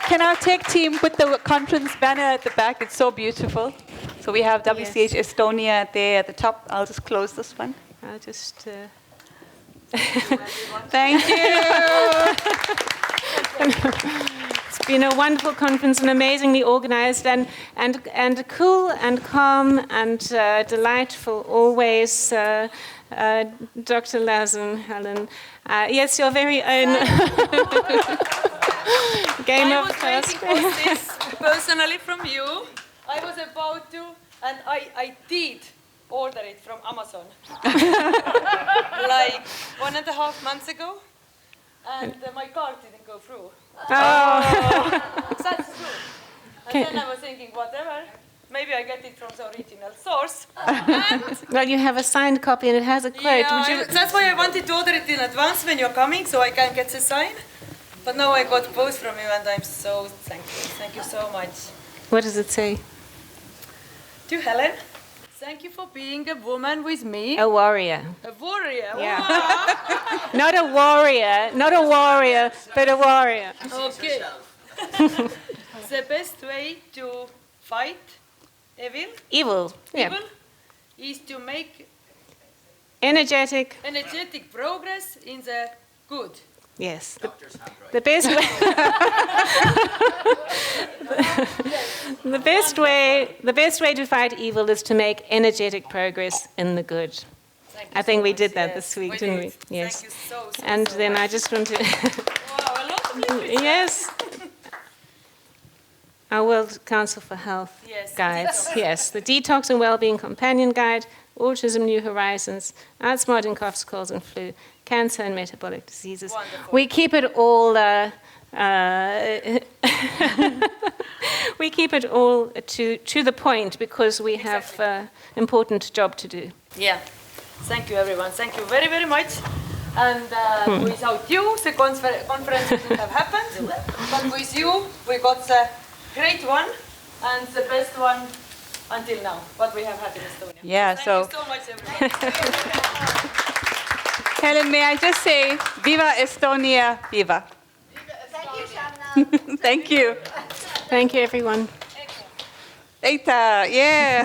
Can our tech team put the conference banner at the back? It's so beautiful. So we have WCH Estonia there at the top. I'll just close this one. I'll just... Thank you. It's been a wonderful conference and amazingly organized and cool and calm and delightful always. Dr. Lazen, Helen. Yes, your very own game I of was waiting for this personally from you. I was about to, and I did order it from Amazon like 1.5 months ago, and my card didn't go through. That's true. And then I was thinking, whatever, maybe I get it from the original source. Well, you have a signed copy and it has a quote. Yeah, that's why I wanted to order it in advance when you're coming, so I can get the sign. But now I got both from you, and I'm so thankful. Thank you so much. What does it say? To Helen, thank you for being a woman with me. A warrior. A warrior. Yeah. Wow. Not a warrior, but a warrior. Okay. The best way to fight Evil, yeah. evil is to make Energetic. progress in the good. Yes. The best way. the best way to fight evil is to make energetic progress in the good. I think we did that this week, didn't we? Yes. Thank you so And then I just want to. Wow, a lot of literature. Yes. Our World Council for Health guides. Yes, the Detox and Wellbeing Companion Guide, Autism New Horizons, Outsmarting in Coughs, Colds and Flu, Cancer and Metabolic Diseases. Wonderful. We keep it all. We keep it all to the point because we have important job to do. Yeah. Thank you, everyone. Thank you very, very much. And without you, the conference wouldn't have happened. But with you, we got the great one and the best one until now, what we have had in Estonia. Yeah, Thank so you so much, everyone. Helen, may I just say, Viva Estonia, Viva. Thank you, Shanna. Thank you. Thank you, everyone. Day2, yeah.